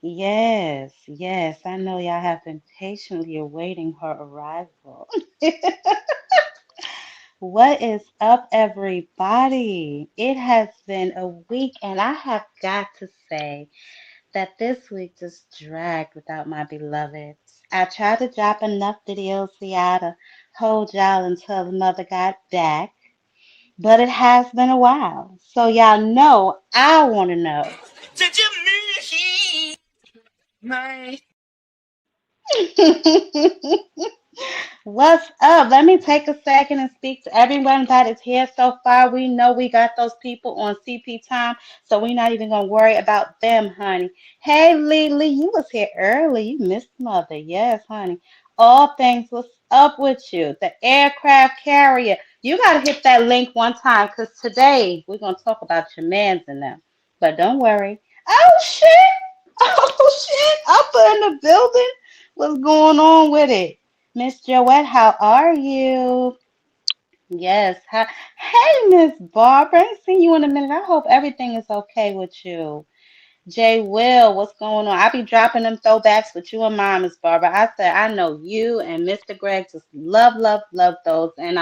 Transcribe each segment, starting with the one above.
Yes, yes. I know y'all have been patiently awaiting her arrival. What is up, everybody? It has been a week, and I have got to say that this week just dragged without my beloveds. I tried to drop enough videos for y'all to hold y'all until the mother got back, but it has been a while. So y'all know I want to know. Did you meet my What's up? Let me take a second and speak to everyone that is here so far. We know we got those people on CP time, so we're not even gonna worry about them, honey. Hey, Lily, you was here early. You missed mother. Yes, honey. All things, what's up with you? The aircraft carrier. You gotta hit that link one time, cause today we're gonna talk about your mans and them. But don't worry. Oh shit! Oh shit! Up in the building. What's going on with it? Miss Joette, how are you? Yes. Hi. Hey, Miss Barbara. I ain't seen you in a minute. I hope everything is okay with you. Jay Will, what's going on? I be dropping them throwbacks with you and mom, Miss Barbara. I said I know you and Mr. Greg just love, love, love those, and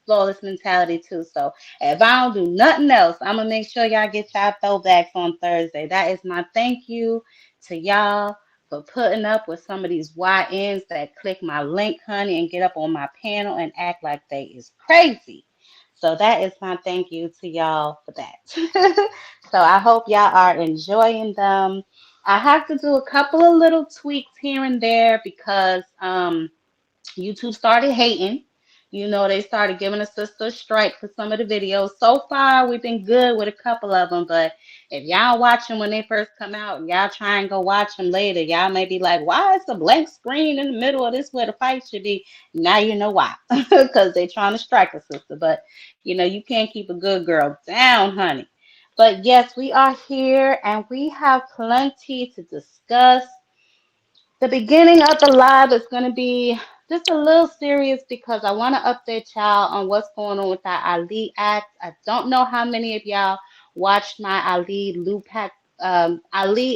flawless mentality too. So if I don't do nothing else, I'm gonna make sure y'all get y'all throwbacks on Thursday. That is my thank you to y'all for putting up with some of these YNs that click my link, honey, and get up on my panel and act like they is crazy. So that is my thank you to y'all for that. So I hope y'all are enjoying them. I have to do a couple of little tweaks here and there because YouTube started hating. You know, they started giving us a strike for some of the videos. So far, we've been good with a couple of them, but if y'all watch them when they first come out and y'all try and go watch them later, y'all may be like, why is the blank screen in the middle of this where the fight should be? Now you know why, because they trying to strike a sister. But, you know, you can't keep a good girl down, honey. But yes, we are here and we have plenty to discuss. The beginning of the live is going to be just a little serious because I want to update y'all on what's going on with that Ali Act. I don't know how many of y'all watched my Ali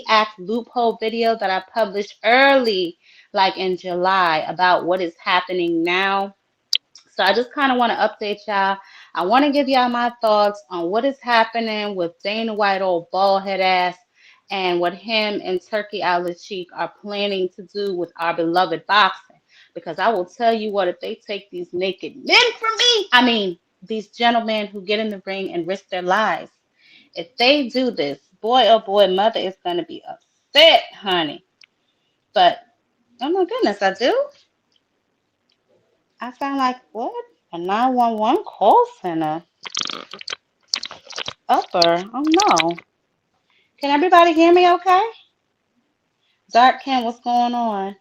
Act loophole video that I published early, like in July, about what is happening now. So I just kind of want to update y'all. I want to give y'all my thoughts on what is happening with Dana White, old bald head ass, and what him and Turkey Al Sheik are planning to do with our beloved boxing. Because I will tell you what, if they take these naked men from me, I mean, these gentlemen who get in the ring and risk their lives, if they do this, boy, oh boy, mother is going to be upset, honey. But, oh my goodness, I do? I sound like what? A 911 call center. Upper. Oh no. Can everybody hear me okay? Zark what's going on?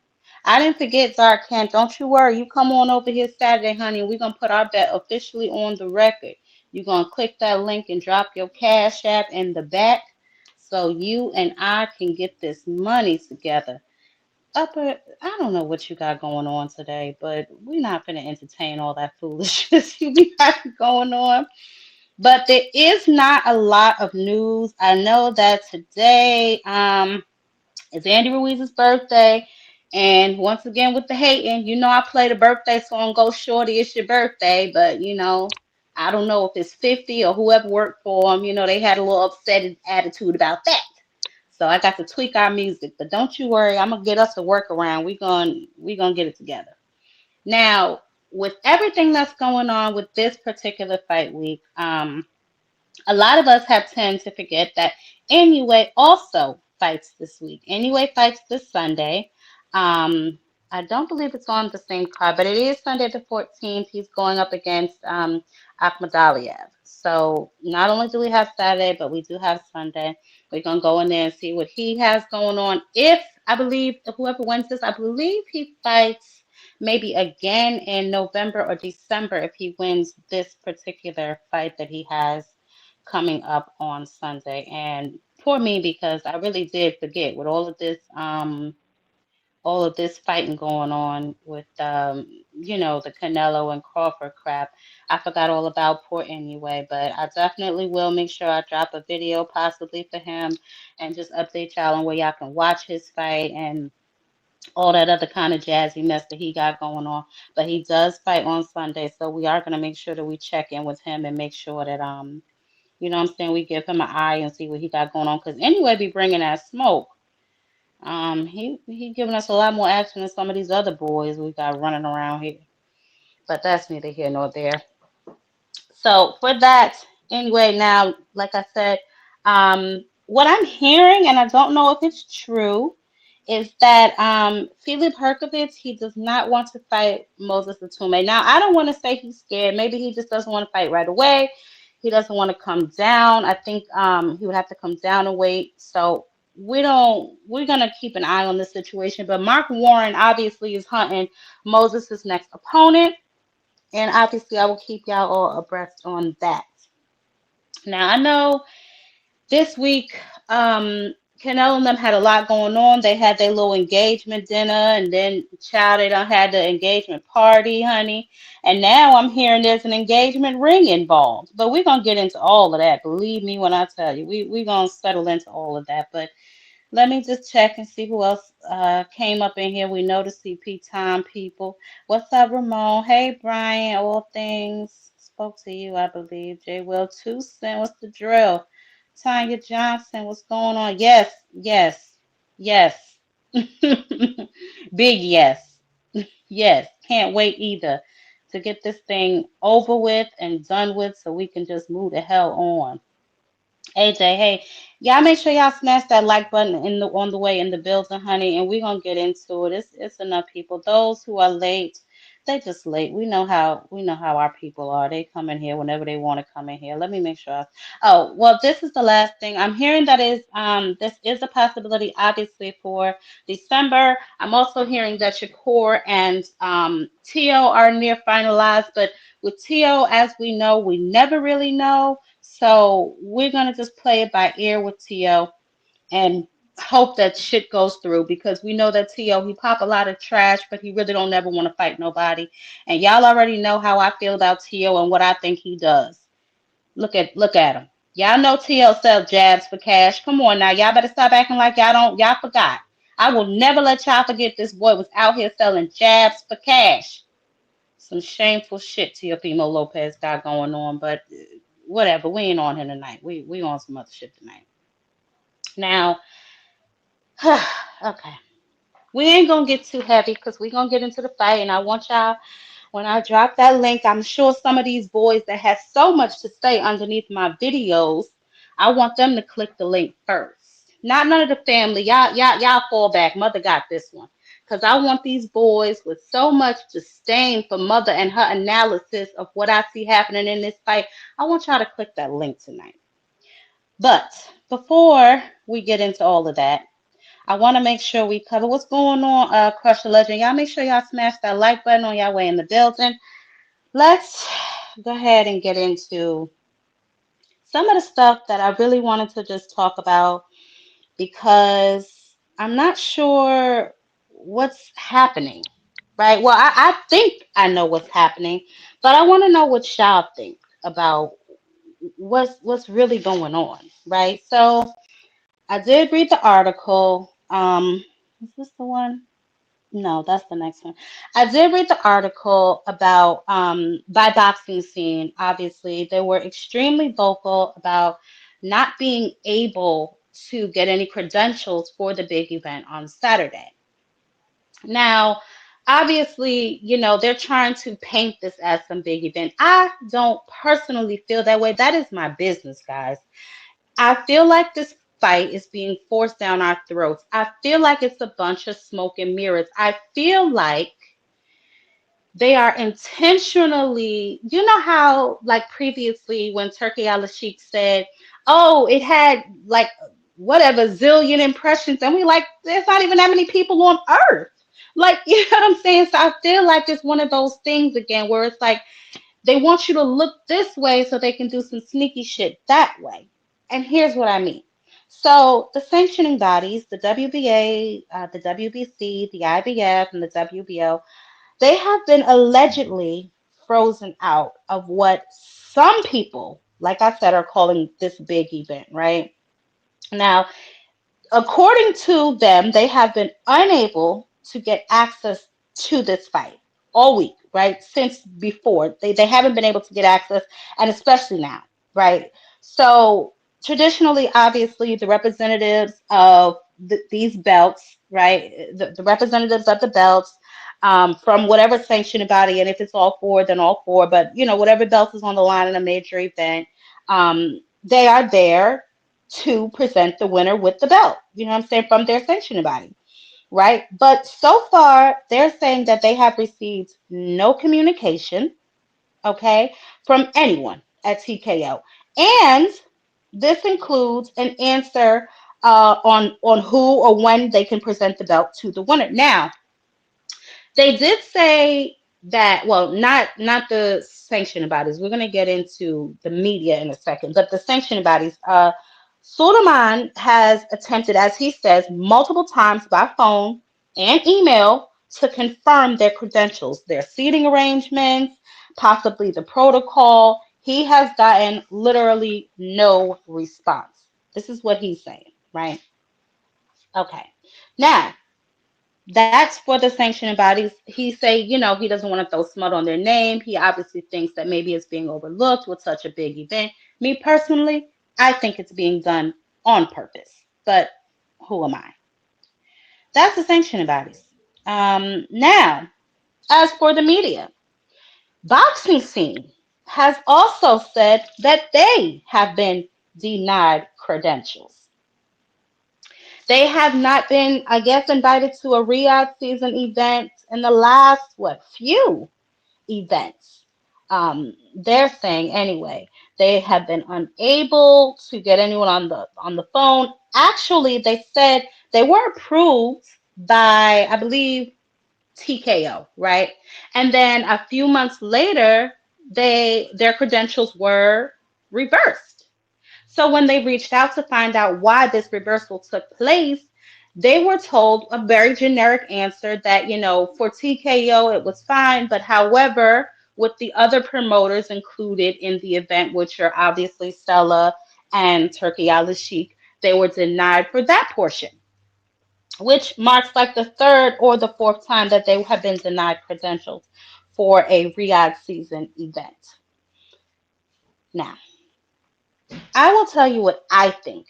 I didn't forget Zark Don't you worry. You come on over here Saturday, honey, and we're gonna put our bet officially on the record. You're gonna click that link and drop your cash app in the back so you and I can get this money together. Upper, I don't know what you got going on today, but we're not gonna entertain all that foolishness you be having going on. But there is not a lot of news. I know that today is Andy Ruiz's birthday. And once again with the hating, you know I play the birthday song Go Shorty, it's your birthday, but you know, I don't know if it's 50 or whoever worked for them, you know, they had a little upset attitude about that. So I got to tweak our music, but don't you worry, I'm gonna get us a workaround. We gonna get it together. Now, with everything that's going on with this particular fight week, a lot of us have tend to forget that Anyway also fights this week. Anyway fights this Sunday. Um, I don't believe it's on the same card, but it is Sunday the 14th. He's going up against Akhmadaliev. So not only do we have Saturday, but we do have Sunday. We're gonna go in there and see what he has going on. If I believe whoever wins this, I believe he fights maybe again in November or December if he wins this particular fight that he has coming up on Sunday. And poor me because I really did forget with all of this fighting going on with the Canelo and Crawford crap. I forgot all about Port anyway, but I definitely will make sure I drop a video possibly for him and just update y'all on where y'all can watch his fight and all that other kind of jazzy mess that he got going on. But he does fight on Sunday, so we are gonna make sure that we check in with him and make sure that what I'm saying, we give him an eye and see what he got going on. Cause anyway, be bringing that smoke. He giving us a lot more action than some of these other boys we got running around here. But that's neither here nor there. So for that, anyway, now, like I said, what I'm hearing, and I don't know if it's true, is that Philip Herkovich, he does not want to fight Moses Atume. Now, I don't want to say he's scared. Maybe he just doesn't want to fight right away. He doesn't want to come down. I think he would have to come down and wait. So we're gonna keep an eye on this situation. But Mark Warren obviously is hunting Moses' next opponent. And obviously, I will keep y'all all abreast on that. Now, I know this week, Canelo and them had a lot going on. They had their little engagement dinner, and then, child, they done had the engagement party, honey. And now I'm hearing there's an engagement ring involved. But we're going to get into all of that. Believe me when I tell you. We're going to settle into all of that. But let me just check and see who else came up in here. We know the CP time people. What's up, Ramon? Hey, Brian. All things spoke to you, I believe. J. Will Tucson. What's the drill? Tanya Johnson. What's going on? Yes, yes, yes. Big yes. Yes. Can't wait either to get this thing over with and done with so we can just move the hell on. AJ, hey, y'all make sure y'all smash that like button on the way in the building, honey, and we're gonna get into it. It's enough people. Those who are late, they just late. We know how our people are. They come in here whenever they want to come in here. Let me make sure. Oh, well, this is the last thing. I'm hearing that is this is a possibility, obviously, for December. I'm also hearing that Shakur and Tio are near finalized, but with Tio, as we know, we never really know. So we're gonna just play it by ear with T.O. and hope that shit goes through because we know that T.O. he pop a lot of trash, but he really don't never want to fight nobody. And y'all already know how I feel about T.O. and what I think he does. Look at him. Y'all know T.O. sells jabs for cash. Come on now, y'all better stop acting like y'all forgot. I will never let y'all forget this boy was out here selling jabs for cash. Some shameful shit Teofimo Lopez got going on, but whatever. We ain't on here tonight. We on some other shit tonight. Now, okay. We ain't gonna get too heavy because we gonna get into the fight, and I want y'all when I drop that link. I'm sure some of these boys that have so much to say underneath my videos, I want them to click the link first. Not none of the family. Y'all fall back. Mother got this one. Because I want these boys with so much disdain for Mother and her analysis of what I see happening in this fight. I want y'all to click that link tonight. But before we get into all of that, I want to make sure we cover what's going on, Crush the Legend. Y'all make sure y'all smash that like button on y'all way in the building. Let's go ahead and get into some of the stuff that I really wanted to just talk about because I'm not sure what's happening, right? Well, I think I know what's happening, but I want to know what y'all think about what's really going on, right? So I did read the article. Is this the one? No, that's the next one. I did read the article about by boxing scene. Obviously, they were extremely vocal about not being able to get any credentials for the big event on Saturday. Now, obviously, they're trying to paint this as some big event. I don't personally feel that way. That is my business, guys. I feel like this fight is being forced down our throats. I feel like it's a bunch of smoke and mirrors. I feel like they are intentionally, how like previously when Turkey Al Sheikh said, oh, it had like whatever zillion impressions, and we like, there's not even that many people on earth. Like, you know what I'm saying? So I feel like it's one of those things again where it's like they want you to look this way so they can do some sneaky shit that way. And here's what I mean. So the sanctioning bodies, the WBA, the WBC, the IBF, and the WBO, They have been allegedly frozen out of what some people, like I said, are calling this big event, right? Now, according to them, they have been unable to get access to this fight all week, right? Since before. They haven't been able to get access, and especially now, right? So, traditionally, obviously, the representatives of these belts, right? The representatives of the belts from whatever sanctioning body, and if it's all four, then all four, but whatever belt is on the line in a major event, they are there to present the winner with the belt. You know what I'm saying? From their sanctioning body, right? But so far, they're saying that they have received no communication, okay, from anyone at TKO. And this includes an answer on who or when they can present the belt to the winner. Now, they did say that, well, not the sanctioning bodies. We're going to get into the media in a second, but the sanctioning bodies. Suleiman has attempted, as he says, multiple times by phone and email to confirm their credentials, their seating arrangements, possibly the protocol. He has gotten literally no response. This is what he's saying, right? Okay. Now, that's for the sanctioning bodies. He say, he doesn't want to throw smut on their name. He obviously thinks that maybe it's being overlooked with such a big event. Me personally, I think it's being done on purpose. But who am I? That's the sanctioning bodies. Now, as for the media, boxing scene has also said that they have been denied credentials. They have not been, I guess, invited to a Riyadh season event in the last, few events. They're saying anyway. They have been unable to get anyone on the phone. Actually, they said they were approved by, I believe, TKO, right? And then a few months later, their credentials were reversed. So when they reached out to find out why this reversal took place, they were told a very generic answer that, for TKO it was fine, but however, with the other promoters included in the event, which are obviously Stella and Turkey Al Sheikh, they were denied for that portion, which marks like the third or the fourth time that they have been denied credentials for a Riyadh season event. Now, I will tell you what I think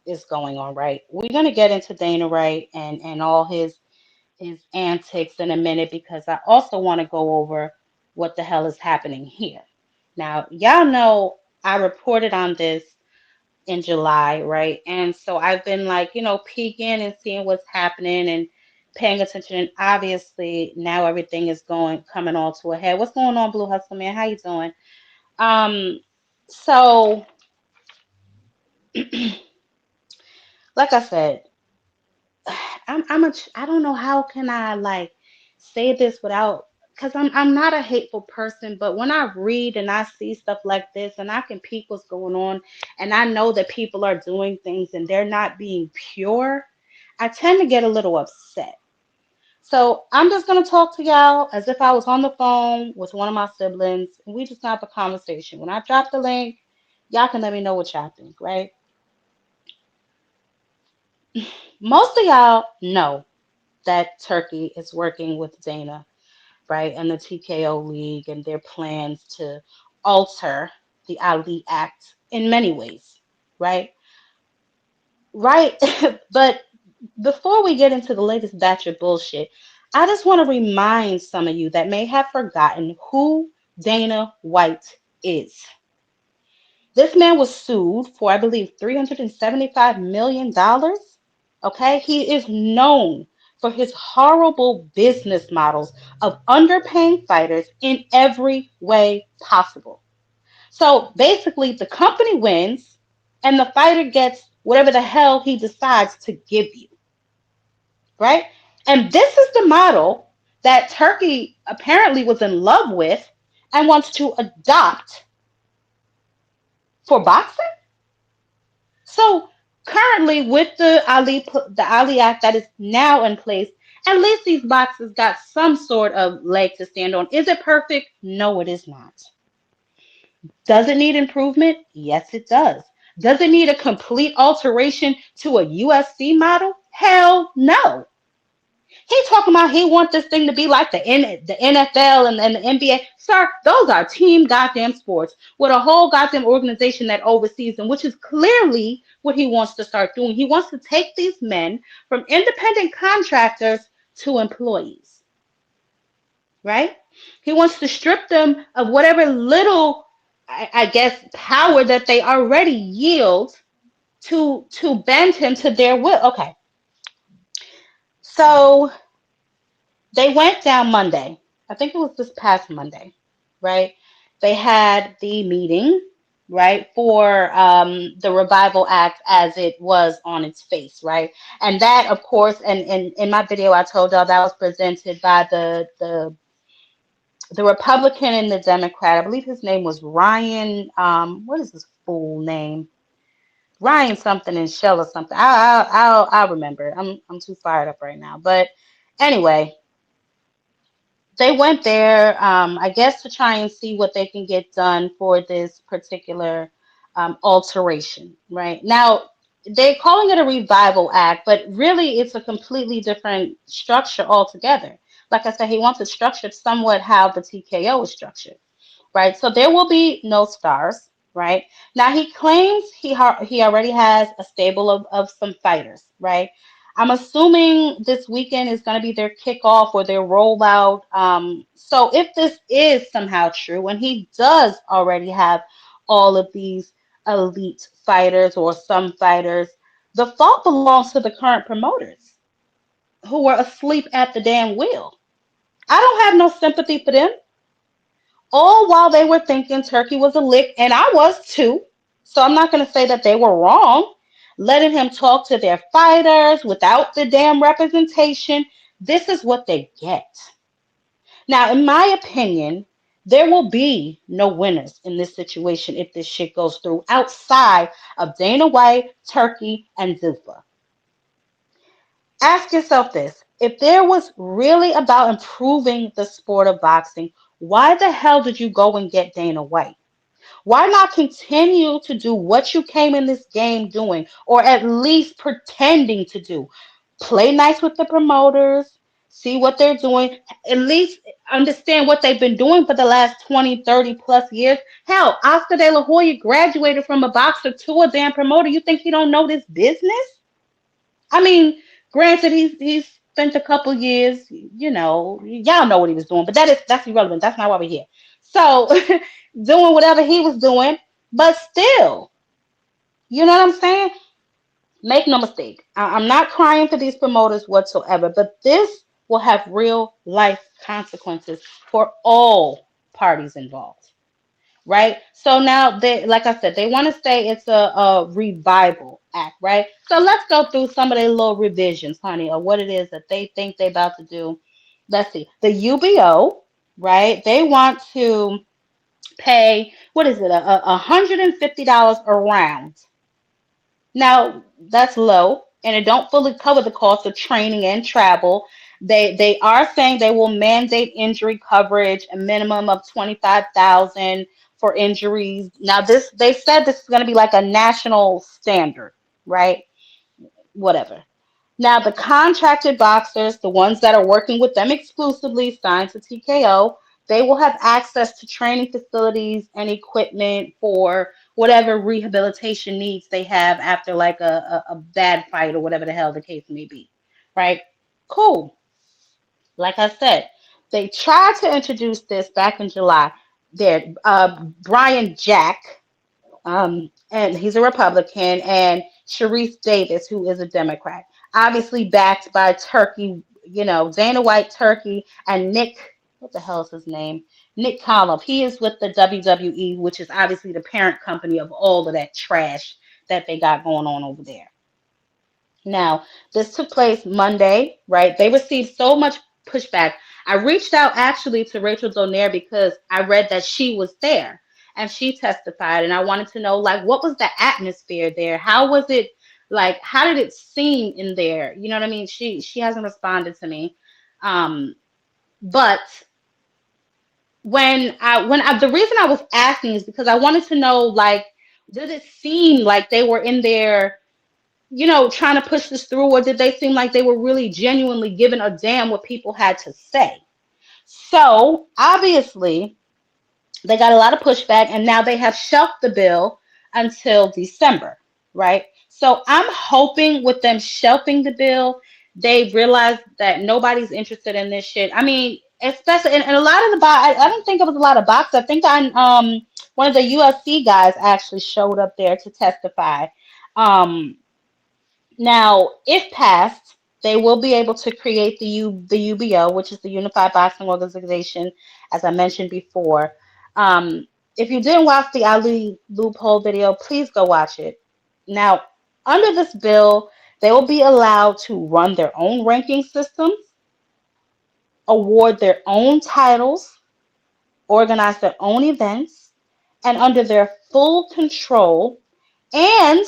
is going on, right? We're gonna get into Dana White and all his antics in a minute because I also want to go over what the hell is happening here. Now, y'all know I reported on this in July, right? And so I've been like, peeking and seeing what's happening and paying attention. And obviously now everything is coming all to a head. What's going on, Blue Hustle Man? How you doing? So like I said, I don't know how can I like say this without because I'm not a hateful person, but when I read and I see stuff like this and I can peek what's going on and I know that people are doing things and they're not being pure, I tend to get a little upset. So I'm just gonna talk to y'all as if I was on the phone with one of my siblings and we just have a conversation. When I drop the link, y'all can let me know what y'all think, right? Most of y'all know that Turkey is working with Dana, right, and the TKO League and their plans to alter the Ali Act in many ways, right? Right. But before we get into the latest batch of bullshit, I just want to remind some of you that may have forgotten who Dana White is. This man was sued for, I believe, $375 million. Okay, he is known for his horrible business models of underpaying fighters in every way possible. So basically, the company wins and the fighter gets whatever the hell he decides to give you, right? And this is the model that Turkey apparently was in love with and wants to adopt for boxing. So currently, with the Ali Act that is now in place, At least these boxes got some sort of leg to stand on. Is it perfect? No, it is not. Does it need improvement? Yes, it does. Does it need a complete alteration to a UFC model? Hell no. He talking about he wants this thing to be like the NFL and the NBA. Sir, those are team goddamn sports with a whole goddamn organization that oversees them, which is clearly what he wants to start doing. He wants to take these men from independent contractors to employees, right? He wants to strip them of whatever little, I guess, power that they already yield to bend him to their will. Okay, so they went down Monday. I think it was this past Monday, right? They had the meeting, right, for the Revival Act as it was on its face, right? And that, of course, and in my video, I told y'all that was presented by the Republican and the Democrat. I believe his name was Ryan. What is his full name? Ryan something and Shell or something. I'll remember. I'm too fired up right now. But anyway, they went there, I guess, to try and see what they can get done for this particular alteration. Right now, they're calling it a revival act, but really, it's a completely different structure altogether. Like I said, he wants it structured somewhat how the TKO is structured, right? So there will be no stars, right? Now he claims he already has a stable of some fighters, right? I'm assuming this weekend is going to be their kickoff or their rollout. So if this is somehow true, and he does already have all of these elite fighters or some fighters, the fault belongs to the current promoters who were asleep at the damn wheel. I don't have no sympathy for them, all while they were thinking Turkey was a lick, and I was too. So I'm not going to say that they were wrong. Letting him talk to their fighters without the damn representation. This is what they get. Now, in my opinion, there will be no winners in this situation if this shit goes through outside of Dana White, Turkey, and Zuffa. Ask yourself this. If there was really about improving the sport of boxing, why the hell did you go and get Dana White? Why not continue to do what you came in this game doing, or at least pretending to do? Play nice with the promoters, see what they're doing, at least understand what they've been doing for the last 20, 30 plus years. Hell, Oscar De La Hoya graduated from a boxer to a damn promoter. You think he don't know this business? I mean, granted, he's spent a couple years, y'all know what he was doing, but that's irrelevant. That's not why we're here. So, doing whatever he was doing, but still, you know what I'm saying? Make no mistake. I'm not crying for these promoters whatsoever, but this will have real life consequences for all parties involved, right? So now they, like I said, they want to say it's a revival act, right? So let's go through some of their little revisions, honey, of what it is that they think they're about to do. Let's see. The UBO, right? They want to pay, what is it, $150 a round. Now that's low, and it don't fully cover the cost of training and travel. They are saying they will mandate injury coverage, a minimum of 25,000 for injuries. Now this, they said this is going to be like a national standard, right? Whatever. Now, the contracted boxers, the ones that are working with them exclusively, signed to TKO, they will have access to training facilities and equipment for whatever rehabilitation needs they have after like a bad fight or whatever the hell the case may be. Right? Cool. Like I said, they tried to introduce this back in July. There, Brian Jack, and he's a Republican, and Sharice Davis, who is a Democrat, obviously backed by Turkey, Dana White, Turkey, and Nick, what the hell is his name? Nick Koloff. He is with the WWE, which is obviously the parent company of all of that trash that they got going on over there. Now, this took place Monday, right? They received so much pushback. I reached out actually to Rachel Donaire because I read that she was there and she testified, and I wanted to know, like, what was the atmosphere there? How was it? Like, how did it seem in there? You know what I mean? She hasn't responded to me. Um, but the reason I was asking is because I wanted to know, like, did it seem like they were in there, trying to push this through, or did they seem like they were really genuinely giving a damn what people had to say? So obviously they got a lot of pushback, and now they have shelved the bill until December, right? So I'm hoping with them shelving the bill, they realize that nobody's interested in this shit. I mean, especially and a lot of the box. I don't think it was a lot of box. I think one of the UFC guys actually showed up there to testify. Um, Now, if passed, they will be able to create the UBO, which is the Unified Boxing Organization, as I mentioned before. If you didn't watch the Ali loophole video, please go watch it. Now, under this bill, they will be allowed to run their own ranking systems, award their own titles, organize their own events, and under their full control. And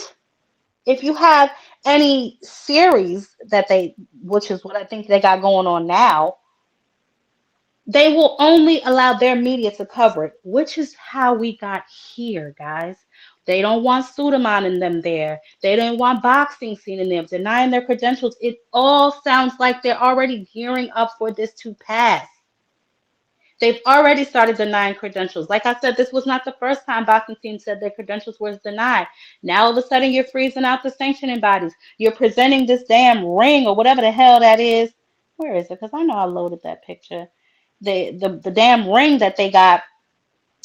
if you have any series which is what I think they got going on now, they will only allow their media to cover it, which is how we got here, guys. They don't want Suleiman and them there. They don't want boxing scene in them, denying their credentials. It all sounds like they're already gearing up for this to pass. They've already started denying credentials. Like I said, this was not the first time boxing teams said their credentials was denied. Now all of a sudden you're freezing out the sanctioning bodies. You're presenting this damn ring or whatever the hell that is. Where is it? Because I know I loaded that picture. The damn ring that they got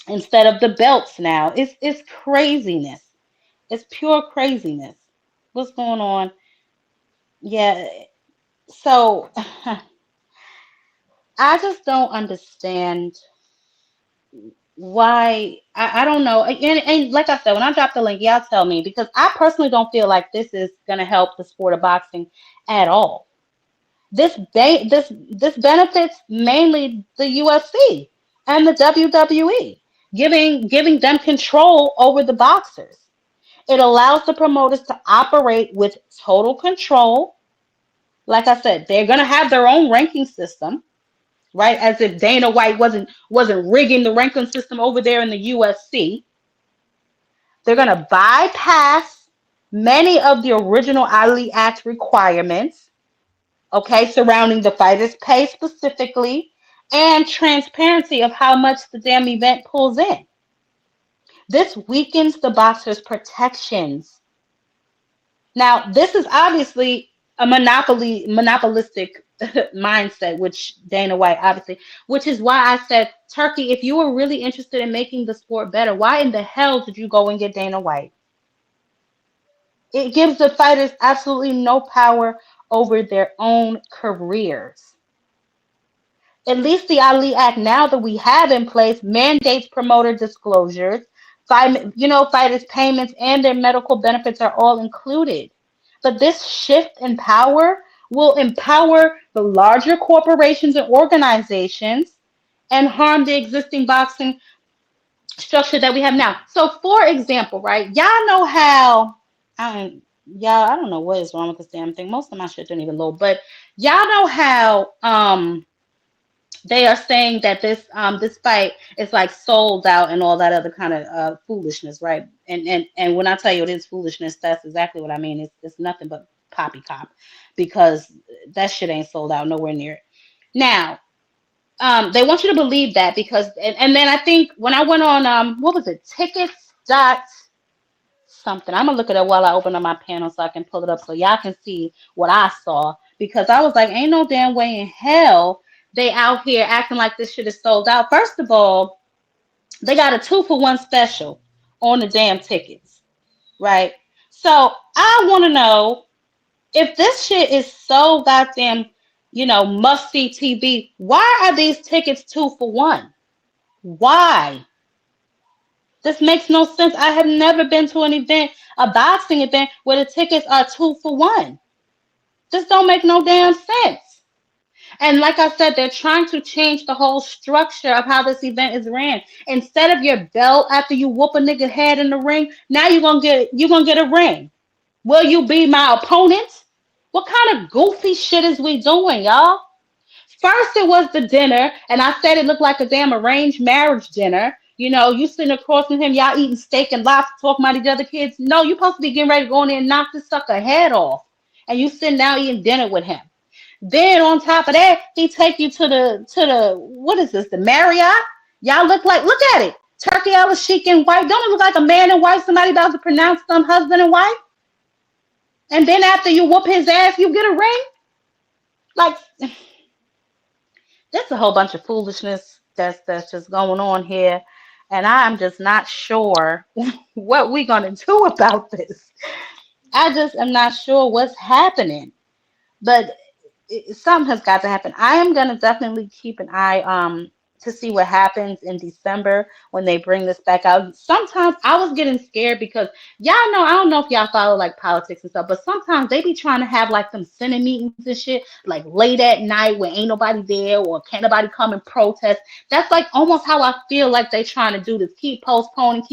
instead of the belts now. It's craziness. It's pure craziness. What's going on? Yeah. So I just don't understand why. I don't know. And like I said, when I drop the link, y'all tell me, because I personally don't feel like this is going to help the sport of boxing at all. This benefits mainly the UFC and the WWE, giving them control over the boxers. It allows the promoters to operate with total control. Like I said, they're going to have their own ranking system, right? As if Dana White wasn't rigging the ranking system over there in the UFC. They're going to bypass many of the original Ali Act requirements, okay, surrounding the fighters' pay specifically, and transparency of how much the damn event pulls in. This weakens the boxers' protections. Now, this is obviously a monopolistic mindset, which Dana White obviously, which is why I said, Turkey, if you were really interested in making the sport better, why in the hell did you go and get Dana White? It gives the fighters absolutely no power over their own careers. At least the Ali Act now that we have in place mandates promoter disclosures. Fighters' payments and their medical benefits are all included. But this shift in power will empower the larger corporations and organizations and harm the existing boxing structure that we have now. So, for example, right, y'all know how, I don't know what is wrong with this damn thing. Most of my shit didn't even load, but y'all know how they are saying that this fight is like sold out and all that other kind of foolishness, right? And when I tell you it is foolishness, that's exactly what I mean. It's nothing but poppycock, because that shit ain't sold out nowhere near it. Now, they want you to believe that because and then I think when I went on what was it, tickets dot something. I'm gonna look it up while I open up my panel so I can pull it up so y'all can see what I saw, because I was like, ain't no damn way in hell they out here acting like this shit is sold out. First of all, they got a 2-for-1 special on the damn tickets, right? So I want to know, if this shit is so goddamn, must see TV, why are these tickets 2-for-1? Why? This makes no sense. I have never been to an event, a boxing event, where the tickets are 2-for-1. This don't make no damn sense. And like I said, they're trying to change the whole structure of how this event is ran. Instead of your belt after you whoop a nigga head in the ring, now you're gonna get a ring. Will you be my opponent? What kind of goofy shit is we doing, y'all? First, it was the dinner, and I said it looked like a damn arranged marriage dinner. You know, you sitting across from him, y'all eating steak and lobster, talking about each other kids. No, you supposed to be getting ready to go in there and knock this sucker head off. And you sitting down eating dinner with him. Then on top of that, he take you to the what is this? The Marriott. Y'all look at it. Turkey Ella chic and white. Don't it look like a man and wife? Somebody about to pronounce them husband and wife. And then after you whoop his ass, you get a ring. Like there's a whole bunch of foolishness that's just going on here, and I'm just not sure what we're gonna do about this. I just am not sure what's happening, but something has got to happen. I am gonna definitely keep an eye to see what happens in December when they bring this back out. Sometimes I was getting scared because y'all know I don't know if y'all follow like politics and stuff, but sometimes they be trying to have like them Senate meetings and shit like late at night when ain't nobody there or can't nobody come and protest. That's like almost how I feel like they trying to do this. Keep postponing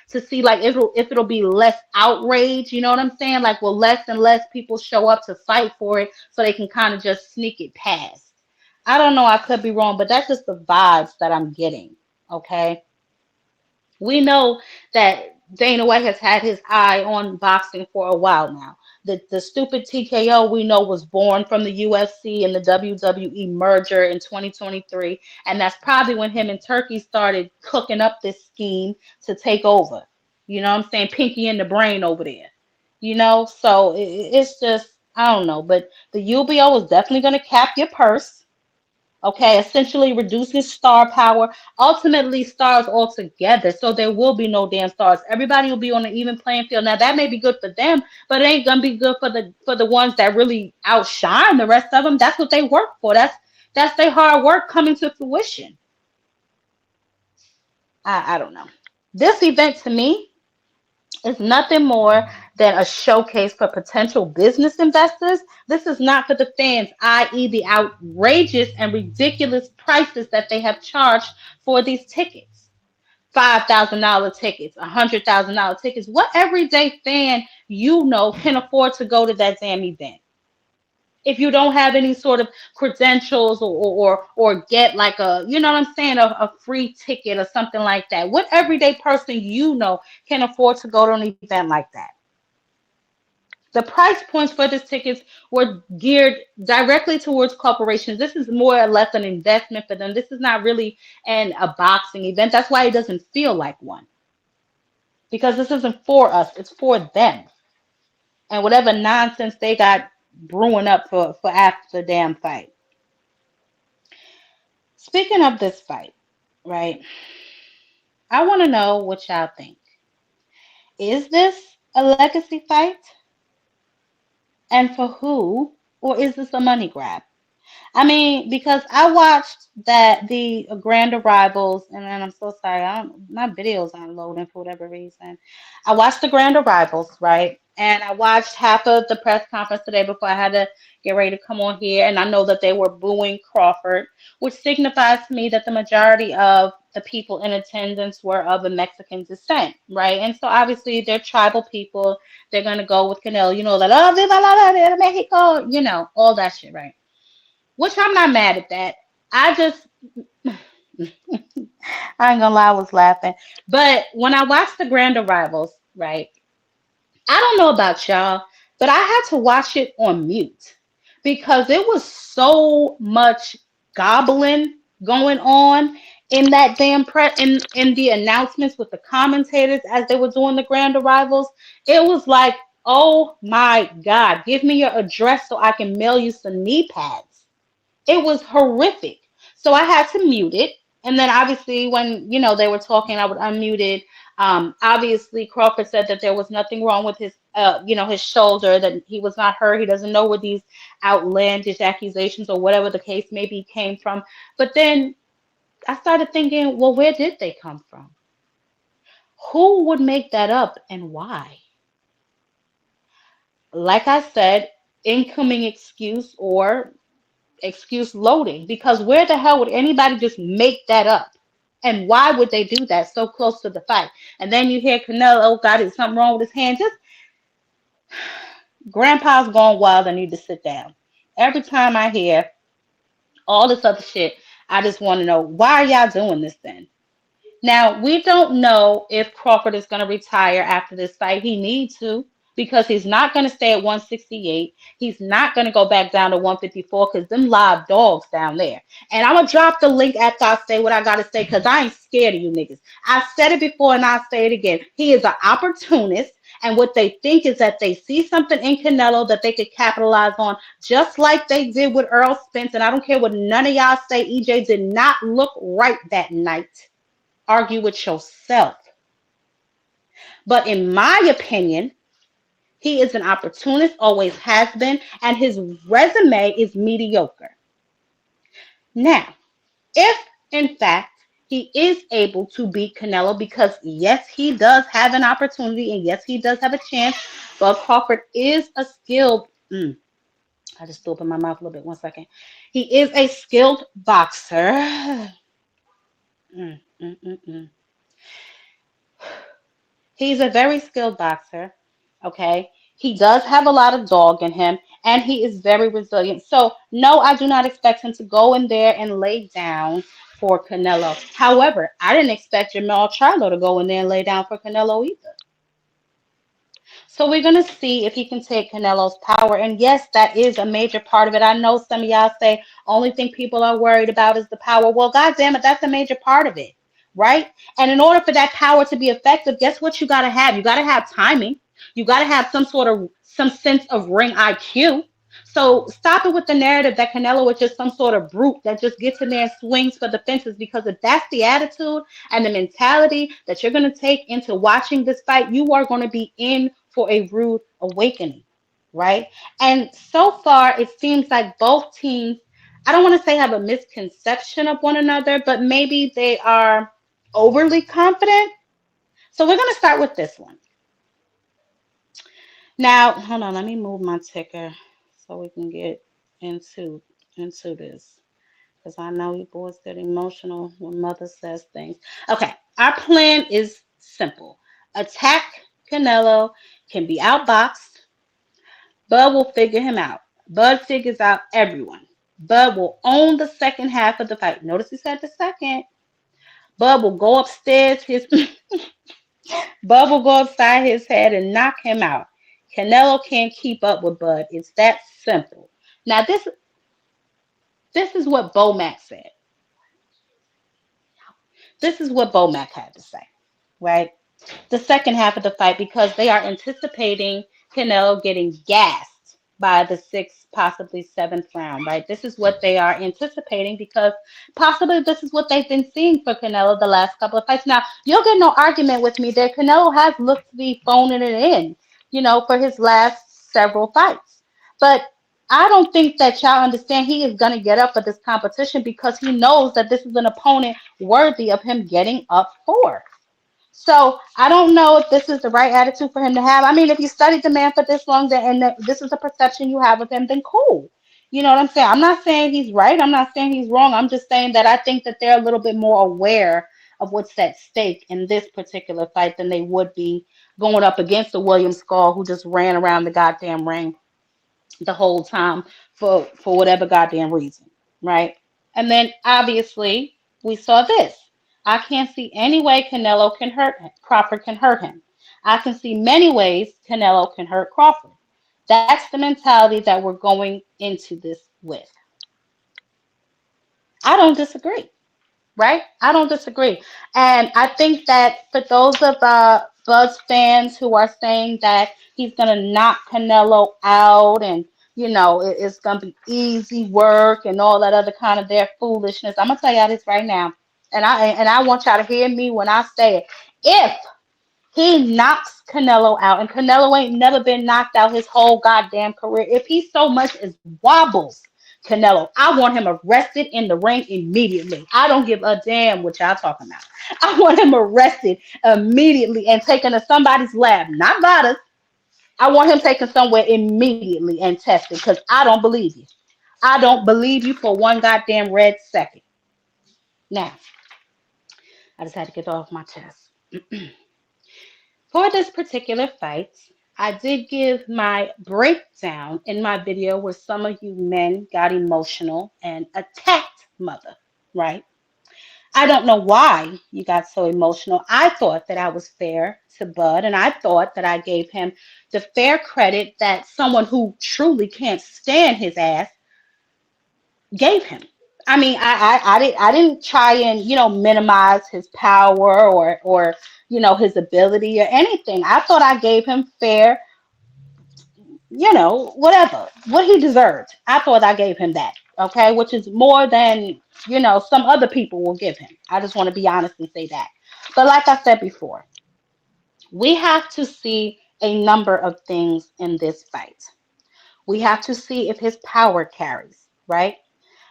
to see like if it'll be less outrage. You know what I'm saying? Like will less and less people show up to fight for it so they can kind of just sneak it past. I don't know, I could be wrong, but that's just the vibes that I'm getting. Okay. We know that Dana White has had his eye on boxing for a while now. The stupid TKO we know was born from the UFC and the WWE merger in 2023. And that's probably when him and Turkey started cooking up this scheme to take over. You know what I'm saying? Pinky in the brain over there. You know, so it's just, I don't know. But the UBO is definitely going to cap your purse. Okay, essentially reducing star power, ultimately stars altogether. So there will be no damn stars. Everybody will be on an even playing field. Now that may be good for them, but it ain't gonna be good for the ones that really outshine the rest of them. That's what they work for. That's their hard work coming to fruition. I don't know. This event to me is nothing more than a showcase for potential business investors. This is not for the fans, i.e., the outrageous and ridiculous prices that they have charged for these tickets. $5,000 tickets, $100,000 tickets. What everyday fan you know can afford to go to that damn event? If you don't have any sort of credentials or get like a you know what I'm saying a free ticket or something like that, what everyday person you know can afford to go to an event like that? The price points for these tickets were geared directly towards corporations. This is more or less an investment for them. This is not really a boxing event. That's why it doesn't feel like one, because this isn't for us, it's for them and whatever nonsense they got brewing up for after the damn fight. Speaking of this fight, right? I want to know what y'all think. Is this a legacy fight? And for who? Or is this a money grab? I mean, because I watched that the Grand Arrivals, and then I'm so sorry, my videos aren't loading for whatever reason. I watched the Grand Arrivals, right? And I watched half of the press conference today before I had to get ready to come on here. And I know that they were booing Crawford, which signifies to me that the majority of the people in attendance were of a Mexican descent, right? And so obviously they're tribal people. They're gonna go with Canelo, you know, that oh, viva la Mexico, you know, all that shit, right? Which I'm not mad at that. I just, I ain't gonna lie, I was laughing. But when I watched the Grand Arrivals, right, I don't know about y'all, but I had to watch it on mute because it was so much gobbling going on in that damn in the announcements with the commentators as they were doing the Grand Arrivals. It was like, oh my God, give me your address so I can mail you some knee pads. It was horrific. So I had to mute it. And then obviously when, you know, they were talking, I would unmute it. Obviously Crawford said that there was nothing wrong with his, you know, his shoulder, that he was not hurt. He doesn't know where these outlandish accusations or whatever the case maybe came from. But then I started thinking, well, where did they come from? Who would make that up and why? Like I said, incoming excuse or excuse loading, because where the hell would anybody just make that up? And why would they do that so close to the fight? And then you hear Canelo, oh God, is something wrong with his hand? Just Grandpa's gone wild. I need to sit down. Every time I hear all this other shit, I just want to know, why are y'all doing this then? Now, we don't know if Crawford is going to retire after this fight. He needs to, because he's not going to stay at 168. He's not going to go back down to 154 because them live dogs down there. And I'm going to drop the link after I say what I got to say because I ain't scared of you niggas. I said it before and I'll say it again. He is an opportunist. And what they think is that they see something in Canelo that they could capitalize on, just like they did with Earl Spence. And I don't care what none of y'all say. EJ did not look right that night. Argue with yourself. But in my opinion, he is an opportunist, always has been, and his resume is mediocre. Now, if in fact he is able to beat Canelo, because yes, he does have an opportunity, and yes, he does have a chance, but Crawford is a skilled. I just threw up in my mouth a little bit. 1 second. He is a skilled boxer. Mm, mm, mm, mm. He's a very skilled boxer, okay? He does have a lot of dog in him, and he is very resilient. So, no, I do not expect him to go in there and lay down for Canelo. However, I didn't expect Jamal Charlo to go in there and lay down for Canelo either. So we're going to see if he can take Canelo's power. And yes, that is a major part of it. I know some of y'all say only thing people are worried about is the power. Well, God damn it, that's a major part of it, right? And in order for that power to be effective, guess what you got to have? You got to have timing. You got to have some sense of ring IQ. So stop it with the narrative that Canelo is just some sort of brute that just gets in there and swings for the fences, because if that's the attitude and the mentality that you're going to take into watching this fight, you are going to be in for a rude awakening, right? And so far, it seems like both teams, I don't want to say have a misconception of one another, but maybe they are overly confident. So we're going to start with this one. Now, hold on, let me move my ticker so we can get into this. Because I know you boys get emotional when mother says things. Okay, our plan is simple. Attack Canelo, can be outboxed. Bud will figure him out. Bud figures out everyone. Bud will own the second half of the fight. Notice he said the second. Bud will go upstairs. Bud will go upside his head and knock him out. Canelo can't keep up with Bud. It's that simple. Now this is what Bomac said. This is what Bomac had to say, right? The second half of the fight, because they are anticipating Canelo getting gassed by the sixth, possibly seventh round, right? This is what they are anticipating, because possibly this is what they've been seeing for Canelo the last couple of fights. Now, you'll get no argument with me that Canelo has looked to be phoning it in, for his last several fights. But I don't think that y'all understand he is going to get up for this competition, because he knows that this is an opponent worthy of him getting up for. So I don't know if this is the right attitude for him to have. I mean, if you studied the man for this long, and this is the perception you have of him, then cool. You know what I'm saying? I'm not saying he's right. I'm not saying he's wrong. I'm just saying that I think that they're a little bit more aware of what's at stake in this particular fight than they would be going up against the William Skull, who just ran around the goddamn ring the whole time for whatever goddamn reason, right? And then obviously we saw this. I can't see any way Canelo can hurt him. Crawford can hurt him. I can see many ways Canelo can hurt Crawford. That's the mentality that we're going into this with. I don't disagree, right? I don't disagree. And I think that for those of Buzz fans who are saying that he's going to knock Canelo out, and it's going to be easy work and all that other kind of their foolishness, I'm going to tell y'all this right now. And I want y'all to hear me when I say it. If he knocks Canelo out, and Canelo ain't never been knocked out his whole goddamn career, if he so much as wobbles Canelo, I want him arrested in the ring immediately. I don't give a damn what y'all talking about. I want him arrested immediately and taken to somebody's lab, not Vada's. I want him taken somewhere immediately and tested, because I don't believe you. I don't believe you for one goddamn red second. Now, I just had to get off my chest. For this particular fight, I did give my breakdown in my video where some of you men got emotional and attacked Mother, right? I don't know why you got so emotional. I thought that I was fair to Bud, and I thought that I gave him the fair credit that someone who truly can't stand his ass gave him. I mean, I didn't try and minimize his power or his ability or anything. I thought I gave him fair, whatever what he deserved. I thought I gave him that, okay, which is more than some other people will give him. I just want to be honest and say that. But like I said before, we have to see a number of things in this fight. We have to see if his power carries, right?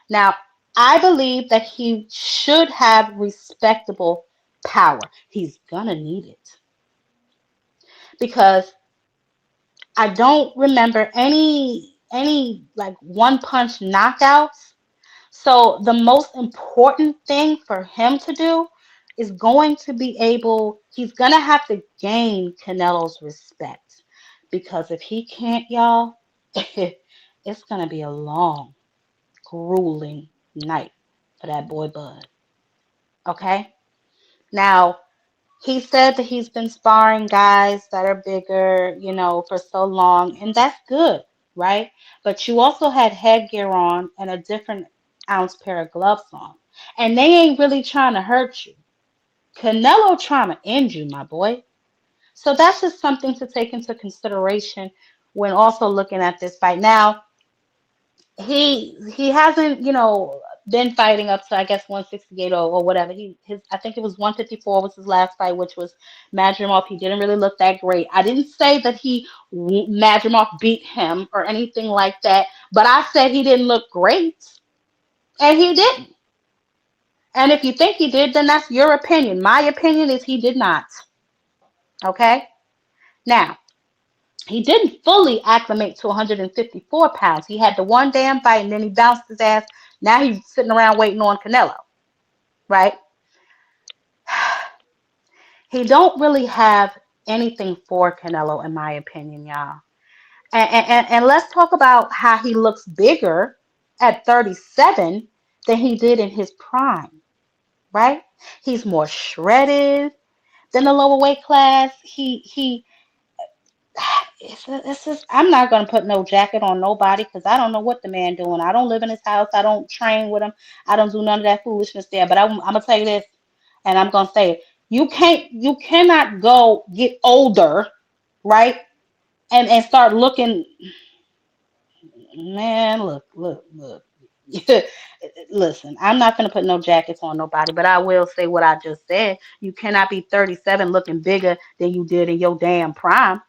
Now, I believe that he should have respectable power. He's gonna need it because I don't remember any like one punch knockouts. So the most important thing for him to do is going to be he's gonna have to gain Canelo's respect. Because if he can't, y'all, it's gonna be a long, grueling night for that boy Bud. Okay? Now, he said that he's been sparring guys that are bigger, for so long, and that's good, right? But you also had headgear on and a different ounce pair of gloves on. And they ain't really trying to hurt you. Canelo trying to end you, my boy. So that's just something to take into consideration when also looking at this fight. Now, he hasn't been fighting up to I guess 168 or whatever. His I think it was 154 was his last fight, which was Madrimov. He didn't really look that great. I didn't say that Madrimov beat him or anything like that, but I said he didn't look great, and he didn't. And if you think he did, then that's your opinion. My opinion is he did not. Okay. Now, he didn't fully acclimate to 154 pounds. He had the one damn fight and then he bounced his ass. Now he's sitting around waiting on Canelo, right? He don't really have anything for Canelo, in my opinion, y'all. And let's talk about how he looks bigger at 37 than he did in his prime, right? He's more shredded than the lower weight class. It's just I'm not gonna put no jacket on nobody because I don't know what the man doing. I don't live in his house. I don't train with him. I don't do none of that foolishness there. But I'm gonna tell you this, and I'm gonna say it. You cannot go get older, right? And start looking, man. Look. Listen, I'm not gonna put no jackets on nobody, but I will say what I just said. You cannot be 37 looking bigger than you did in your damn prime.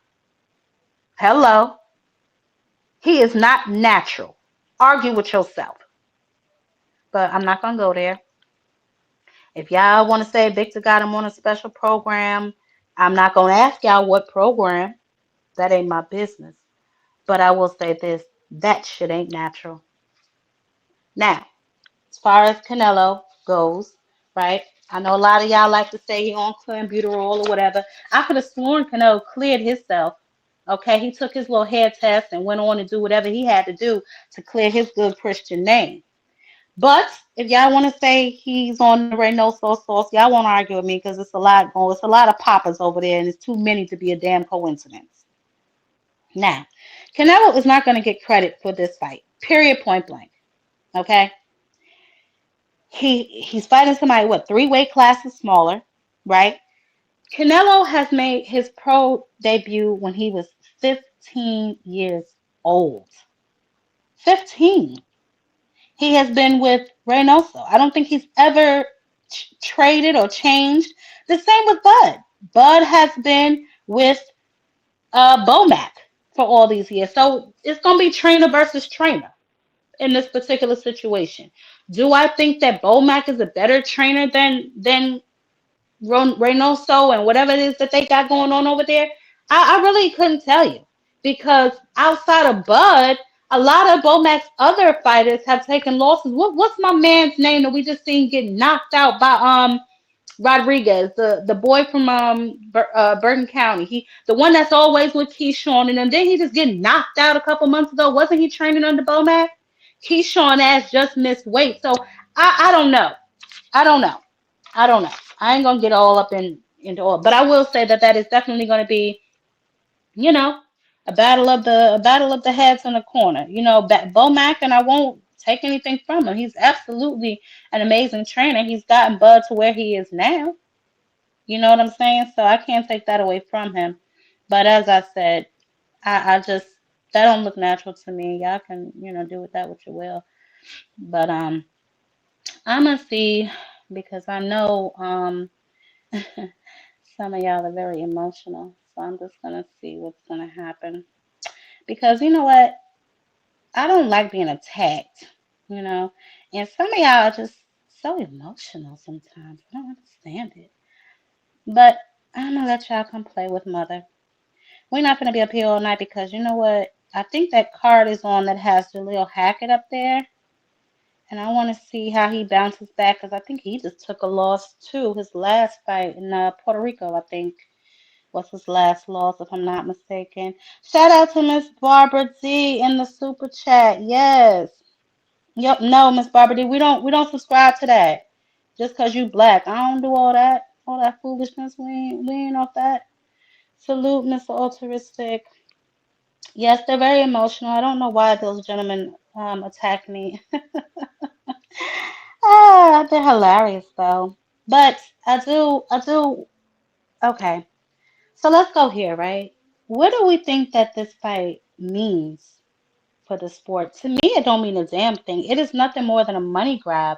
Hello. He is not natural. Argue with yourself. But I'm not going to go there. If y'all want to say Victor got him on a special program, I'm not going to ask y'all what program. That ain't my business. But I will say this. That shit ain't natural. Now, as far as Canelo goes, right? I know a lot of y'all like to say he on clenbuterol or whatever. I could have sworn Canelo cleared himself. Okay, he took his little hair test and went on to do whatever he had to do to clear his good Christian name. But if y'all want to say he's on the Reynoso sauce, y'all won't argue with me because it's a lot going. It's a lot of poppers over there, and it's too many to be a damn coincidence. Now, Canelo is not going to get credit for this fight. Period. Point blank. Okay. He's fighting somebody what 3 weight classes smaller, right? Canelo has made his pro debut when he was 15 years old. 15. He has been with Reynoso. I don't think he's ever traded or changed. The same with Bud. Bud has been with Bomac for all these years. So it's going to be trainer versus trainer in this particular situation. Do I think that Bomac is a better trainer than Reynoso and whatever it is that they got going on over there? I really couldn't tell you because outside of Bud, a lot of Bomac's other fighters have taken losses. What's my man's name that we just seen get knocked out by Rodriguez, the boy from Bergen County. The one that's always with Keyshawn, and then he just get knocked out a couple months ago. Wasn't he training under Bomac? Keyshawn ass just missed weight. So I don't know. I don't know. I don't know. I ain't gonna get all up into all, but I will say that that is definitely gonna be, you know, a battle of the heads in the corner. Bomac, and I won't take anything from him. He's absolutely an amazing trainer. He's gotten Bud to where he is now. You know what I'm saying? So I can't take that away from him. But as I said, I just that don't look natural to me. Y'all can, do with that what you will. But I'm gonna see because I know some of y'all are very emotional. So I'm just gonna see what's gonna happen. Because you know what? I don't like being attacked, you know. And some of y'all are just so emotional sometimes. I don't understand it. But I'm gonna let y'all come play with mother. We're not gonna be up here all night because you know what? I think that card is on that has Jaleel Hackett up there. And I want to see how he bounces back because I think he just took a loss too. His last fight in Puerto Rico, I think, was his last loss, if I'm not mistaken. Shout out to Miss Barbara D in the super chat. Yes. Yep. No, Miss Barbara D, we don't subscribe to that. Just because you black, I don't do all that foolishness. We ain't off that. Salute, Mr. Altruistic. Yes, they're very emotional. I don't know why those gentlemen attack me. They're hilarious though. But I do. Okay, so let's go here, right? What do we think that this fight means for the sport? To me, it don't mean a damn thing. It is nothing more than a money grab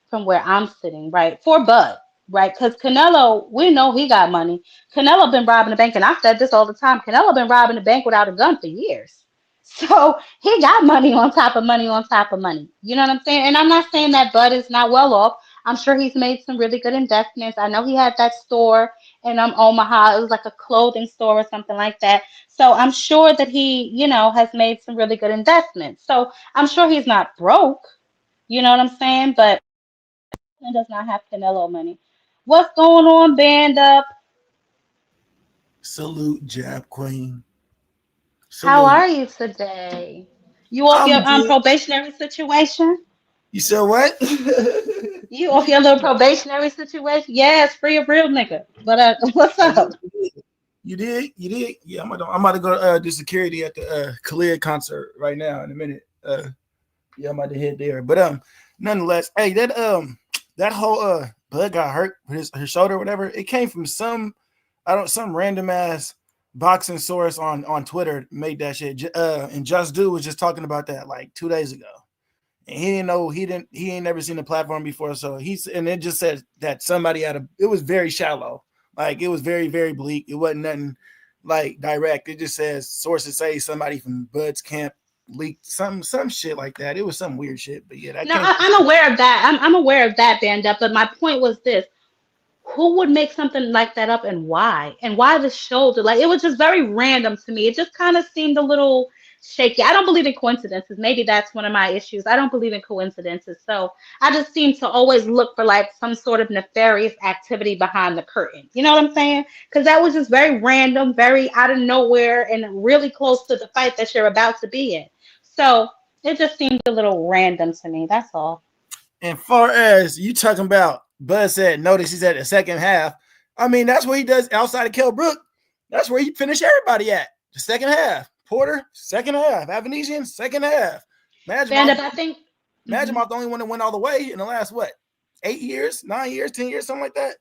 from where I'm sitting, right? For Bud, right? Because Canelo, we know he got money. Canelo been robbing the bank, and I've said this all the time. Canelo been robbing the bank without a gun for years. So he got money on top of money on top of money. You know what I'm saying? And I'm not saying that Bud is not well off. I'm sure he's made some really good investments. I know he had that store in Omaha. It was like a clothing store or something like that. So I'm sure that he, has made some really good investments. So I'm sure he's not broke. You know what I'm saying? But and does not have Canelo money. What's going on, band up? Salute, Jab Queen. How Salute. are you today? You off I'm your good. probationary situation? You said what? You off your little probationary situation? Yes, free a real nigga. But what's Oh, up? you did? You did? Yeah, I'm about to go do security at the Khalid concert right now in a minute. Yeah, I'm about to head there. But nonetheless, hey, that whole Bud got hurt with his shoulder or whatever. It came from some random ass boxing source on Twitter made that shit. And Just Do was just talking about that like 2 days ago. And he didn't know he ain't never seen the platform before. So and it just said that somebody it was very shallow. Like it was very, very bleak. It wasn't nothing like direct. It just says sources say somebody from Bud's camp leaked some shit like that. It was some weird shit. But yeah, that No, came from I'm aware of that. I'm aware of that, band up. But my point was this: who would make something like that up and why? And why the shoulder? Like it was just very random to me. It just kind of seemed a little shaky. I don't believe in coincidences. Maybe that's one of my issues. I don't believe in coincidences. So I just seem to always look for like some sort of nefarious activity behind the curtain. You know what I'm saying? Because that was just very random, very out of nowhere, and really close to the fight that you're about to be in. So it just seemed a little random to me. That's all. and far as you talking about, Bud said, notice he's at the second half. I mean, that's what he does outside of Kell Brook. That's where he finished everybody at. The second half. Porter, second half. Avanesian, second half. Band Madrimov, up, I think. Madrimov the only one that went all the way in the last, what, 8 years, 9 years, 10 years, something like that.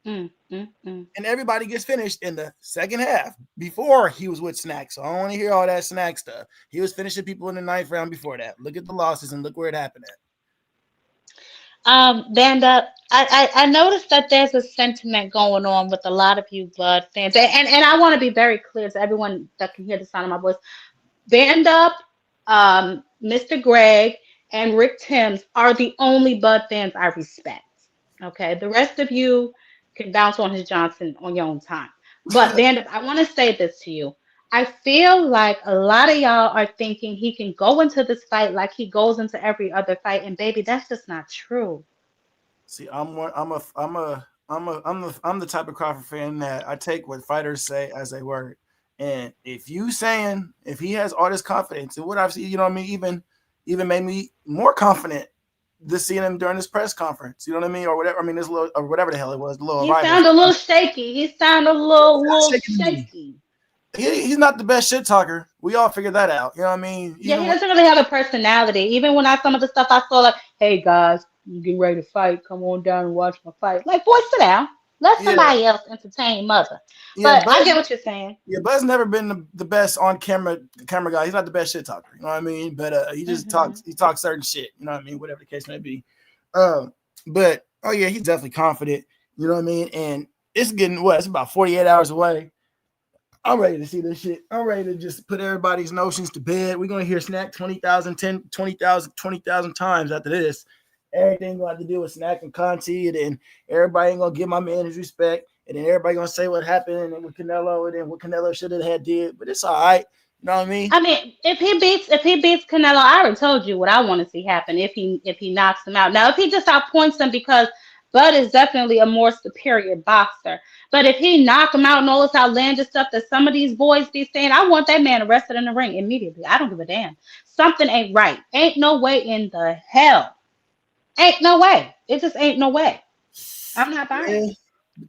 Mm, mm, mm. And everybody gets finished in the second half before he was with Snack. So I don't want to hear all that Snack stuff. He was finishing people in the ninth round before that. Look at the losses and look where it happened at. Vanda, I noticed that there's a sentiment going on with a lot of you Bud fans, and I want to be very clear to everyone that can hear the sound of my voice. Vanda, Mr. Greg, and Rick Timms are the only Bud fans I respect. Okay, the rest of you can bounce on his Johnson on your own time. But Vanda, I want to say this to you. I feel like a lot of y'all are thinking he can go into this fight like he goes into every other fight, and baby, that's just not true. See, I'm the type of Crawford fan that I take what fighters say as a word. And if he has all this confidence, and what I've seen, you know what I mean, even made me more confident this seeing him during this press conference, you know what I mean, or whatever. I mean, this little or whatever the hell it was, the little He arrivals. sounded a little shaky. He sounded a It's little not shaking to me. shaky. He's not the best shit talker. We all figured that out. You know what I mean? Yeah, Even he when doesn't really have a personality. Even when I some of the stuff I saw, like, "Hey guys, I'm getting ready to fight. Come on down and watch my fight." Like, boy, sit down. Let yeah, somebody else entertain mother. yeah, But I Buzz get what you're saying. Yeah, Bud's never been the best on camera guy. He's not the best shit talker. You know what I mean? But he just Hmm. talks certain shit. You know what I mean? Whatever the case may be. But oh yeah, he's definitely confident. You know what I mean? And it's getting what? It's about 48 hours away. I'm ready to see this shit. I'm ready to just put everybody's notions to bed. We're gonna hear Snack 20,000, 20,000 times after this. Everything gonna have to do with Snack and Conti, and then everybody ain't gonna give my man his respect, and then everybody gonna say what happened, and then with Canelo, and then what Canelo should have had did. But it's all right. You know what I mean? I mean, if he beats Canelo, I already told you what I want to see happen. If he knocks him out. Now, if he just outpoints him, because Bud is definitely a more superior boxer. But if he knock him out and all this outlandish stuff that some of these boys be saying, I want that man arrested in the ring immediately. I don't give a damn. Something ain't right. Ain't no way in the hell. Ain't no way. It just ain't no way. I'm not buying Yeah. it.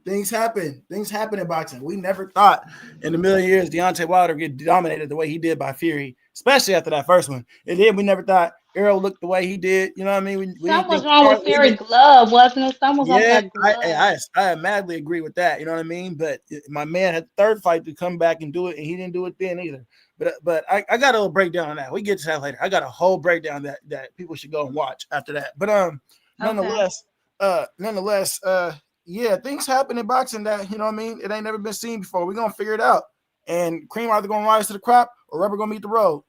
Things happen. Things happen in boxing. We never thought in a million years Deontay Wilder would get dominated the way he did by Fury, especially after that first one. And then we never thought Errol looked the way he did. You know what I mean? We didn't Something was think wrong with Charlie. Fury glove, wasn't it? Something was wrong with Yeah, that glove. I madly agree with that. You know what I mean? But my man had the third fight to come back and do it, and he didn't do it then either. But I got a little breakdown on that. We get to that later. I got a whole breakdown that people should go and watch after that. But Okay. nonetheless, nonetheless, yeah, things happen in boxing that you know what I mean. It ain't never been seen before. We're gonna figure it out. And cream either gonna rise to the crop or rubber gonna meet the road.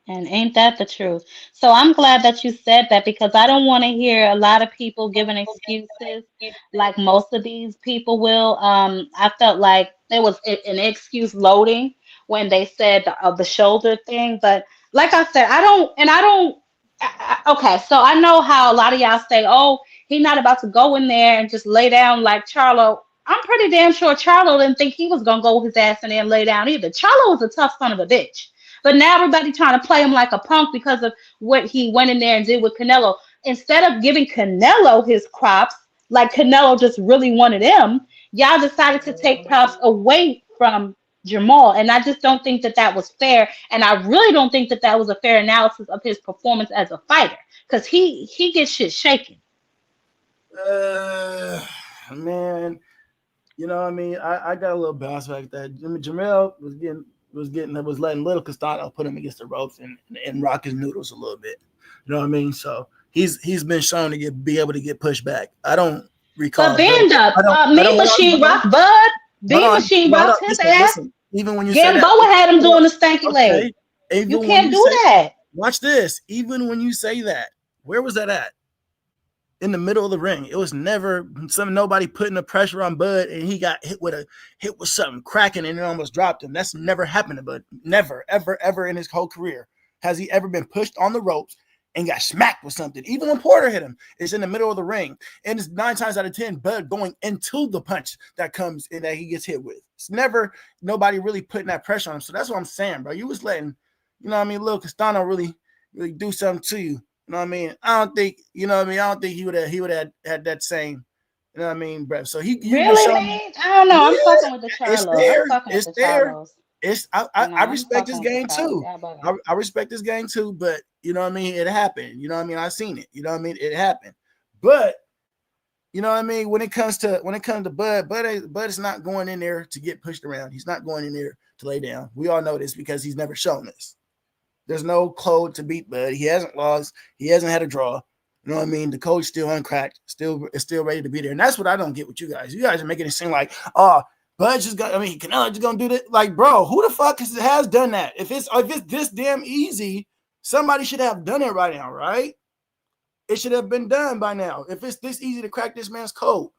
And ain't that the truth? So I'm glad that you said that, because I don't want to hear a lot of people giving excuses like most of these people will. I felt like there was an excuse loading when they said the shoulder thing. But like I said, I don't. Okay, so I know how a lot of y'all say, "Oh, he's not about to go in there and just lay down like Charlo." I'm pretty damn sure Charlo didn't think he was gonna go his ass in there and lay down either. Charlo was a tough son of a bitch. But now everybody trying to play him like a punk because of what he went in there and did with Canelo. Instead of giving Canelo his props, like Canelo just really wanted him, y'all decided to take props away from Jamal. And I just don't think that that was fair. And I really don't think that that was a fair analysis of his performance as a fighter, because he gets shit shaken. Uh, man, you know what I mean. I got a little bounce back there. Jamel was letting little Castano put him against the ropes and rock his noodles a little bit. You know what I mean? So he's been shown to be able to get pushed back. I don't But recall. Band Up, I don't Mean Machine rocked Bud. hold Mean on, Machine hold on. rocked his Listen, ass. listen. Even when you say that, Gamboa had him hold doing the stanky on. leg. Okay. You Even when can't you do say, that. watch this. Even when you say that, where was that at? In the middle of the ring. It was never nobody putting the pressure on Bud and he got hit with something cracking and it almost dropped him. That's never happened to Bud. Never, ever, ever in his whole career has he ever been pushed on the ropes and got smacked with something. Even when Porter hit him, it's in the middle of the ring. And it's 9 times out of 10, Bud going into the punch that comes and that he gets hit with. It's never nobody really putting that pressure on him. So that's what I'm saying, bro. You was letting, you know what I mean, Lil Castano really do something to you. You know what I mean? I don't think, you know what I mean? I don't think he would have had that same, you know what I mean, breath. So you've been Really, showing, man? I don't know. I'm yeah, fucking with the it's Charlos. I'm there. fucking with It's the there. Charlos. It's No, I I'm respect fucking this with the game Charlos. too. Y'all bugging. I respect this game too, but you know what I mean? It happened. You know what I mean? I seen it. You know what I mean? It happened. But you know what I mean? When it comes to Bud is not going in there to get pushed around. He's not going in there to lay down. We all know this because he's never shown this. There's no code to beat Bud. He hasn't lost. He hasn't had a draw. You know what I mean? The code's still uncracked, still ready to be there. And that's what I don't get with you guys. You guys are making it seem like, oh, Bud's just gonna, I mean, Canelo just gonna do that. Like, bro, who the fuck has done that? If it's this damn easy, somebody should have done it right now, right? It should have been done by now. If it's this easy to crack this man's code,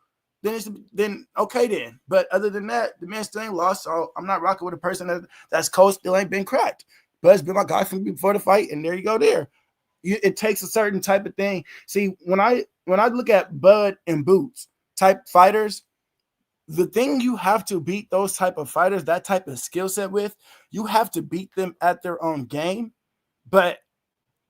then okay then. But other than that, the man still ain't lost. So I'm not rocking with a person that's code still ain't been cracked. Bud's been my guy from before the fight, and there you go there. It takes a certain type of thing. See, when when I look at Bud and Boots type fighters, the thing you have to beat those type of fighters, that type of skill set with, you have to beat them at their own game, but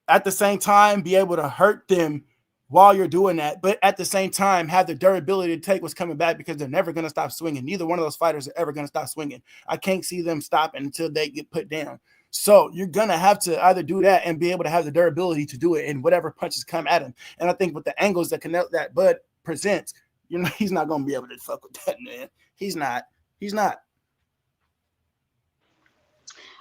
at the same time be able to hurt them while you're doing that, but at the same time have the durability to take what's coming back because they're never going to stop swinging. Neither one of those fighters are ever going to stop swinging. I can't see them stopping until they get put down. So you're going to have to either do that and be able to have the durability to do it in whatever punches come at him. And I think with the angles that Bud presents, he's not going to be able to fuck with that, man. He's not.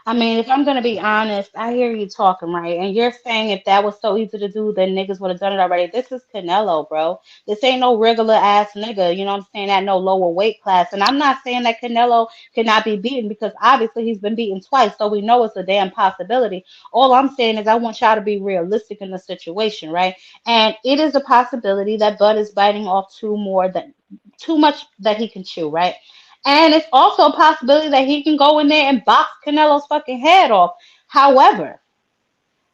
I mean, if I'm gonna be honest, I hear you talking, right? And you're saying if that was so easy to do, then niggas would have done it already. This is Canelo, bro. This ain't no regular ass nigga, you know what I'm saying, at no lower weight class. And I'm not saying that Canelo cannot be beaten because obviously he's been beaten twice, so we know it's a damn possibility. All I'm saying is I want y'all to be realistic in the situation, right? And it is a possibility that Bud is biting off too much that he can chew, right? And it's also a possibility that he can go in there and box Canelo's fucking head off. However,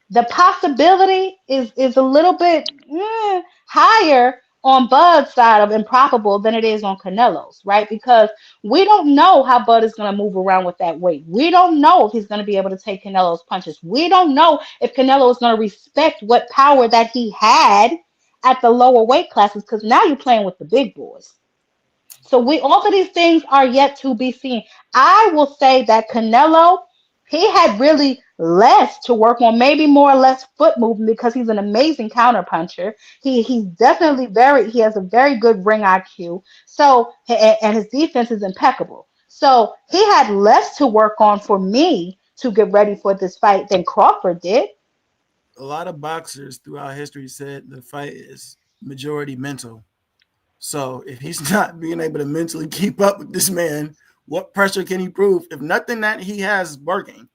the possibility is a little bit higher on Bud's side of improbable than it is on Canelo's, right? Because we don't know how Bud is going to move around with that weight. We don't know if he's going to be able to take Canelo's punches. We don't know if Canelo is going to respect what power that he had at the lower weight classes because now you're playing with the big boys. So all of these things are yet to be seen. I will say that Canelo, he had really less to work on, maybe more or less foot movement because he's an amazing counterpuncher. He's definitely he has a very good ring IQ. So and his defense is impeccable. So he had less to work on for me to get ready for this fight than Crawford did. A lot of boxers throughout history said the fight is majority mental. So if he's not being able to mentally keep up with this man, what pressure can he prove? If nothing that he has is working,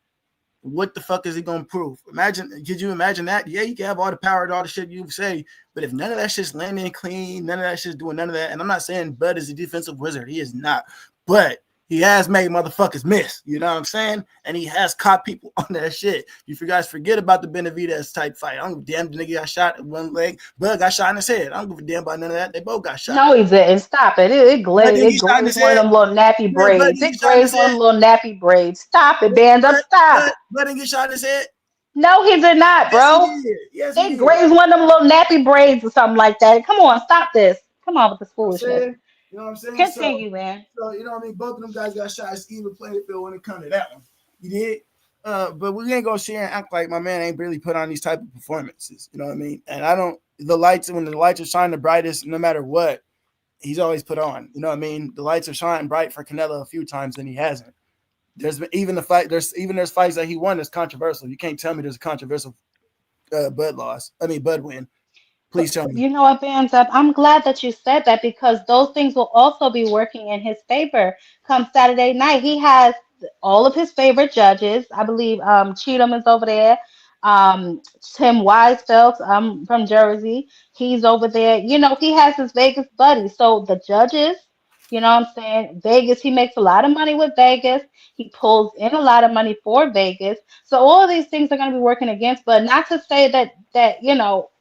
what the fuck is he gonna prove? Could you imagine that? Yeah, you can have all the power and all the shit you say, but if none of that shit's landing clean, none of that shit's doing none of that, and I'm not saying Bud is a defensive wizard, he is not, but he has made motherfuckers miss, you know what I'm saying? And he has caught people on that shit. You guys forget about the Benavidez type fight. I don't give a damn, the nigga got shot in one leg. Bud got shot in his head. I don't give a damn about none of that. They both got shot. No, he didn't. Stop it. It But then he grazed shot in his one of head. them little nappy Yeah, but braids. he It shot in his grazed one of head. them little nappy braids. Stop it, Banda. Stop. Bud didn't get shot in his head. No, he did not, Yes, he bro. did. Yes, he It did. grazed one of them little nappy braids or something like that. Come on, stop this. Come on with this I'm foolishness. saying, you know what I'm saying? Continue, man. So you know what I mean? Both of them guys got shot. It's even playing field when it comes to that one. You did. But we ain't gonna share and act like my man ain't really put on these type of performances. You know what I mean? And I don't. When the lights are shining the brightest, no matter what, he's always put on. You know what I mean? The lights are shining bright for Canelo a few times, and he hasn't. There's been even the fight. There's fights that he won that's controversial. You can't tell me there's a controversial Bud win. Please tell me. You know what, Bands Up? I'm glad that you said that because those things will also be working in his favor come Saturday night. He has all of his favorite judges. I believe Cheatham is over there. Tim Weisfeld from Jersey. He's over there. You know, he has his Vegas buddies. So the judges, you know what I'm saying? Vegas, he makes a lot of money with Vegas. He pulls in a lot of money for Vegas. So all of these things are going to be working against, but not to say that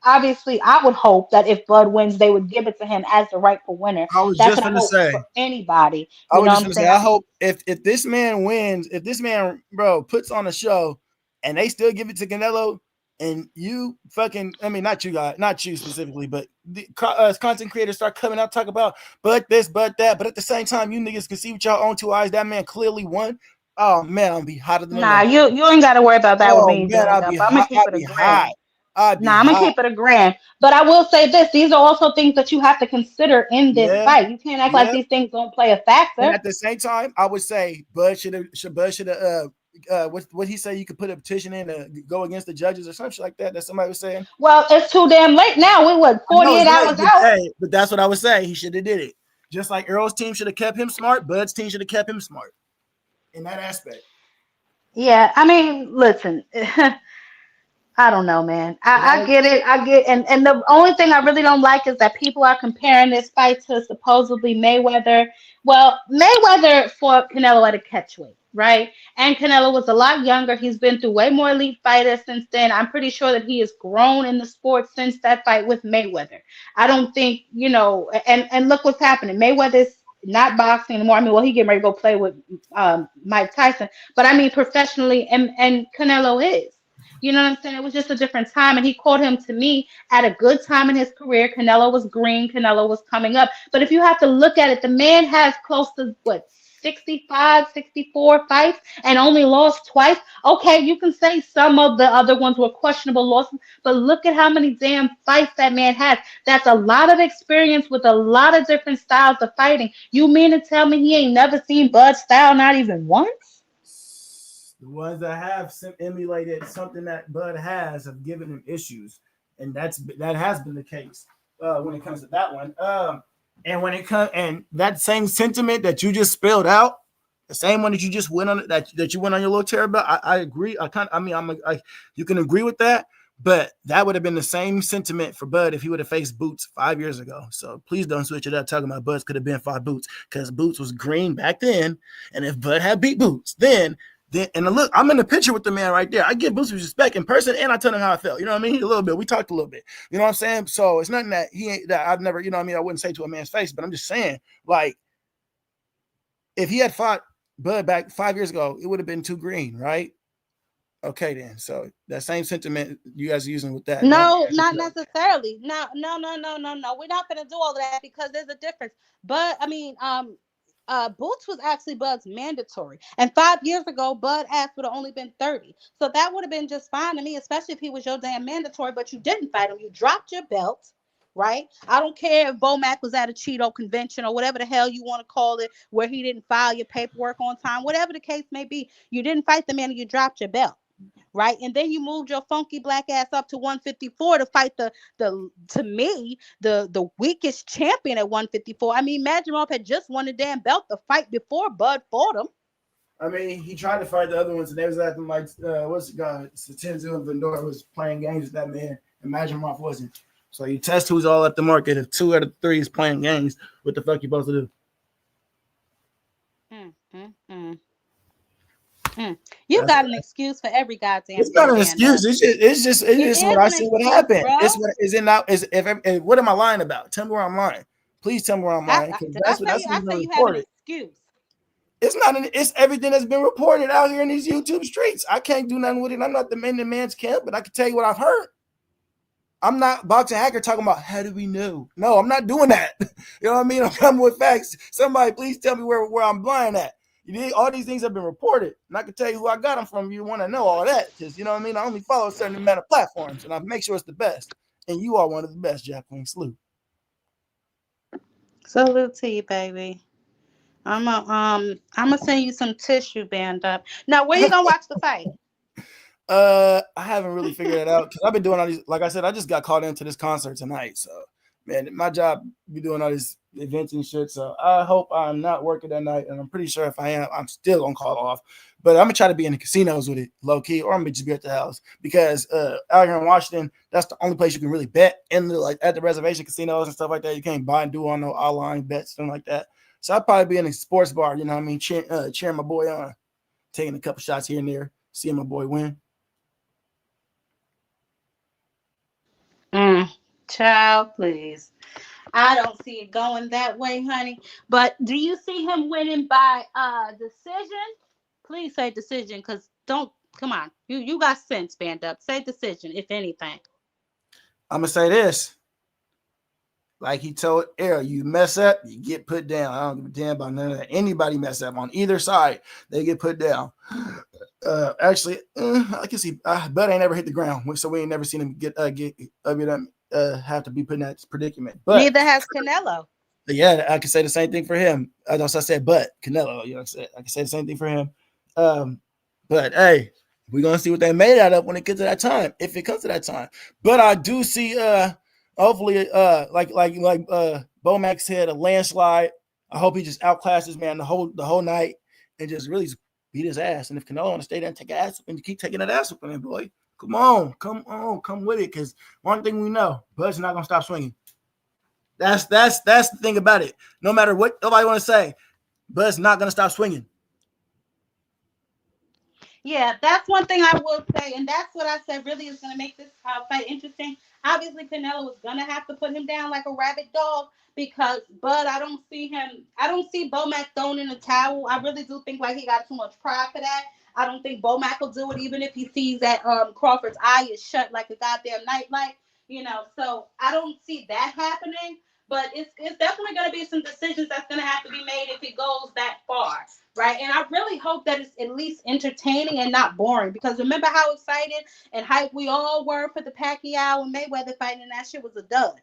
obviously I would hope that if Bud wins, they would give it to him as the rightful winner. I was That's just what I gonna hope say. for anybody. I You was know just what I'm gonna say. saying? I hope if this man wins, if this man, bro, puts on a show, and they still give it to Canelo, and you fucking, I mean, not you guys, not you specifically, but the content creators start coming out talk about, but this, but that, but at the same time, you niggas can see with your own two eyes that man clearly won. Oh man, I'll be hotter than a Nah, motherfucker. you ain't got to worry about that with Oh me, man, Band I'll Up. be I'm gonna hot. keep I'll it a be hot. grand. I'll be Nah, I'm gonna hot. keep it a grand. But I will say this: these are also things that you have to consider in this Yeah, fight. You can't act like yeah. these things don't play a And factor. at the same time, I would say Bud should have what he said, you could put a petition in to go against the judges or something like that somebody was saying. Well, it's too damn late now. We what I know 48 it's late, hours but out. hey, but that's what I would say. He should have did it. Just like Earl's team should have kept him smart, Bud's team should have kept him smart in that aspect. Yeah, I mean, listen. I don't know, man. But I get it. I get, and the only thing I really don't like is that people are comparing this fight to supposedly Mayweather. Well, Mayweather fought Canelo at a catchweight. right? And Canelo was a lot younger. He's been through way more elite fighters since then. I'm pretty sure that he has grown in the sport since that fight with Mayweather. I don't think, and look what's happening. Mayweather's not boxing anymore. I mean, well, he getting ready to go play with Mike Tyson, but I mean professionally, and Canelo is. You know what I'm saying? It was just a different time, and he called him to me at a good time in his career. Canelo was green, Canelo was coming up. But if you have to look at it, the man has close to what, 65, 64 fights and only lost twice. Okay, you can say some of the other ones were questionable losses, but look at how many damn fights that man has. That's a lot of experience with a lot of different styles of fighting. You mean to tell me he ain't never seen Bud's style, not even once? The ones that have emulated something that Bud has have given him issues, and that has been the case when it comes to that one. And when it comes and that same sentiment that you just spelled out, the same one that you just went on that you went on your little tear about, I agree. You can agree with that, but that would have been the same sentiment for Bud if he would have faced Boots 5 years ago. So please don't switch it up talking about Bud could have been fought Boots, because Boots was green back then, and if Bud had beat Boots, then and look, I'm in the picture with the man right there. I give Boots respect in person, and I tell him how I felt. You know what I mean? A little bit. We talked a little bit. You know what I'm saying? So it's nothing that he ain't that I've never. You know what I mean? I wouldn't say to a man's face, but I'm just saying, like, if he had fought Bud back 5 years ago, it would have been too green, right? Okay, then. So that same sentiment you guys are using with that. No, not necessarily. No, no, no, no, no, no. We're not gonna do all of that because there's a difference. But I mean, Boots was actually Bud's mandatory, and 5 years ago, Bud asked would have only been 30, so that would have been just fine to me, especially if he was your damn mandatory. But you didn't fight him. You dropped your belt. Right? I don't care if Bomac was at a Cheeto convention or whatever the hell you want to call it, where he didn't file your paperwork on time, whatever the case may be. You didn't fight the man and you dropped your belt, right? And then you moved your funky black ass up to 154 to fight the to me the weakest champion at 154. I mean, Madrimov had just won the damn belt the fight before Bud fought him. I mean, he tried to fight the other ones, and they was acting like what's the guy? Satenzu and Vendora was playing games with that man, and Madrimov wasn't. So you test who's all at the market. If 2 out of 3 is playing games, what the fuck you supposed to do? Mm, mm, mm. You got an excuse for every goddamn It's thing, not an man. excuse. It's just what I see. What happened? Bro. It's what is it now? Is if what am I lying about? Tell me where I'm lying. Please tell me where I'm lying. I say you have an excuse. It's not. It's everything that's been reported out here in these YouTube streets. I can't do nothing with it. I'm not the man in the man's camp, but I can tell you what I've heard. I'm not boxing hacker talking about how do we know? No, I'm not doing that. You know what I mean? I'm coming with facts. Somebody please tell me where I'm blind at. You need all these things have been reported, and I can tell you who I got them from. You want to know all that because you know what I mean. I only follow a certain amount of platforms, and I make sure it's the best. And you are one of the best, Jacqueline. Salute. Salute to you, baby. I'm gonna send you some tissue band up. Now, where you gonna watch the fight? I haven't really figured it out because I've been doing all these. Like I said, I just got called into this concert tonight, so man, my job be doing all these events and shit. So I hope I'm not working that night, and I'm pretty sure if I am, I'm still gonna call off. But I'm gonna try to be in the casinos with it, low key, or I'm gonna just be at the house because out here in Washington, that's the only place you can really bet. And like at the reservation casinos and stuff like that, you can't buy and do on no online bets, something like that. So I'll probably be in a sports bar, you know what I mean, cheering my boy on, taking a couple shots here and there, seeing my boy win. Child, please. I don't see it going that way, honey. But do you see him winning by decision? Please say decision, because don't come on. You got sense, band up. Say decision, if anything. I'm gonna say this. Like he told Errol, you mess up, you get put down. I don't give a damn about none of that. Anybody mess up on either side, they get put down. Actually, I can see Bud ain't ever hit the ground, so we ain't never seen him have to be put in that predicament. But neither has Canelo. Yeah, I can say the same thing for him. I know I said, but Canelo, you know, I can say the same thing for him. But hey, we're gonna see what they made out of when it gets to that time, if it comes to that time. But I do see, hopefully, like Bomac said, a landslide. I hope he just outclassed this man the whole night and just really beat his ass. And if Canelo want to stay there and take ass and keep taking that ass with him, boy, come on, with it. Because one thing we know, Bud's not gonna stop swinging. That's the thing about it. No matter what nobody want to say, Bud's not gonna stop swinging. Yeah, that's one thing I will say, and that's what I said really is going to make this fight interesting. Obviously, Canelo is going to have to put him down like a rabid dog because Bud, I don't see him. I don't see Bomac throwing in the towel. I really do think like he got too much pride for that. I don't think Bomac will do it even if he sees that Crawford's eye is shut like a goddamn nightlight. So I don't see that happening. But it's definitely going to be some decisions that's going to have to be made if it goes that far, right? And I really hope that it's at least entertaining and not boring. Because remember how excited and hyped we all were for the Pacquiao and Mayweather fight, and that shit was a dud.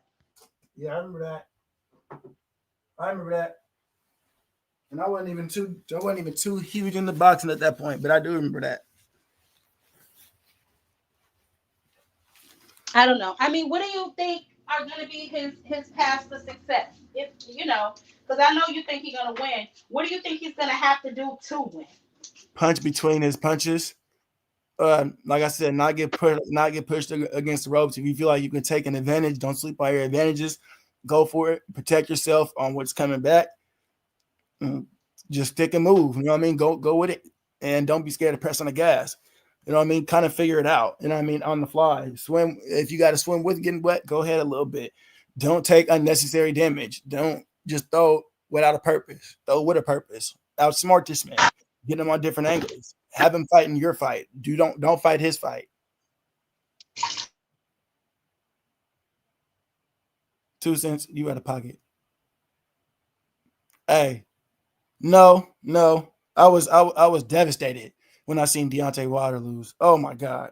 Yeah, I remember that. I remember that. And I wasn't even too huge in the boxing at that point, but I do remember that. I don't know. I mean, what do you think are going to be his paths to success? If because I know you think he's going to win. What do you think he's going to have to do to win? Punch between his punches. Like I said, not get pushed against the ropes. If you feel like you can take an advantage, don't sleep on your advantages. Go for it. Protect yourself on what's coming back. Just stick and move. You know what I mean? Go with it, and don't be scared to press on the gas. You know what I mean? Kind of figure it out. You know what I mean? On the fly. Swim if you got to swim with getting wet. Go ahead a little bit. Don't take unnecessary damage. Don't just throw without a purpose. Throw with a purpose. Outsmart this man. Get him on different angles. Have him fight in your fight. Don't fight his fight. 2 cents. You out of pocket. Hey, no. I was devastated when I seen Deontay Wilder lose. Oh my god.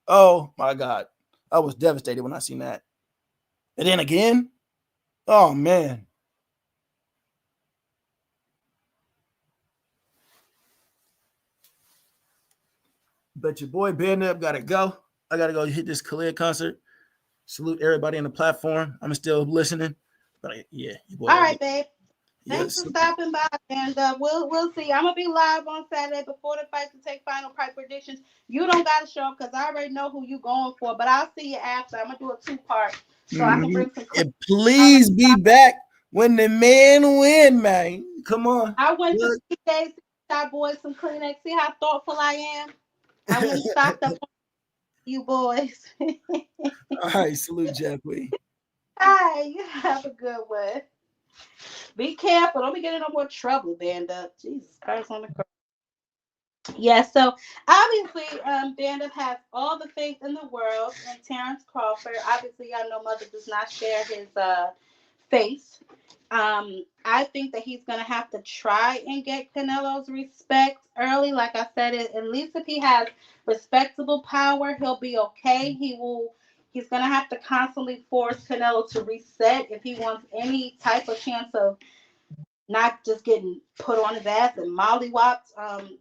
Oh my god. I was devastated when I seen that. And then again, oh man. But your boy Band Up gotta go. I gotta go hit this Khalid concert. Salute everybody on the platform. I'm still listening. But yeah, your boy All gotta go. right, babe. Thanks Yes. for stopping by, and we'll see. I'm gonna be live on Saturday before the fight to take final price predictions. You don't gotta show up because I already know who you going for, but I'll see you after. I'm gonna do a 2 part so I can Mm-hmm. bring some clips. And All right. please be back when the men win, man. Come on. I went to Look. PJ's to get boys some Kleenex. See how thoughtful I am. I went and stocked up on you boys. All right, salute Jeff. Hi, you have a good one. Be careful. Don't be getting no more trouble, Banda. Jesus Christ on the cross. Yeah, so obviously, Banda has all the faith in the world in Terrence Crawford. Obviously, y'all know Mother does not share his faith. I think that he's gonna have to try and get Canelo's respect early. Like I said, at least if he has respectable power, he'll be okay. He's gonna have to constantly force Canelo to reset if he wants any type of chance of not just getting put on his ass and mollywopped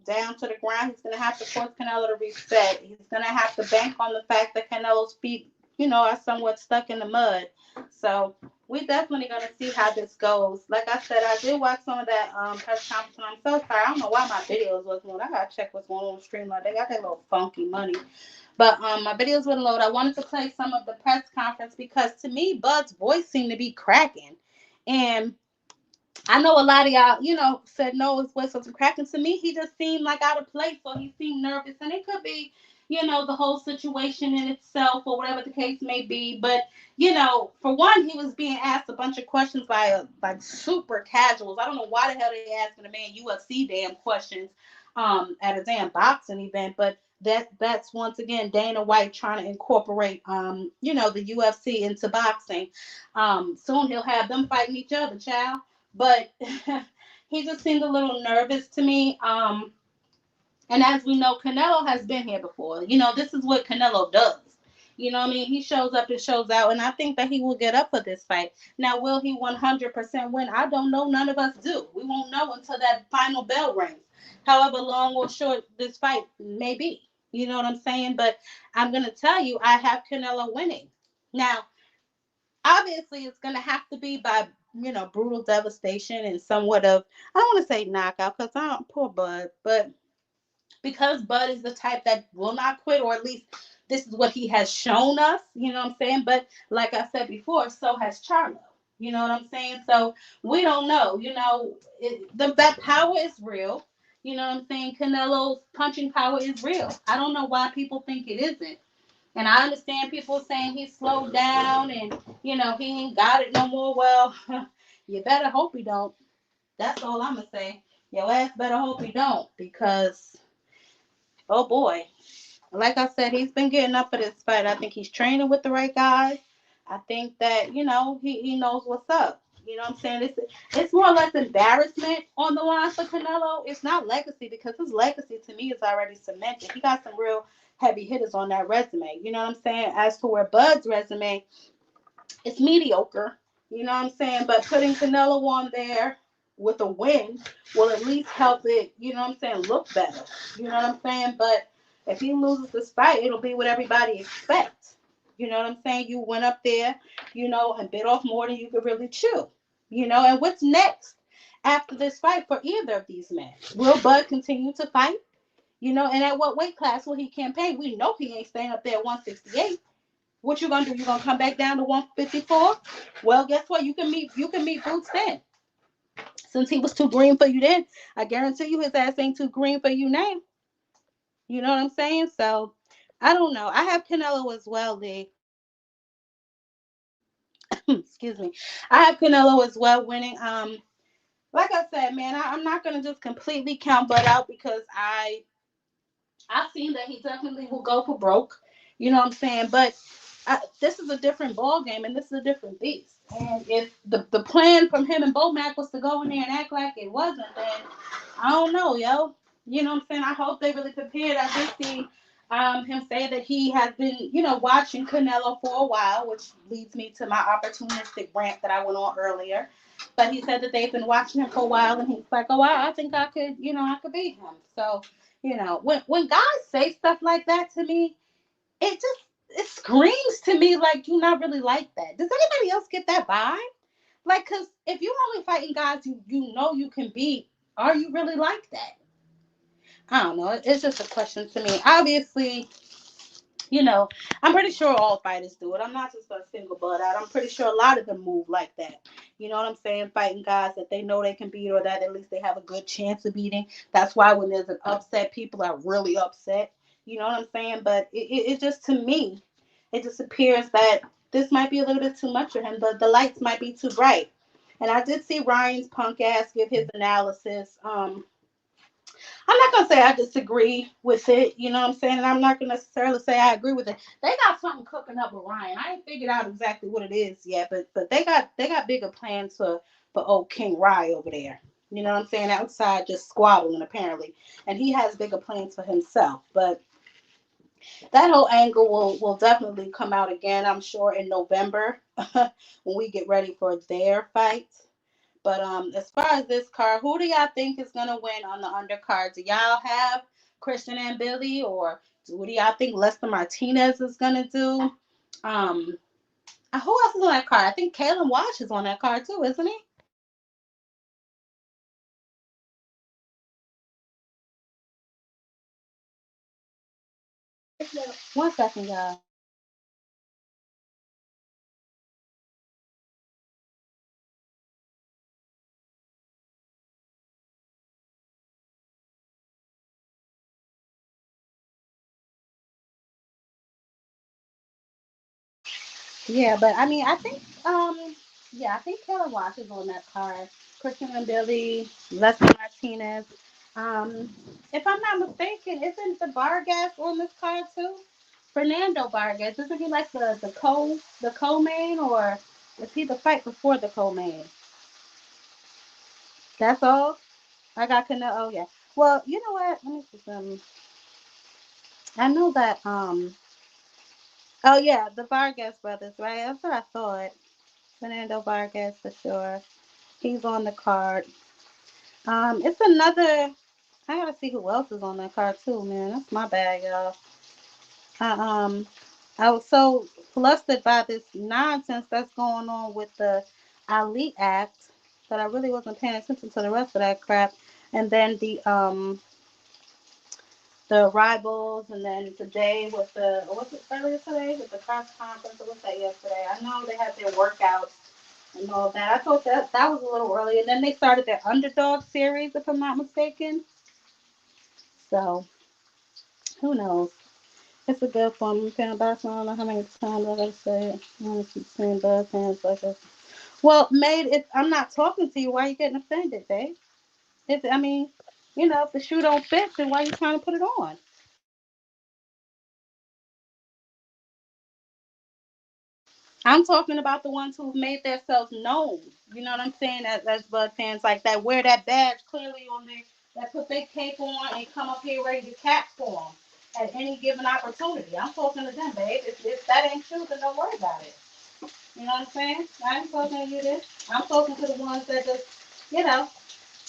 down to the ground. He's going to have to force Canelo to reset. He's going to have to bank on the fact that Canelo's feet, are somewhat stuck in the mud. So we're definitely going to see how this goes. Like I said, I did watch some of that press conference, and I'm so sorry. I don't know why my videos wasn't on. I got to check what's going on Streamline. They got that little funky money. But my videos wouldn't load. I wanted to play some of the press conference because to me, Bud's voice seemed to be cracking. And I know a lot of y'all, said no, his voice wasn't cracking. To me, he just seemed like out of place, or he seemed nervous, and it could be, the whole situation in itself, or whatever the case may be. But for one, he was being asked a bunch of questions by like super casuals. I don't know why the hell they asking a man UFC damn questions at a damn boxing event, but that's once again Dana White trying to incorporate the UFC into boxing. Soon he'll have them fighting each other, child. But he just seemed a little nervous to me. And as we know, Canelo has been here before. This is what Canelo does. You know what I mean? He shows up and shows out, and I think that he will get up for this fight. Now, will he 100% win? I don't know. None of us do. We won't know until that final bell rings. However long or short this fight may be. You know what I'm saying? But I'm going to tell you, I have Canelo winning. Now, obviously it's going to have to be by brutal devastation and somewhat of, I don't want to say knockout because I don't, poor Bud, but because Bud is the type that will not quit, or at least this is what he has shown us, you know what I'm saying? But like I said before, so has Charlo. You know what I'm saying? So we don't know. That power is real. You know what I'm saying? Canelo's punching power is real. I don't know why people think it isn't. And I understand people saying he's slowed down and, he ain't got it no more. Well, you better hope he don't. That's all I'm going to say. Your ass better hope he don't because, oh boy. Like I said, he's been getting up for this fight. I think he's training with the right guys. I think that, he knows what's up. You know what I'm saying? It's more or less embarrassment on the line for Canelo. It's not legacy because his legacy to me is already cemented. He got some real heavy hitters on that resume. You know what I'm saying? As to where Bud's resume, it's mediocre. You know what I'm saying? But putting Canelo on there with a win will at least help it, look better. You know what I'm saying? But if he loses this fight, it'll be what everybody expects. You know what I'm saying? You went up there, and bit off more than you could really chew. And what's next after this fight for either of these men? Will Bud continue to fight? And at what weight class will he campaign? We know he ain't staying up there at 168. What you gonna do? You gonna come back down to 154? Well, guess what? You can meet Boots then. Since he was too green for you then, I guarantee you his ass ain't too green for you now. You know what I'm saying? So I don't know. I have Canelo as well, Lee. Excuse me. I have Canelo as well winning. Like I said, man, I'm not gonna just completely count Bud out because I've seen that he definitely will go for broke. You know what I'm saying? But this is a different ball game, and this is a different beast. And if the plan from him and Bomac was to go in there and act like it wasn't, then I don't know, yo. You know what I'm saying? I hope they really prepared. I did see him say that he has been, watching Canelo for a while, which leads me to my opportunistic rant that I went on earlier. But he said that they've been watching him for a while, and he's like, "Oh, I think I could, I could beat him." So, when guys say stuff like that to me, it screams to me like you're not really like that. Does anybody else get that vibe? Like, cause if you're only fighting guys you know you can beat, are you really like that? I don't know. It's just a question to me. Obviously, you know, I'm pretty sure all fighters do it. I'm not just gonna single Bud out. I'm pretty sure a lot of them move like that. You know what I'm saying? Fighting guys that they know they can beat or that at least they have a good chance of beating. That's why when there's an upset, people are really upset. You know what I'm saying? But it just to me, it just appears that this might be a little bit too much for him. The lights might be too bright. And I did see Ryan's punk ass give his analysis. I'm not gonna say I disagree with it, you know what I'm saying? And I'm not gonna necessarily say I agree with it. They got something cooking up with Ryan. I ain't figured out exactly what it is yet, but they got bigger plans for old King Rye over there. You know what I'm saying? Outside just squabbling apparently. And he has bigger plans for himself. But that whole angle will definitely come out again, I'm sure, in November when we get ready for their fight. But as far as this card, who do y'all think is gonna win on the undercard? Do y'all have Christian and Billy, or what do y'all think Lester Martinez is gonna do? Um, who else is on that card? I think Kalen Wash is on that card too, isn't he? One second, y'all. Yeah, but I mean, I think Kalen Wash is on that card. Christian and Billy, Lester Martinez. Um, if I'm not mistaken, isn't the Vargas on this card too? Fernando Vargas, isn't he like the co-main, or is he the fight before the co-main? That's all. I got Canelo. Oh yeah. Well, you know what? Let me see some. I know that. Oh yeah, the Vargas brothers, right? That's what I thought. Fernando Vargas for sure. He's on the card. It's another. I gotta see who else is on that card too, man. That's my bad, y'all. I, I was so flustered by this nonsense that's going on with the Ali Act that I really wasn't paying attention to the rest of that crap. And then the rivals, and then today with what's it earlier today with the press conference, or what's that yesterday? I know they had their workouts and all that. I thought that was a little early, and then they started their underdog series, if I'm not mistaken. So who knows? It's a good form of fan boxing. I don't know how many times I gotta say it. I want to keep saying bad fans like this. Well, Maid, if I'm not talking to you, why are you getting offended, babe? If I mean, if the shoe don't fit, then why are you trying to put it on? I'm talking about the ones who've made themselves known. You know what I'm saying? As Bud fans like that wear that badge clearly on there, that put their cape on and come up here ready to catch for them at any given opportunity. I'm talking to them, babe. If that ain't true, then don't worry about it. You know what I'm saying? I ain't talking to you this. I'm talking to the ones that just, you know,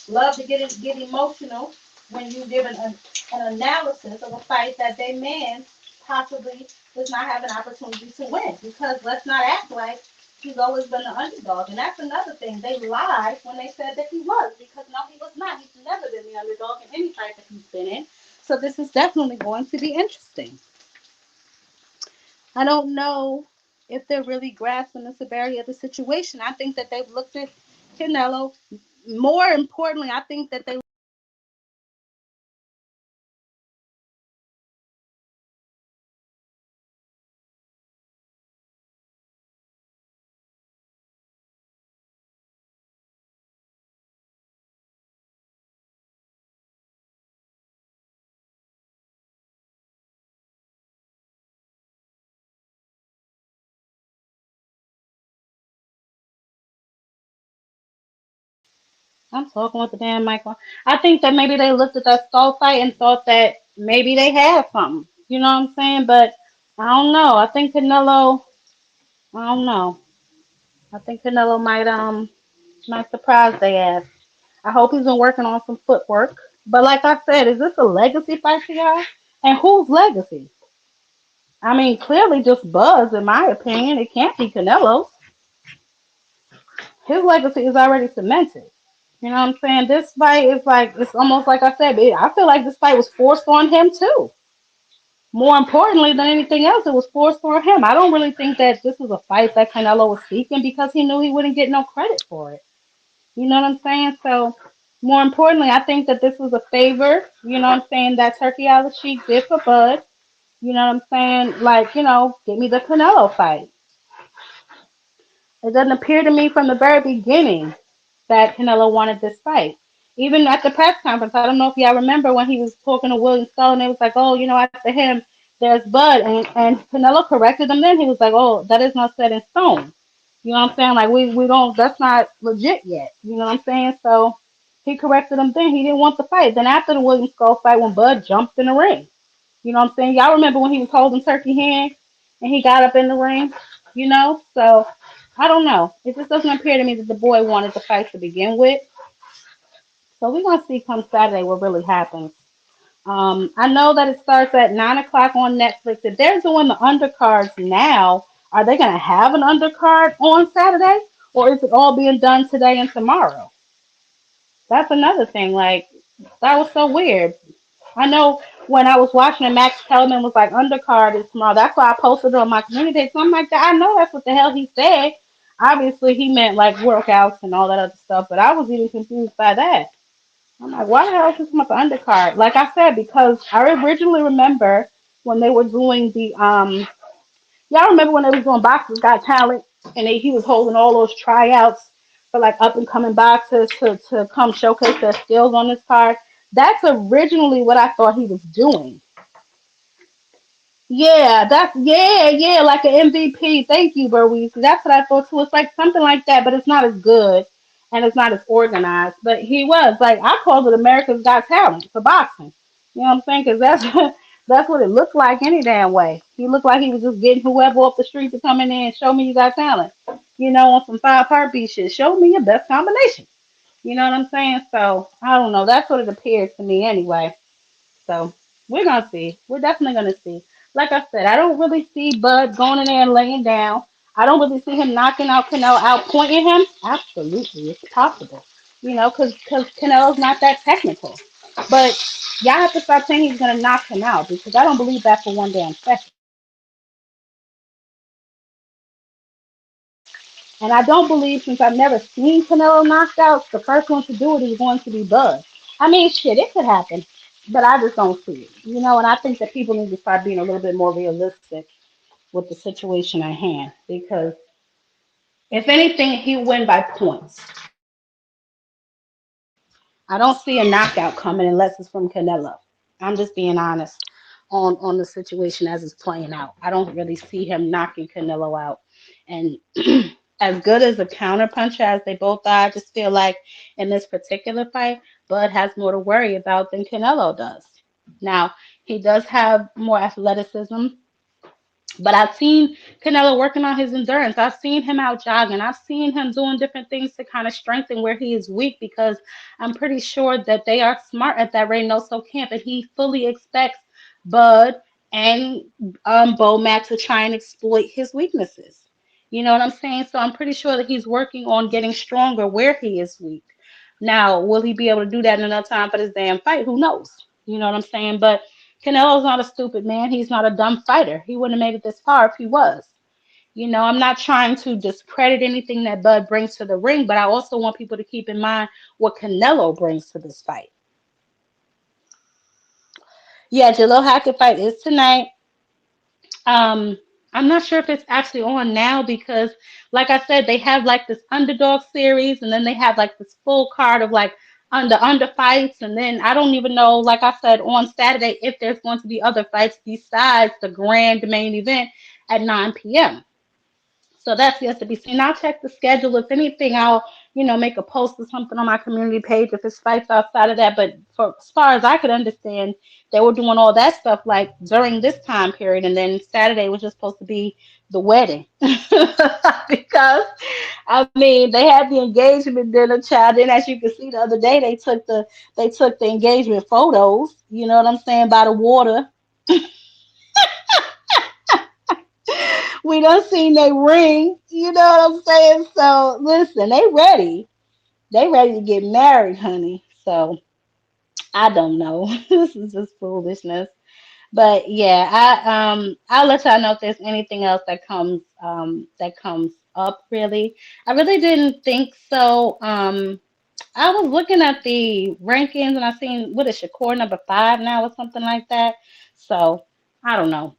love to get emotional when you give an analysis of a fight that they man possibly does not have an opportunity to win. Because let's not act like he's always been the underdog. And that's another thing. They lied when they said that he was, because no, he was not. He's never been the underdog in any fight that he's been in. So this is definitely going to be interesting. I don't know if they're really grasping the severity of the situation. I think that they've looked at Canelo. More importantly, I think that they I'm talking with the damn mic on. I think that maybe they looked at that skull fight and thought that maybe they had something. You know what I'm saying? But I don't know. I think Canelo. I don't know. I think Canelo might surprise they ass. I hope he's been working on some footwork. But like I said, is this a legacy fight for y'all? And whose legacy? I mean, clearly just Buzz, in my opinion. It can't be Canelo's. His legacy is already cemented. You know what I'm saying? This fight is like, it's almost like I said, I feel like this fight was forced on him too. More importantly than anything else, it was forced on him. I don't really think that this was a fight that Canelo was seeking because he knew he wouldn't get no credit for it. You know what I'm saying? So, more importantly, I think that this was a favor, you know what I'm saying, that Turkey Al Sheik did for Bud. You know what I'm saying? Like, give me the Canelo fight. It doesn't appear to me from the very beginning that Canelo wanted this fight. Even at the press conference, I don't know if y'all remember when he was talking to William Skull and it was like, oh, after him, there's Bud. And Canelo corrected him then. He was like, oh, that is not set in stone. You know what I'm saying? Like, we don't, that's not legit yet. You know what I'm saying? So he corrected him then. He didn't want the fight. Then after the William Skull fight, when Bud jumped in the ring, you know what I'm saying? Y'all remember when he was holding Turkey hand and he got up in the ring? So I don't know. It just doesn't appear to me that the boy wanted the fight to begin with. So we're gonna see come Saturday what really happens. I know that it starts at 9 o'clock on Netflix. If they're doing the undercards now, are they gonna have an undercard on Saturday, or is it all being done today and tomorrow? That's another thing. Like, that was so weird. I know when I was watching it, Max Kellerman was like, undercard is tomorrow. That's why I posted it on my community. So I'm like, I know that's what the hell he said. Obviously, he meant like workouts and all that other stuff, but I was even confused by that. I'm like, why the hell is this about the undercard? Like I said, because I originally remember when they were doing y'all remember when they was doing Boxers Got Talent and he was holding all those tryouts for like up and coming boxers to come showcase their skills on this card? That's originally what I thought he was doing. Yeah, yeah, like an MVP. Thank you, Burwees. That's what I thought too. It's like something like that, but it's not as good and it's not as organized. But he was like, I called it America's Got Talent for boxing. You know what I'm saying? Because that's that's what it looked like any damn way. He looked like he was just getting whoever off the street to come in there and show me you got talent. On some five heartbeat shit. Show me your best combination. You know what I'm saying? So I don't know. That's what it appears to me anyway. So we're gonna see. We're definitely gonna see. Like I said, I don't really see Bud going in there and laying down. I don't really see him knocking out Canelo, outpointing him. Absolutely, it's possible. Because Canelo's not that technical. But y'all have to stop saying he's gonna knock him out because I don't believe that for one damn second. And I don't believe since I've never seen Canelo knocked out, the first one to do it is going to be Bud. I mean, shit, it could happen. but I just don't see it. And I think that people need to start being a little bit more realistic with the situation at hand because if anything, he win by points. I don't see a knockout coming unless it's from Canelo. I'm just being honest on the situation as it's playing out. I don't really see him knocking Canelo out. And as good as a counterpuncher as they both are, I just feel like in this particular fight, Bud has more to worry about than Canelo does. Now, he does have more athleticism, but I've seen Canelo working on his endurance. I've seen him out jogging. I've seen him doing different things to kind of strengthen where he is weak because I'm pretty sure that they are smart at that Reynoso camp, and he fully expects Bud and Bo Mack to try and exploit his weaknesses. You know what I'm saying? So I'm pretty sure that he's working on getting stronger where he is weak. Now, will he be able to do that in enough time for this damn fight? Who knows? You know what I'm saying? But Canelo's not a stupid man. He's not a dumb fighter. He wouldn't have made it this far if he was. I'm not trying to discredit anything that Bud brings to the ring, but I also want people to keep in mind what Canelo brings to this fight. Yeah, Jalil Hackett fight is tonight. Um, I'm not sure if it's actually on now because, like I said, they have like this underdog series, and then they have like this full card of like under fights, and then I don't even know, like I said, on Saturday if there's going to be other fights besides the grand main event at 9 p.m. So that's yet to be seen. I'll check the schedule. If anything, I'll make a post or something on my community page if it's fights outside of that. But for as far as I could understand, they were doing all that stuff like during this time period, and then Saturday was just supposed to be the wedding. Because I mean they had the engagement dinner, child. Then as you can see the other day, they took the engagement photos. You know what I'm saying, by the water. We done seen they ring, you know what I'm saying? So listen, they ready. They ready to get married, honey. So I don't know. This is just foolishness. But yeah, I'll let y'all know if there's anything else that comes up really. I really didn't think so. I was looking at the rankings and I seen what is Shakur number 5 now or something like that. So I don't know.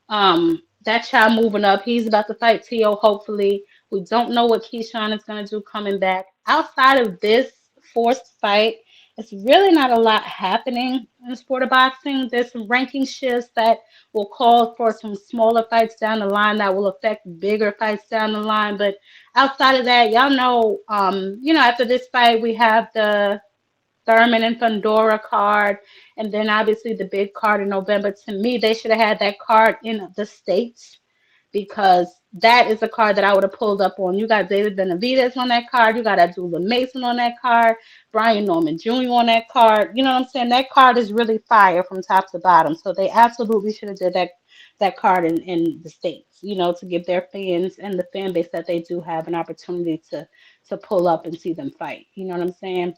That child moving up. He's about to fight T.O. hopefully. We don't know what Keyshawn is gonna do coming back. Outside of this forced fight, it's really not a lot happening in the sport of boxing. There's some ranking shifts that will call for some smaller fights down the line that will affect bigger fights down the line. But outside of that, y'all know, after this fight, we have the Thurman and Fundora card, and then obviously the big card in November. To me, they should have had that card in the States because that is a card that I would have pulled up on. You got David Benavidez on that card. You got Abdullah Mason on that card. Brian Norman Jr. on that card. You know what I'm saying? That card is really fire from top to bottom. So they absolutely should have did that card in the States, to give their fans and the fan base that they do have an opportunity to pull up and see them fight. You know what I'm saying?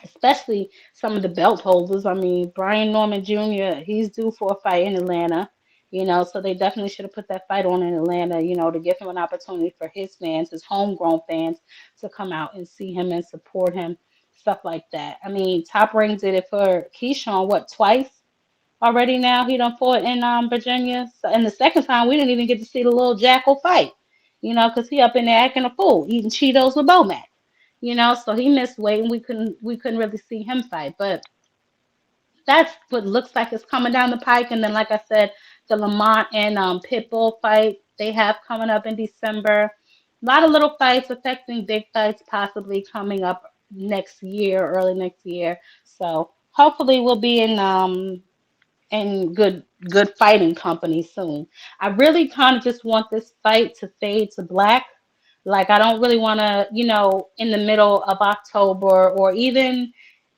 Especially some of the belt holders. I mean, Brian Norman Jr., he's due for a fight in Atlanta, so they definitely should have put that fight on in Atlanta, to give him an opportunity for his fans, his homegrown fans, to come out and see him and support him, stuff like that. I mean, Top Rank did it for Keyshawn, what, twice already now? He done fought in Virginia. So, and the second time, we didn't even get to see the little jackal fight, because he up in there acting a fool, eating Cheetos with Bomac. So he missed weight and we couldn't really see him fight. But that's what looks like it's coming down the pike. And then, like I said, the Lamont and Pitbull fight they have coming up in December. A lot of little fights affecting big fights possibly coming up next year, early next year. So hopefully we'll be in good fighting company soon. I really kind of just want this fight to fade to black. Like, I don't really want to, in the middle of October or even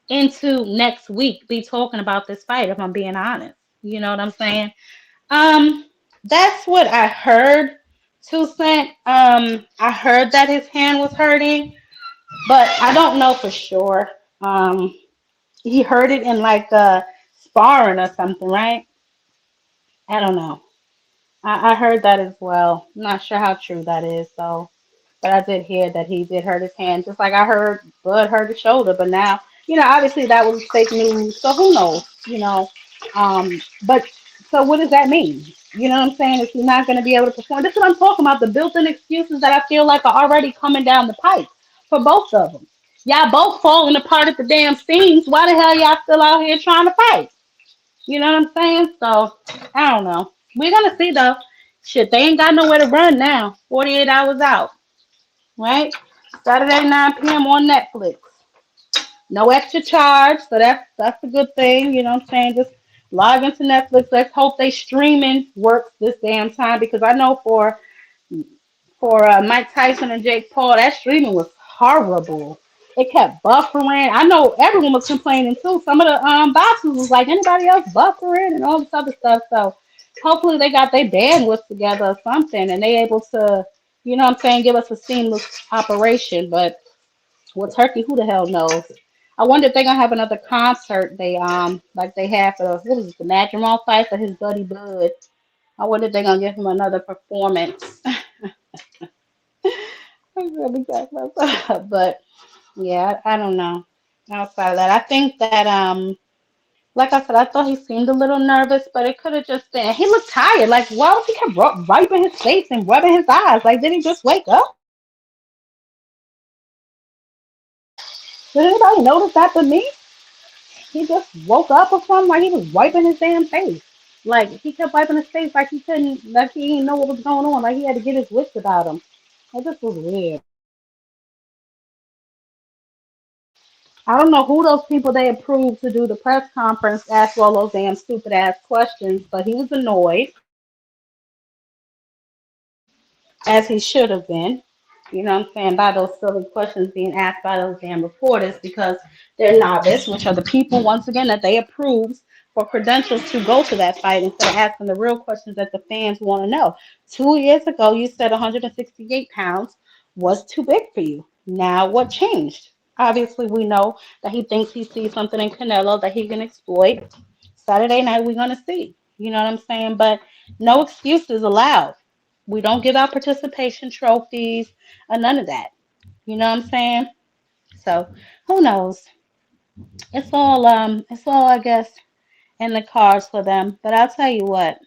into next week be talking about this fight, if I'm being honest. You know what I'm saying? Um, that's what I heard, 2 Cent. I heard that his hand was hurting, but I don't know for sure. Um, he heard it in like sparring or something, right? I don't know. I heard that as well. I'm not sure how true that is, though. But I did hear that he did hurt his hand, just like I heard Bud hurt his shoulder. But now, Obviously that was fake news. So who knows? But so what does that mean? You know what I'm saying? If you're not going to be able to perform, this is what I'm talking about. The built-in excuses that I feel like are already coming down the pipe for both of them. Y'all both falling apart at the damn seams. Why the hell y'all still out here trying to fight? You know what I'm saying? So I don't know. We're gonna see though. Shit, they ain't got nowhere to run now. 48 hours out, right? Saturday 9 p.m. on Netflix. No extra charge, so that's a good thing. You know what I'm saying? Just log into Netflix. Let's hope they streaming works this damn time because I know for Mike Tyson and Jake Paul, that streaming was horrible. It kept buffering. I know everyone was complaining too. Some of the boxes was like anybody else buffering and all this other stuff. So hopefully they got their bandwidth together or something and they able to, what I'm saying, give us a seamless operation. But with Turkey, who the hell knows? I wonder if they're gonna have another concert like they had for what was it, the Madrimal fight for his buddy Bud. I wonder if they're gonna give him another performance. I'm really back myself. But yeah, I don't know. Outside of that, I think that like I said, I thought he seemed a little nervous, but it could have just been he looked tired. Like why was he kept wiping his face and rubbing his eyes? Like did he just wake up? Did anybody notice that but me? He just woke up or something like he was wiping his damn face. Like he kept wiping his face like he couldn't like he didn't know what was going on. Like he had to get his wits about him. It just was weird. I don't know who those people they approved to do the press conference asked all those damn stupid ass questions, but he was annoyed, as he should have been. You know what I'm saying? By those silly questions being asked by those damn reporters because they're novice, which are the people, once again, that they approved for credentials to go to that fight instead of asking the real questions that the fans want to know. 2 years ago, you said 168 pounds was too big for you. Now, what changed? Obviously, we know that he thinks he sees something in Canelo that he can exploit. Saturday night, we're going to see. You know what I'm saying? But no excuses allowed. We don't give out participation trophies or none of that. You know what I'm saying? So who knows? It's all I guess in the cards for them. But I'll tell you what,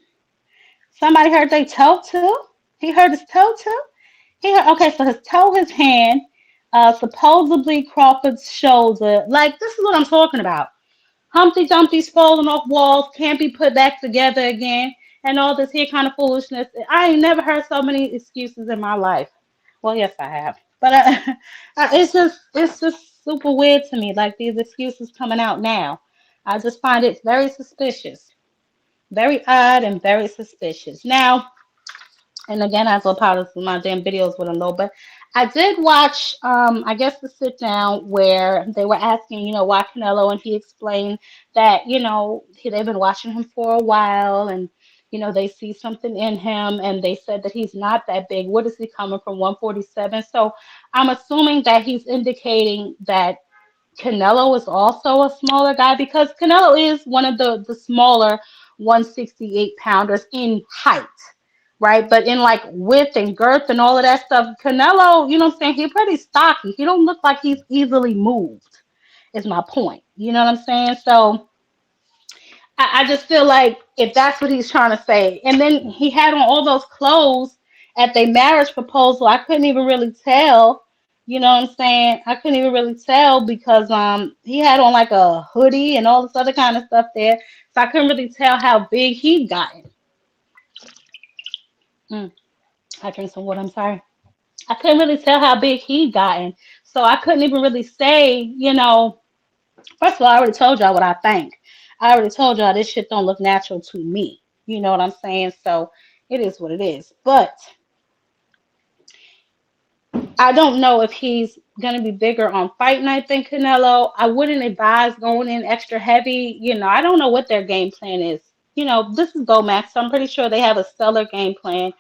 somebody hurt their toe too. He hurt his toe too. Okay, so his toe, his hand, supposedly Crawford's shoulder. Like this is what I'm talking about. Humpty Dumpty's falling off walls, can't be put back together again, and all this here kind of foolishness. I ain't never heard so many excuses in my life. Well, yes, I have, but it's just super weird to me. Like these excuses coming out now, I just find it very suspicious, very odd, and very suspicious. Now, and again, I apologize for my damn videos with a low, but I did watch, I guess, the sit down where they were asking, why Canelo, and he explained that, they've been watching him for a while, and they see something in him, and they said that he's not that big. What is he coming from 147? So I'm assuming that he's indicating that Canelo is also a smaller guy because Canelo is one of the smaller 168 pounders in height, right? But in like width and girth and all of that stuff, Canelo, you know what I'm saying? He's pretty stocky. He don't look like he's easily moved, is my point. You know what I'm saying? So I just feel like if that's what he's trying to say, and then he had on all those clothes at their marriage proposal, I couldn't even really tell. You know what I'm saying? I couldn't even really tell because he had on like a hoodie and all this other kind of stuff there, so I couldn't really tell how big he'd gotten. Mm, I drink some water. I'm sorry. I couldn't really tell how big he'd gotten, so I couldn't even really say. First of all, I already told y'all what I think. I already told y'all this shit don't look natural to me. You know what I'm saying? So it is what it is. But I don't know if he's going to be bigger on fight night than Canelo. I wouldn't advise going in extra heavy. I don't know what their game plan is. This is Gomax, so I'm pretty sure they have a stellar game plan.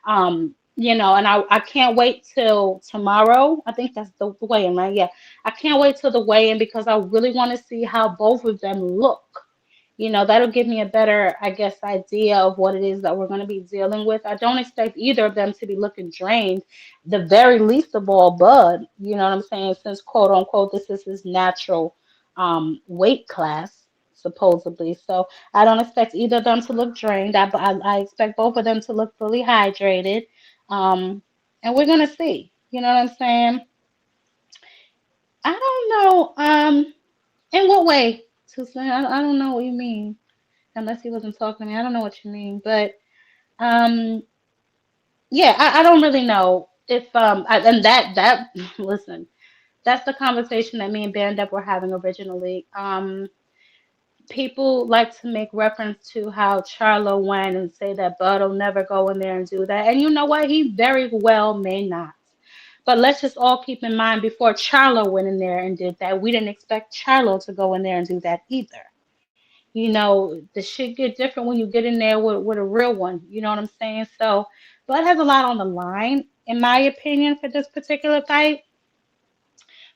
And I can't wait till tomorrow. I think that's the weigh-in, right? Yeah. I can't wait till the weigh-in because I really want to see how both of them look. That'll give me a better, I guess, idea of what it is that we're going to be dealing with. I don't expect either of them to be looking drained. The very least of all, Bud, you know what I'm saying? Since quote unquote, this is his natural weight class, supposedly. So I don't expect either of them to look drained. I expect both of them to look fully hydrated. Um, and we're gonna see. You know what I'm saying? I don't know. In what way? I don't know what you mean. Unless he wasn't talking to me, I don't know what you mean. But um, yeah, I don't really know if and that listen, that's the conversation that me and Band Up were having originally. People like to make reference to how Charlo went and say that Bud will never go in there and do that. And you know what? He very well may not. But let's just all keep in mind before Charlo went in there and did that, we didn't expect Charlo to go in there and do that either. You know, the shit get different when you get in there with a real one. You know what I'm saying? So Bud has a lot on the line, in my opinion, for this particular fight.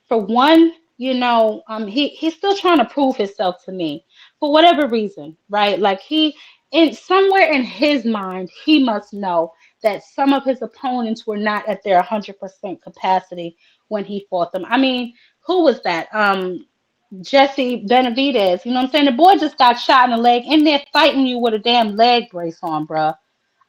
For one, he's still trying to prove himself to me for whatever reason, right? Like in somewhere in his mind, he must know that some of his opponents were not at their 100% capacity when he fought them. I mean, who was that? Jesse Benavidez. You know what I'm saying? The boy just got shot in the leg in there fighting you with a damn leg brace on, bruh.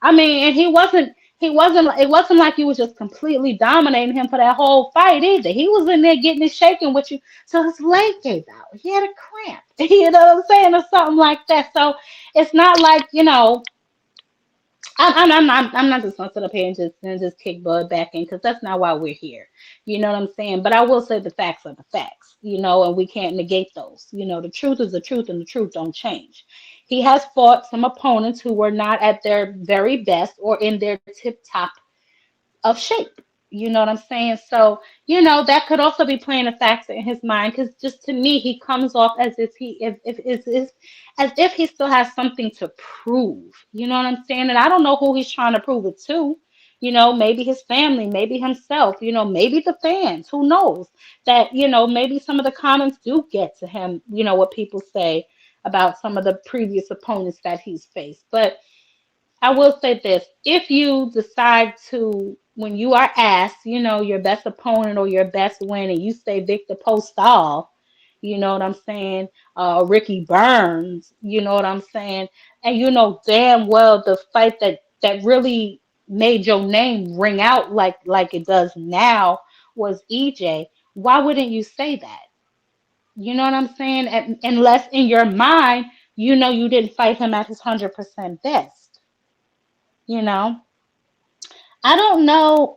I mean, and it wasn't like you was just completely dominating him for that whole fight either. He was in there getting it shaking with you till his leg gave out. He had a cramp, you know what I'm saying, or something like that. So it's not like, I'm not just gonna sit up here and just kick Bud back in because that's not why we're here. You know what I'm saying? But I will say the facts are the facts, and we can't negate those. The truth is the truth and the truth don't change. He has fought some opponents who were not at their very best or in their tip top of shape. You know what I'm saying? So, that could also be playing a factor in his mind because just to me, he comes off as if as if he still has something to prove. You know what I'm saying? And I don't know who he's trying to prove it to. Maybe his family, maybe himself, maybe the fans, who knows? That, maybe some of the comments do get to him, what people say about some of the previous opponents that he's faced. But I will say this, if you decide to, when you are asked, your best opponent or your best win, and you say Victor Postal, you know what I'm saying, Ricky Burns, you know what I'm saying, and you know damn well the fight that really made your name ring out like it does now was EJ, why wouldn't you say that? You know what I'm saying? Unless in your mind, you didn't fight him at his 100% best, you know? I don't know.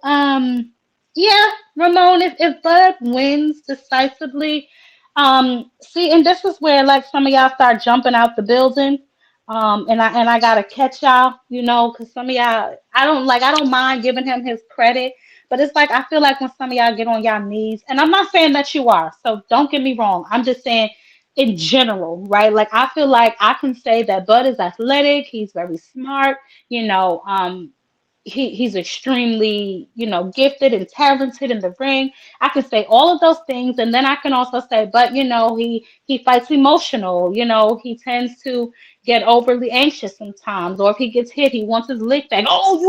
Yeah, Ramon, if Bud wins decisively, see, and this is where like some of y'all start jumping out the building. And I gotta catch y'all, because some of y'all, I don't mind giving him his credit, but it's like I feel like when some of y'all get on y'all knees, and I'm not saying that you are, so don't get me wrong. I'm just saying in general, right? Like I feel like I can say that Bud is athletic, he's very smart, you know, he's extremely, gifted and talented in the ring. I can say all of those things, and then I can also say, but he fights emotional. He tends to get overly anxious sometimes, or if he gets hit, he wants his lick back. Oh,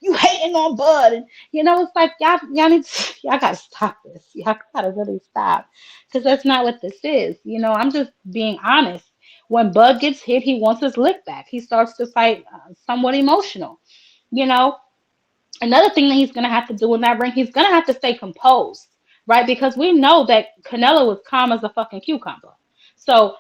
you hating on Bud, and it's like y'all need to, y'all gotta stop this. Y'all gotta really stop, because that's not what this is. I'm just being honest. When Bud gets hit, he wants his lick back. He starts to fight somewhat emotional. You know, Another thing that he's going to have to do in that ring, he's going to have to stay composed, right? Because we know that Canelo is calm as a fucking cucumber. So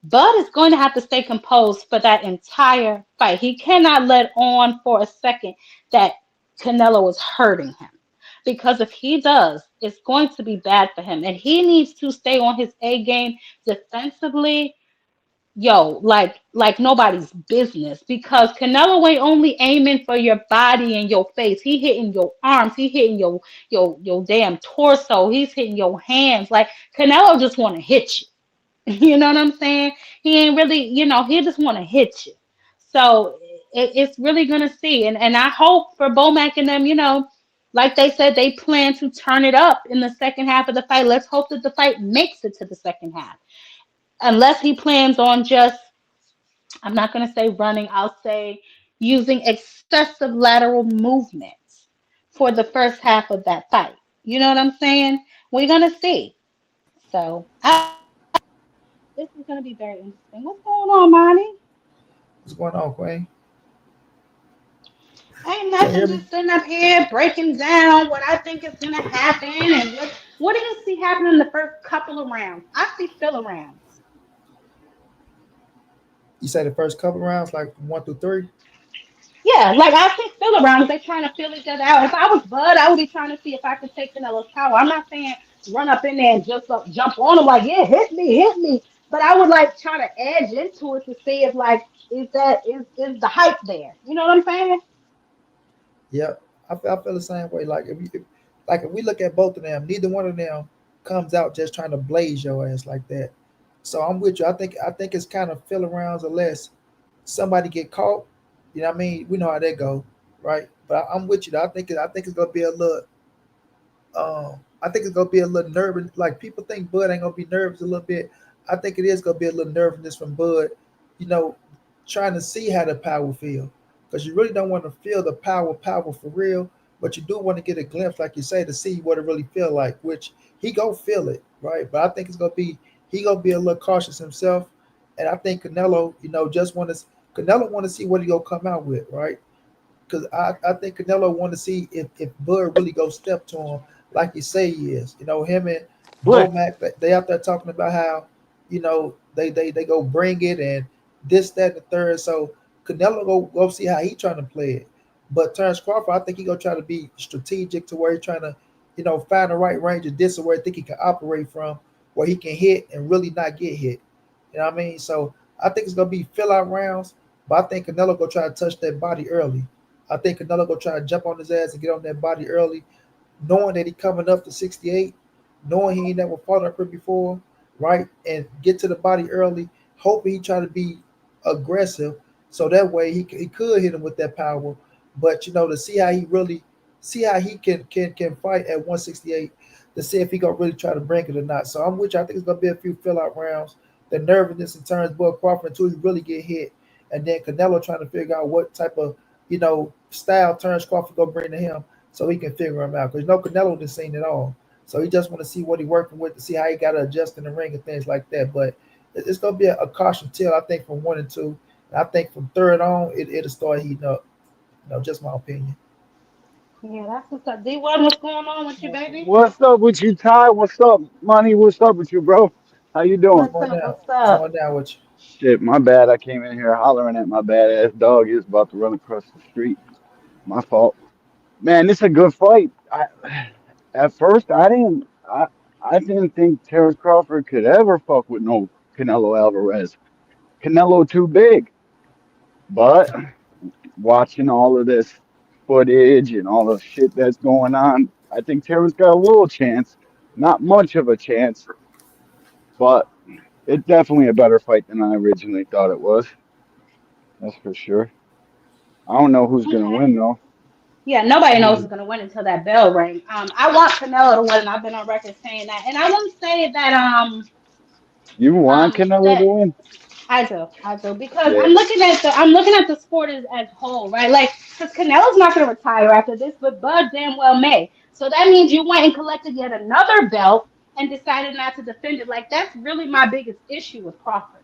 Bud is going to have to stay composed for that entire fight. He cannot let on for a second that Canelo is hurting him. Because if he does, it's going to be bad for him. And he needs to stay on his A game defensively, like nobody's business, because Canelo ain't only aiming for your body and your face. He hitting your arms. He hitting your damn torso. He's hitting your hands. Like Canelo just want to hit you. You know what I'm saying? He ain't really, he just want to hit you. So it's really gonna see, and I hope for Bomac and them, like they said, they plan to turn it up in the second half of the fight. Let's hope that the fight makes it to the second half unless he plans on just, I'm not going to say running, I'll say using excessive lateral movements for the first half of that fight. You know what I'm saying? We're going to see. So I don't know. This is gonna be very interesting. What's going on, Monty? What's going on, Queen? Ain't Can you nothing. hear me? Just sitting up here breaking down what I think is gonna happen and what do you see happening in the first couple of rounds? I see filler rounds. You say the first couple rounds, like from 1 through 3. Yeah, like I see filler rounds. They trying to feel each other out. If I was Bud, I would be trying to see if I could take Canelo's power. I'm not saying run up in there and just jump on him like, yeah, hit me. But I would like try to edge into it to see if like is the hype there? You know what I'm saying? Yep, I feel the same way. Like if we look at both of them, neither one of them comes out just trying to blaze your ass like that. So I'm with you. I think it's kind of filler rounds unless somebody get caught. You know what I mean? We know how that go, right? But I'm with you. Though. I think it's gonna be a little. I think it's gonna be a little nervous. Like people think Bud ain't gonna be nervous a little bit. I think it is gonna be a little nervousness from Bud. You know, trying to see how the power feel, because you really don't want to feel the power for real, but you do want to get a glimpse, like you say, to see what it really feel like. Which he gonna feel it, right? But I think it's gonna be he gonna be a little cautious himself, and I think Canelo, just want to see what he gonna come out with, right? Because I think Canelo want to see if Bud really go step to him like you say he is. Him and What? Bomac, they out there talking about how, they go bring it and this, that, and the third. So Canelo go see how he trying to play it. But Terrence Crawford, I think he gonna try to be strategic to where he's trying to, find the right range of this where I think he can operate from, where he can hit and really not get hit. You know what I mean? So I think it's gonna be fill out rounds, but I think Canelo gonna try to touch that body early. I think Canelo gonna try to jump on his ass and get on that body early, knowing that he coming up to 68, knowing he ain't never fought up here before, right? And get to the body early, hoping he try to be aggressive, so that way he could hit him with that power. But to see how he can fight at 168, to see if he gonna really try to bring it or not. So I'm with you. I think it's gonna be a few fill out rounds. The nervousness in turns Bud Crawford until he really get hit, and then Canelo trying to figure out what type of style Terrence Crawford gonna bring to him so he can figure him out. Because Canelo didn't seen it all. So he just want to see what he working with to see how he got to adjust in the ring and things like that. But it's gonna be a caution tale, I think, from 1 and 2. And I think from third on, it'll start heating up. Just my opinion. Yeah, that's what's up. D1, what's going on with you, baby? What's up with you, Ty? What's up, Money? What's up with you, bro? How you doing? What's Come on up? now. What's Come up? on now with you. Shit, my bad. I came in here hollering at my badass dog. He was about to run across the street. My fault. Man, this is a good fight. At first, I didn't think Terrence Crawford could ever fuck with no Canelo Alvarez. Canelo too big. But watching all of this footage and all the shit that's going on, I think Terrence got a little chance. Not much of a chance, but it's definitely a better fight than I originally thought it was. That's for sure. I don't know who's gonna Okay. win though. Yeah, nobody knows You who's gonna win until that bell ring. I want Canelo to win, and I've been on record saying that. And I won't say that you want Canelo that to win? I do because Yeah, I'm looking at the sport as whole, right? Like, because Canelo's not gonna retire after this, but Bud damn well may. So that means you went and collected yet another belt and decided not to defend it. Like that's really my biggest issue with Crawford.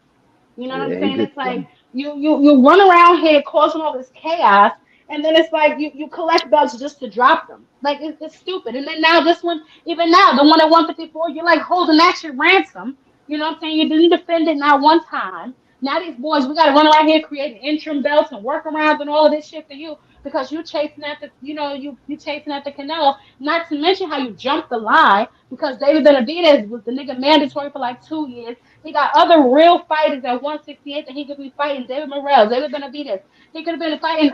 You know what I'm yeah, he saying? gets It's like some. you run around here causing all this chaos, and then it's like you collect belts just to drop them. Like it's stupid. And then now this one, even now the one at 154, you're like holding that shit ransom. You know what I'm saying? You didn't defend it not one time. Now these boys, we got to run around here creating interim belts and workarounds and all of this shit for you because you chasing at the, you chasing at the Canelo. Not to mention how you jumped the line because David Benavidez was the nigga mandatory for like 2 years. He got other real fighters at 168 that he could be fighting. David Morrell, David Benavidez. He could have been fighting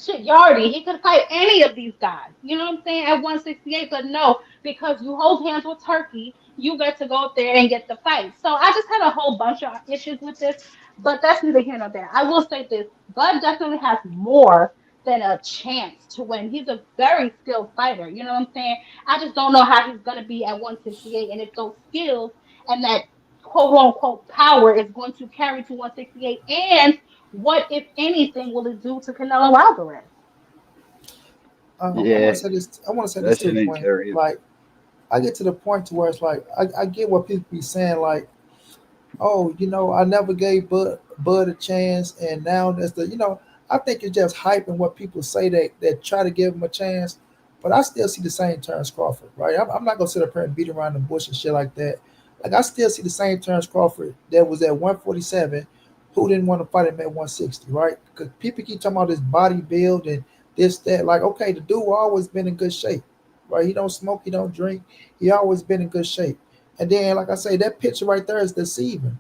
shit Yardy. He could fight any of these guys. You know what I'm saying? At 168, but no, because you hold hands with Turkey, you get to go up there and get the fight. So I just had a whole bunch of issues with this, but that's neither here nor there. I will say this: Bud definitely has more than a chance to win. He's a very skilled fighter. You know what I'm saying? I just don't know how he's gonna be at 168, and if those skills and that quote unquote power is going to carry to 168, and what, if anything, will it do to Canelo Alvarez? I want Yeah, to say this. I want to say this that shit too, ain't Queen. carrying. Like I get to the point to where it's like I get what people be saying. Like oh, I never gave Bud a chance, and now that's I think it's just hyping what people say that try to give him a chance, but I still see the same Terrence Crawford, right? I'm not gonna sit up here and beat around the bush and shit like that. Like I still see the same Terrence Crawford that was at 147, who didn't want to fight him at 160, right? Because people keep talking about this body build and this that. Like, okay, the dude always been in good shape, right? He don't smoke, he don't drink, he always been in good shape. And then, like I say, that picture right there is deceiving.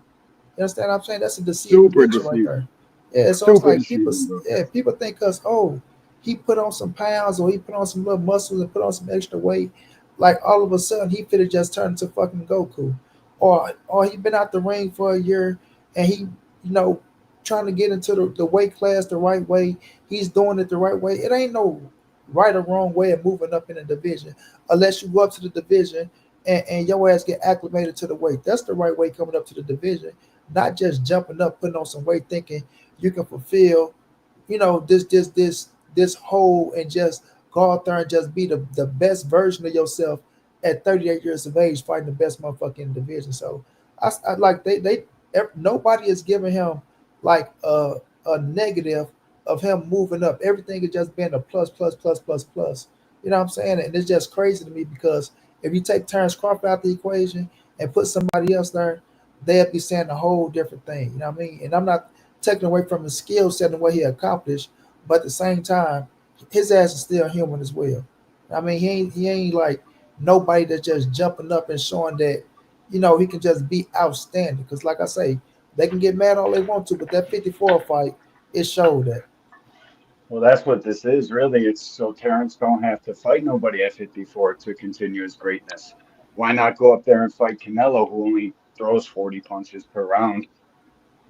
You understand what I'm saying? That's a deceiving Super picture right deceiving. there. Yeah, so it's Super like people, deceiving, bro. yeah, people think us, oh, he put on some pounds or he put on some little muscles and put on some extra weight. Like all of a sudden he could have just turned into fucking Goku, or he been out the ring for a year and he, you know, trying to get into the weight class the right way. He's doing it the right way. It ain't no right or wrong way of moving up in the division, unless you go up to the division and your ass get acclimated to the weight. That's the right way coming up to the division, not just jumping up, putting on some weight, thinking you can fulfill, this whole and just go out there and just be the best version of yourself at 38 years of age, fighting the best motherfucker in the division. So I like nobody is giving him like a negative of him moving up. Everything has just been a plus, plus, plus, plus, plus. You know what I'm saying? And it's just crazy to me because if you take Terrence Crawford out the equation and put somebody else there, they'll be saying a whole different thing. You know what I mean? And I'm not taking away from his skill set and what he accomplished, but at the same time, his ass is still human as well. I mean, he ain't like nobody that's just jumping up and showing that, he can just be outstanding. Because like I say, they can get mad all they want to, but that 54 fight, it showed that. Well, that's what this is, really. It's so Terrence don't have to fight nobody at 54 to continue his greatness. Why not go up there and fight Canelo, who only throws 40 punches per round?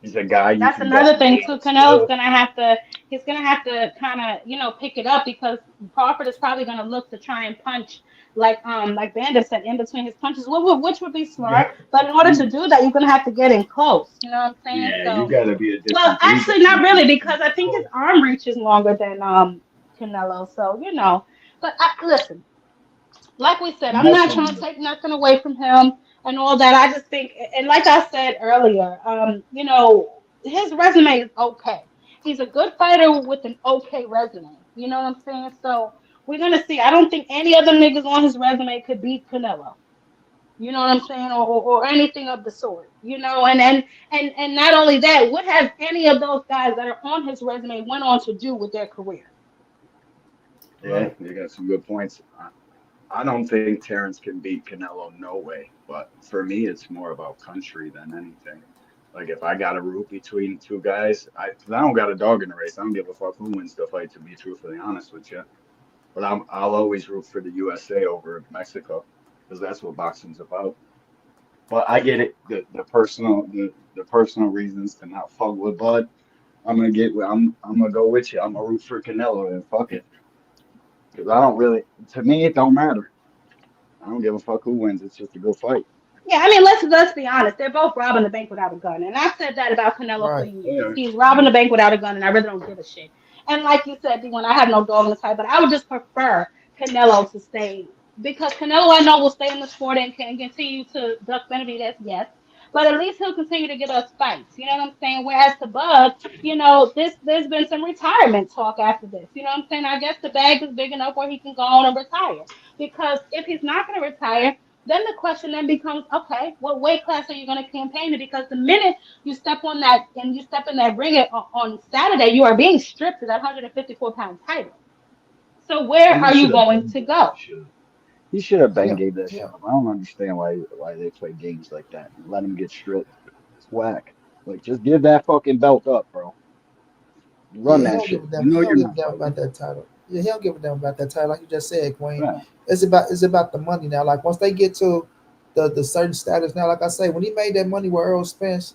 He's a guy you That's can another thing definitely too. Canelo's outskill. gonna have to he's gonna have to kind of pick it up because Crawford is probably gonna look to try and punch like Bandit said in between his punches, which would be smart. Yeah, But in order to you, do that, you're gonna have to get in close. You know what I'm saying? yeah, you So, got to be a well, different breed to actually, not punch really him because in I think his close. arm reach is longer than Canelo. So but listen, like we said, I'm not trying to Definitely. take nothing away from him and all that. I just think, and like I said earlier, his resume is okay. He's a good fighter with an okay resume. You know what I'm saying? So we're gonna see. I don't think any other niggas on his resume could beat Canelo. You know what I'm saying, or anything of the sort. And not only that, what have any of those guys that are on his resume went on to do with their career? Yeah, Right. you got some good points. I don't think Terrence can beat Canelo, no way. But for me, it's more about country than anything. Like if I got to root between two guys, cause I don't got a dog in the race. I don't give a fuck who wins the fight, to be truthfully honest with you. But I'll always root for the USA over Mexico, because that's what boxing's about. But I get it, the personal reasons to not fuck with Bud. I'm gonna go with you. I'm gonna root for Canelo and fuck it, because I don't really. To me, it don't matter. I don't give a fuck who wins. It's just a good fight. Yeah, I mean, let's be honest. They're both robbing the bank without a gun, and I've said that about Canelo for Right. years. Yeah. He's robbing the bank without a gun, and I really don't give a shit. And like you said, D1, I have no dog in the fight, but I would just prefer Canelo to stay because Canelo, I know, will stay in the sport and can continue to duck Benavidez, yes, but at least he'll continue to give us fights. You know what I'm saying? Whereas to Bud, there's been some retirement talk after this. You know what I'm saying? I guess the bag is big enough where he can go on and retire. Because if he's not going to retire, then the question then becomes, okay, what weight class are you going to campaign in? Because the minute you step on that and you step in that ring on Saturday, you are being stripped of that 154-pound title. So where And he are you should have going been to gave that go? shit up. He should have been Yeah. gave that shit Yeah. up. I don't understand why they play games like that and let him get stripped. It's whack. Like just give that fucking belt up, bro. Run Yeah, he that don't give shit. a You damn. know He don't you're give a not damn fighting. about that title. Yeah, he don't give a damn about that title. Like you just said, Queen. Yeah. It's about the money now. Like once they get to the certain status now, like I say, when he made that money with Earl Spence,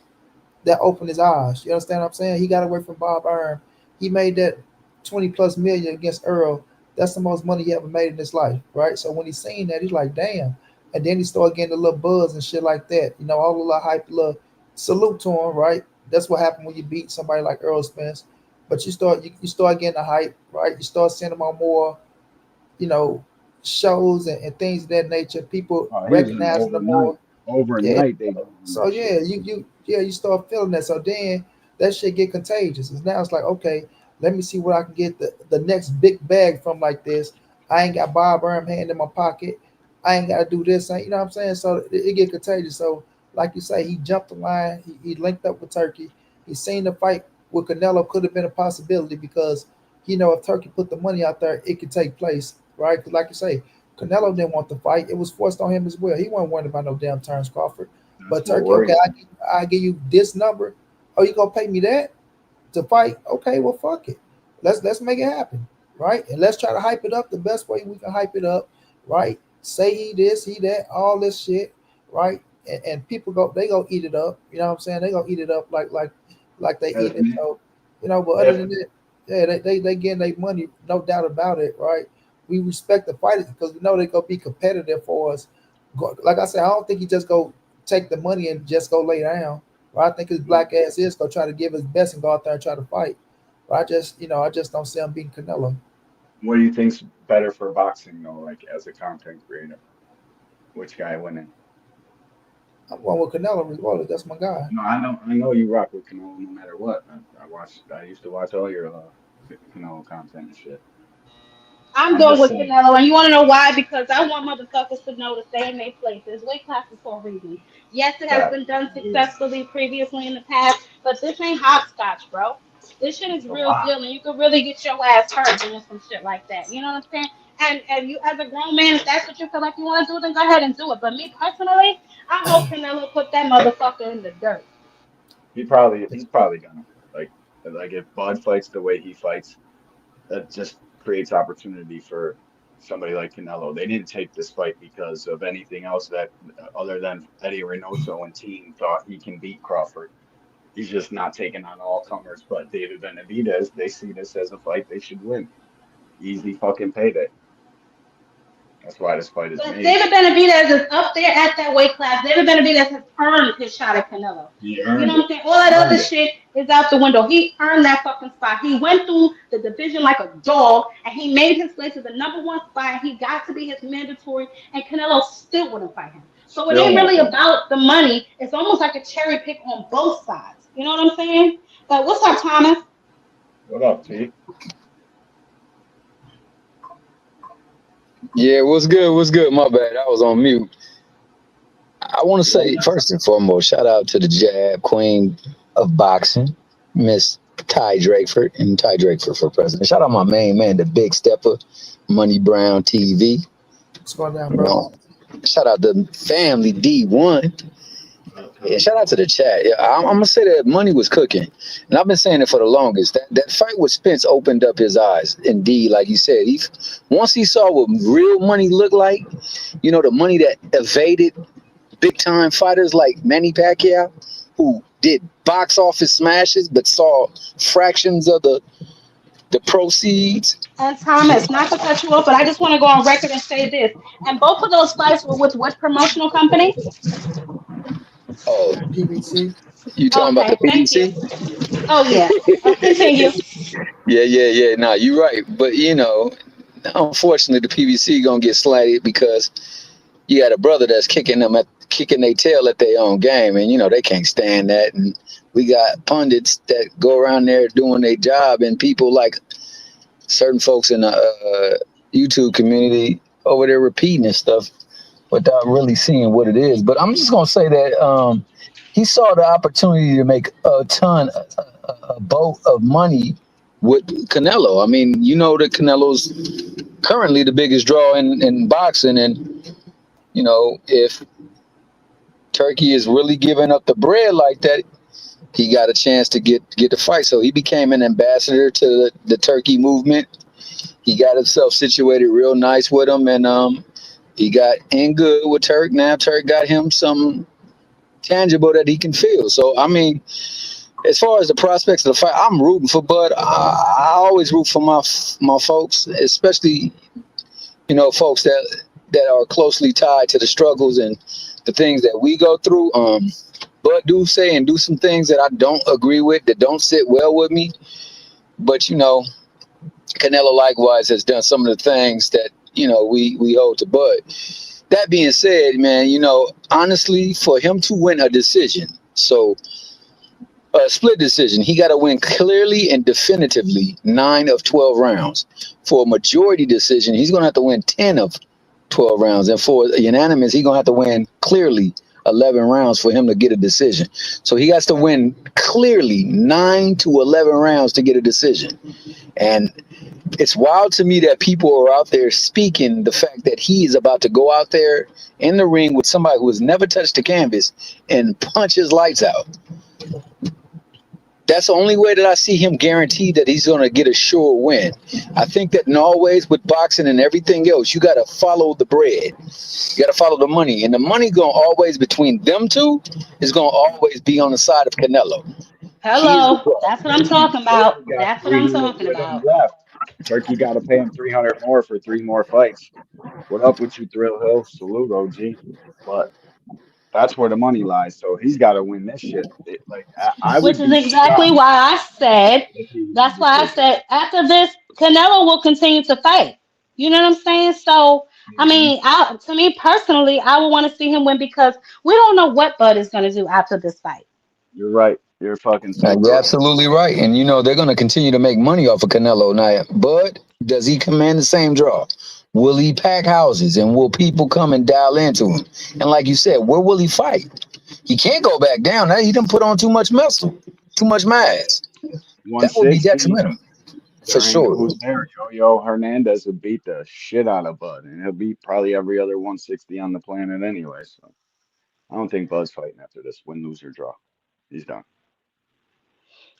that opened his eyes. You understand what I'm saying? He got away from Bob Arum. He made that 20 plus million against Earl. That's the most money he ever made in his life, right? So when he seen that, he's like, damn. And then he started getting a little buzz and shit like that. All the little hype, little salute to him, right? That's what happened when you beat somebody like Earl Spence. But you start getting the hype, right? You start seeing him on more, you know, shows and things of that nature. People He was an recognizing them more. Yeah. overnight they doing So that yeah, shit. you Yeah, you start feeling that. So then that shit get contagious. And now it's like, okay, let me see what I can get the next big bag from like this. I ain't got Bob Arm hand in my pocket. I ain't got to do this. You know what I'm saying? So it get contagious. So like you say, he jumped the line. He linked up with Turkey. He seen the fight with Canelo could have been a possibility because if Turkey put the money out there, it could take place, right? 'Cause like you say, Canelo didn't want the fight. It was forced on him as well. He wasn't worried about no damn Terrence Crawford. That's But what Turkey, okay, worries me. I give you this number. Oh, you gonna pay me that to fight? Okay, well, fuck it. Let's make it happen, right? And let's try to hype it up the best way we can hype it up, right? Say he this, he that, all this shit, right? And people they go eat it up. You know what I'm saying? They gonna eat it up like they eat it. Definitely. So, but other than Definitely. that, yeah, they getting their money, no doubt about it, right? We respect the fighters because we know they gonna be competitive for us. Like I said, I don't think he just go take the money and just go lay down. Right? I think his black ass is gonna try to give his best and go out there and try to fight. But I just don't see him beating Canelo. What do you think's better for boxing though, like as a content creator? Which guy winning? I'm going with Canelo regardless. That's my guy. No, I know you rock with Canelo no matter what. I used to watch all your Canelo content and shit. I'm I'm going just with saying, Canelo, and you want to know why? Because I want motherfuckers to know to stay in their places. Weight classes for a reason. Yes, it has that been done is successfully previously in the past, but this ain't hopscotch, bro. This shit is it's a real lot. deal, and you could really get your ass hurt doing some shit like that. You know what I'm saying? And you, as a grown man, if that's what you feel like you want to do, then go ahead and do it. But me personally, I hope Canelo put that motherfucker in the dirt. He's probably gonna like if Bud fights the way he fights, that just creates opportunity for somebody like Canelo. They didn't take this fight because of anything else that other than Eddie Reynoso and team thought he can beat Crawford. He's just not taking on all comers, but David Benavidez, they see this as a fight they should win. Easy fucking payday. That's why this fight is But made. David Benavidez is up there at that weight class. David Benavidez has earned his shot at Canelo. He You know earned what I'm it. saying? All that other Earned it. shit is out the window. He earned that fucking spot. He went through the division like a dog, and he made his way to the number one spot. He got to be his mandatory, and Canelo still wouldn't fight him. So it Still ain't won't really fight. about the money. It's almost like a cherry pick on both sides. You know what I'm saying? But what's up, Thomas? What up, T? Yeah, what's good? What's good? My bad. I was on mute. I want to You all say, good? first and foremost, shout out to the jab queen of boxing, Miss Ty Drakeford, and Ty Drakeford for president. Shout out my main man, the big stepper, Money Brown TV. What's going down, You bro? know, shout out the family D1. What up, Yeah, Philly? shout out to the chat. Yeah, I'm gonna say that money was cooking, and I've been saying it for the longest. That fight with Spence opened up his eyes. Indeed, like you said, once he saw what real money looked like, the money that evaded big time fighters like Manny Pacquiao, who did box office smashes but saw fractions of the proceeds. And Thomas, not to cut you off, but I just want to go on record and say this. And both of those fights were with what promotional company? Oh, PBC. you talking about the Okay, thank you. PDC? Oh yeah. Continue. Yeah. Nah, you're right. But unfortunately, the PBC gonna get slighted because you got a brother that's kicking their tail at their own game, and they can't stand that. And we got pundits that go around there doing their job, and people like certain folks in the YouTube community over there repeating this stuff without really seeing what it is. But I'm just gonna say that he saw the opportunity to make a boat of money with Canelo. I mean, that Canelo's currently the biggest draw in boxing, and if Turkey is really giving up the bread like that, he got a chance to get the fight. So he became an ambassador to the Turkey movement. He got himself situated real nice with him, and he got in good with Turk. Now Turk got him some tangible that he can feel. So I mean, as far as the prospects of the fight, I'm rooting for Bud. I always root for my folks, especially folks that are closely tied to the struggles and the things that we go through. Bud do say and do some things that I don't agree with, that don't sit well with me. But Canelo likewise has done some of the things that we hold to Bud. That being said, man, honestly, for him to win a decision, So split decision. He got to win clearly and definitively 9 of 12 rounds. For a majority decision, he's going to have to win 10 of 12 rounds. And for unanimous, he's going to have to win clearly 11 rounds for him to get a decision. So he has to win clearly 9 to 11 rounds to get a decision. And it's wild to me that people are out there speaking the fact that he is about to go out there in the ring with somebody who has never touched the canvas and punch his lights out. That's the only way that I see him guaranteed that he's going to get a sure win. I think that in all ways with boxing and everything else, you got to follow the bread. You got to follow the money. And the money going to always, between them two, is going to always be on the side of Canelo. He is the Hello. pro. That's what I'm talking Turkey about. got That's what I'm 300 talking with him about. left. Turkey got to pay him 300 more for 3 more fights. What up with you, Thrill Hill? Salute, OG. But that's where the money lies. So he's got to win this shit. I Which would is be exactly shocked why I said, if he won that's the why I decision. said after this, Canelo will continue to fight. You know what I'm saying? So, I Mhm. mean, to me personally, I would want to see him win because we don't know what Bud is going to do after this fight. You're right. You're fucking super You're right. absolutely right. And, they're going to continue to make money off of Canelo. Now, but does he command the same draw? Will he pack houses and will people come and dial into him? And like you said, where will he fight? He can't go back down. Now he done put on too much muscle, too much mass. That would be 160. detrimental for There ain't sure. who's there. Yo Hernandez would beat the shit out of Bud, and he'll beat probably every other 160 on the planet anyway. So I don't think Bud's fighting after this win, lose, or draw. He's done.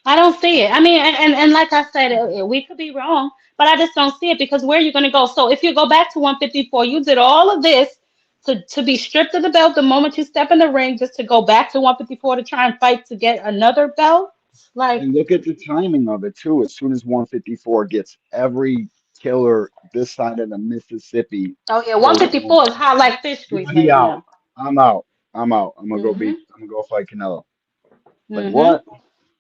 I don't see it. I mean, and like I said, we could be wrong, but I just don't see it because where are you going to go? So if you go back to 154, you did all of this to be stripped of the belt the moment you step in the ring, just to go back to 154 to try and fight to get another belt. Like, And look at the timing of it too. As soon as 154 gets every killer this side of the Mississippi oh yeah, goes on, 154 is hot like fish grease he right out. now. I'm out. I'm out. I'm gonna go beat. Mhm. I'm gonna go fight Canelo. Like Mhm. what?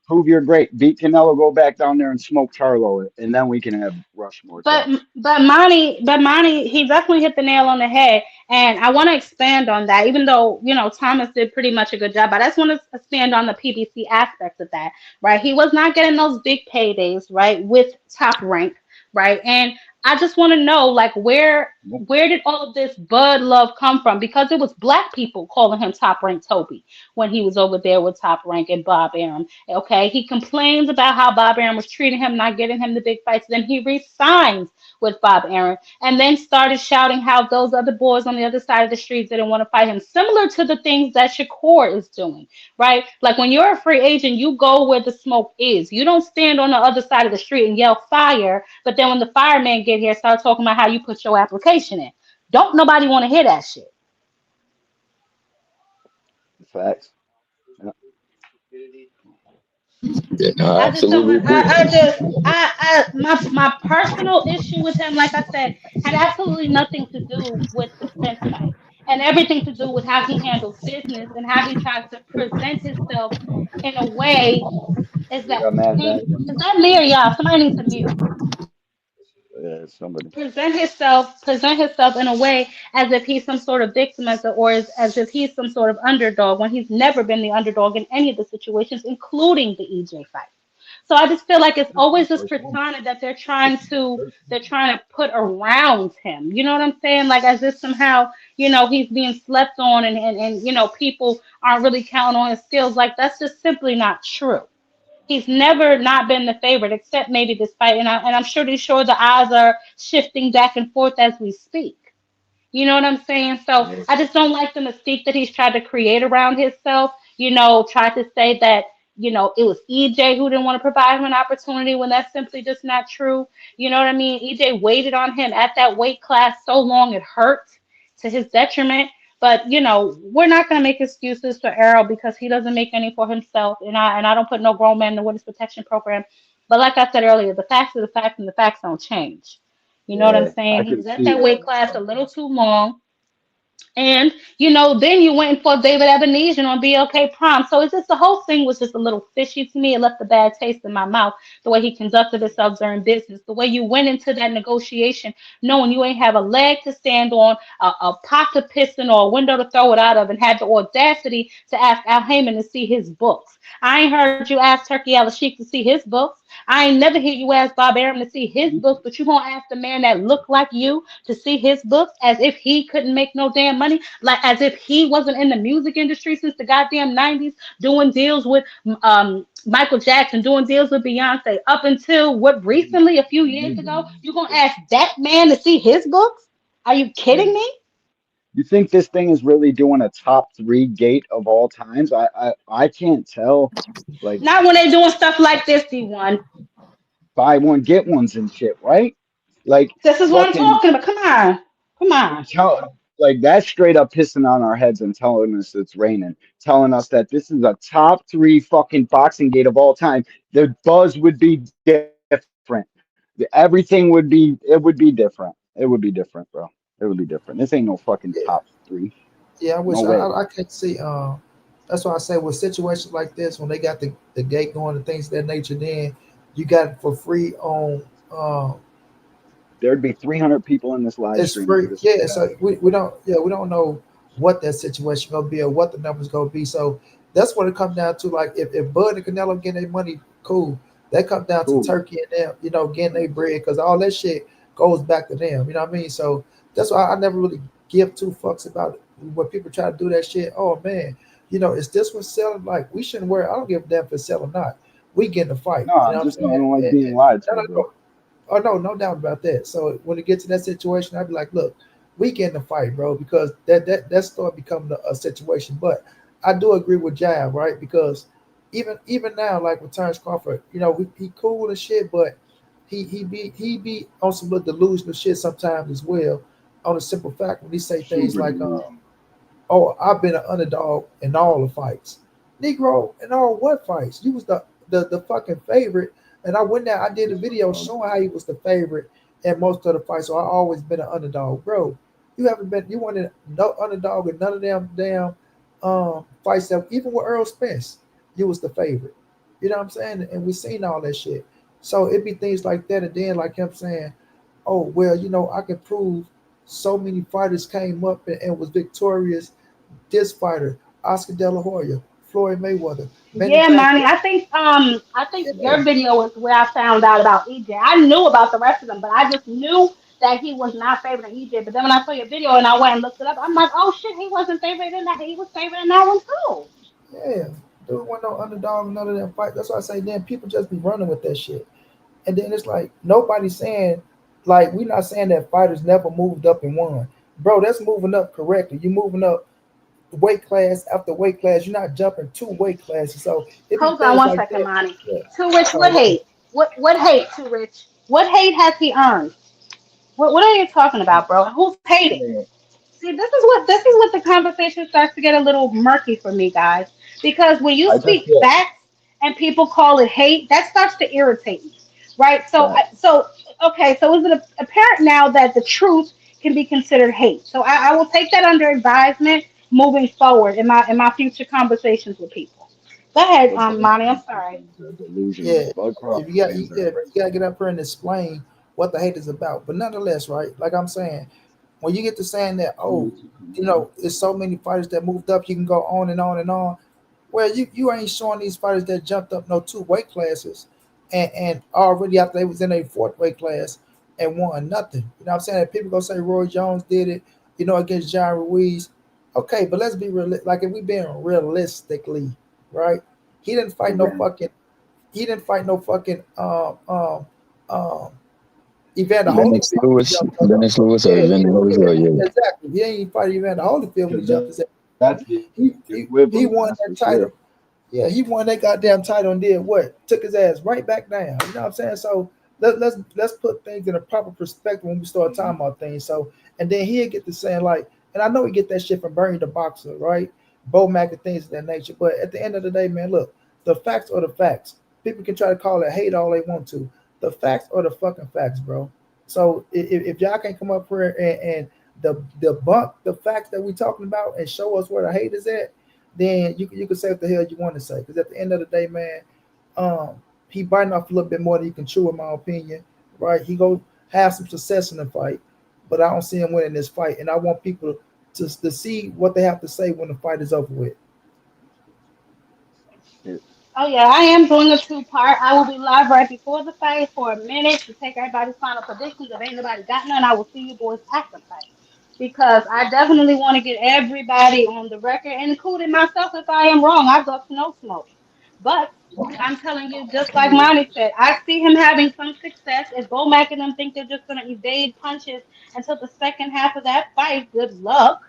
Prove you're great. Beat Canelo. Go back down there and smoke Charlo, and then we can have Rushmore But talks. Monty, he definitely hit the nail on the head, and I want to expand on that. Even though Thomas did pretty much a good job, but I just want to expand on the PBC aspect of that. Right, he was not getting those big paydays, right, with Top Rank, right, and I just want to know, like, where did all of this Bud love come from? Because it was black people calling him Top Rank Toby when he was over there with Top Rank and Bob Arum. Okay, he complains about how Bob Arum was treating him, not getting him the big fights. Then he resigns with Bob Arum and then started shouting how those other boys on the other side of the street didn't want to fight him, similar to the things that Shakur is doing, right? Like when you're a free agent, you go where the smoke is. You don't stand on the other side of the street and yell fire, but then when the firemen get here, start talking about how you put your application in. Don't nobody want to hear that shit. Facts. Yeah. Yeah, no, I I just don't. absolutely agree. My personal issue with him, like I said, had absolutely nothing to do with the Spence fight, and everything to do with how he handles business and how he tries to present himself in a way. Is We that got mad is background noise. that me or y'all? Somebody needs to mute. Yeah, somebody. Present himself in a way as if he's some sort of victim, or as if he's some sort of underdog when he's never been the underdog in any of the situations, including the EJ fight. So I just feel like it's That's the always this first one. persona that they're trying to put around him. You know what I'm saying? Like as if somehow, he's being slept on and people aren't really counting on his skills. Like that's just simply not true. He's never not been the favorite, except maybe this fight, and I'm sure the odds are shifting back and forth as we speak. You know what I'm saying? So Yeah. I just don't like the mystique that he's tried to create around himself. Tried to say that, it was EJ who didn't want to provide him an opportunity when that's simply just not true. You know what I mean? EJ waited on him at that weight class so long it hurt to his detriment. But we're not gonna make excuses for Errol because he doesn't make any for himself, and I don't put no grown man in the witness protection program. But like I said earlier, the facts are the facts, and the facts don't change. You know what I'm Yeah, I saying? He can was at see that weight class a little too long, And you know, then you went and fought David Ebenezer on BLK Prom. So it's just the whole thing was just a little fishy to me. It left a bad taste in my mouth. The way he conducted himself during business, the way you went into that negotiation, knowing you ain't have a leg to stand on, a pot to piss in, or a window to throw it out of, and had the audacity to ask Al Heyman to see his books. I ain't heard you ask Turkey Al Sheikh to see his books. I ain't never hear you ask Bob Arum to see his books, but you gonna ask the man that looked like you to see his books as if he couldn't make no damn money, like as if he wasn't in the music industry since the goddamn 90s, doing deals with Michael Jackson, doing deals with Beyonce, up until what recently, a few years ago. You gonna ask that man to see his books? Are you kidding me? You think this thing is really doing a top three gate of all times? I can't tell. Like Not when they're doing stuff like this, D1. buy one get ones and shit, right? Like This is what I'm fucking talking about. Come on. Come on. like that's straight up pissing on our heads and telling us it's raining, telling us that this is a top three fucking boxing gate of all time. The buzz would be different. Everything would be it would be different. It would be different, bro. It would be different. This ain't no fucking Yeah, top three. yeah. I No wish way. I can't see. That's why I say with situations like this, when they got the gate going and things of that nature, then you got it for free on. There'd be 300 people in this live It's stream if free. this was Yeah. that. So we don't know what that situation gonna be or what the numbers gonna be. So that's what it comes down to. Like if Bud and Canelo getting their money, cool. That comes down to Cool. Turkey and them, getting their bread because all that shit goes back to them. You know what I mean? So that's why I never really give two fucks about it. When people try to do that shit. Oh man, is this one selling? Like we shouldn't worry. I don't give a damn if it's selling or not. We get in the fight. No, You know I what I'm just saying? don't like And, being lied no, to, no, bro. no. Oh no, no doubt about that. So when it gets to that situation, I'd be like, look, we get in the fight, bro, because that start becoming a situation. But I do agree with Jab, right? Because even now, like with Terrence Crawford, he cool and shit, but he be on some little delusional shit sometimes as well. On a simple fact, when he say things Super like, delusional. "Oh, I've been an underdog in all the fights, Negro, in all what fights? You was the fucking favorite." And I went there, I did a video showing how he was the favorite in most of the fights. So I always been an underdog, bro. You wanted no underdog in none of them damn fights that even with Earl Spence, you was the favorite. You know what I'm saying? And we seen all that shit. So it be things like that, and then like him saying, "Oh well, I can prove so many fighters came up and was victorious. This fighter, Oscar De La Hoya, Floyd Mayweather, Yeah, Monty. manufacturer." I think Yeah, your video was where I found out about EJ. I knew about the rest of them, but I just knew that he was not favored in EJ. But then when I saw your video and I went and looked it up, I'm like, oh shit, he wasn't favored in that. He was favored in that one too. yeah. Dude wasn't no underdog, none of them fight. That's why I say, then people just be running with that shit. And then it's like nobody's saying, like, we're not saying that fighters never moved up and won. Bro, that's moving up correctly. You moving up weight class after weight class. You're not jumping two weight classes. So it be Hold on things one like second, that. Monty. Yeah. Too rich, what Go ahead. hate? What hate? Too rich. What hate has he earned? What are you talking about, bro? Who's hating? Yeah, See, this is what the conversation starts to get a little murky for me, guys. Because when you I just speak feel facts and people call it hate, that starts to irritate me, right? So, that. okay. So is it apparent now that the truth can be considered hate? So I will take that under advisement moving forward in my future conversations with people. Go ahead, But Bud Monty. I'm Crawford sorry. fans are delusional. Yeah. Bud If Crawford you got, fans are yeah, crazy. you got to get up here and explain what the hate is about. But nonetheless, right? Like I'm saying, when you get to saying that, oh, there's so many fighters that moved up, you can go on and on and on. Well, you ain't showing these fighters that jumped up no two weight classes and already after they was in a fourth weight class and won nothing. You know what I'm saying? People gonna say Roy Jones did it, against John Ruiz. Okay, but let's be real. Like if we being realistically, right? He didn't fight no Okay. fucking. He didn't fight no fucking um Evander Lennox Holyfield when he Lewis, jumped up. Lennox Lewis, or Yeah, Evander Holyfield, yeah. exactly. He ain't fight Evander Holyfield when he Because jumped his ass. that's the He equivalent, won that's for that sure. title. Yeah, he won that goddamn title and did what? Took his ass right back down. You know what I'm saying? So let's put things in a proper perspective when we start Hmm. talking about things. So and then he'll get to saying like, and I know he get that shit from Bernie the Boxer, right? Bo Mac and things of that nature. But at the end of the day, man, look, the facts are the facts. People can try to call it hate all they want to. The facts are the fucking facts, bro. So if y'all can't come up here and the debunk the facts that we're talking about and show us where the hate is at, then you can say what the hell you want to say. Because at the end of the day, man, um, he biting off a little bit more than he can chew, in my opinion. Right? He go have some success in the fight, but I don't see him winning this fight. And I want people to see what they have to say when the fight is over with. Shit. Oh yeah, I am doing a two-part. I will be live right before the fight for a minute to take everybody's final predictions. If ain't nobody got none, I will see you boys after the fight. Because I definitely want to get everybody on the record, including myself if I am wrong. I got no smoke. But I'm telling you, just like Monty said, I see him having some success. If Bomac and them think they're just going to evade punches until the second half of that fight, good luck.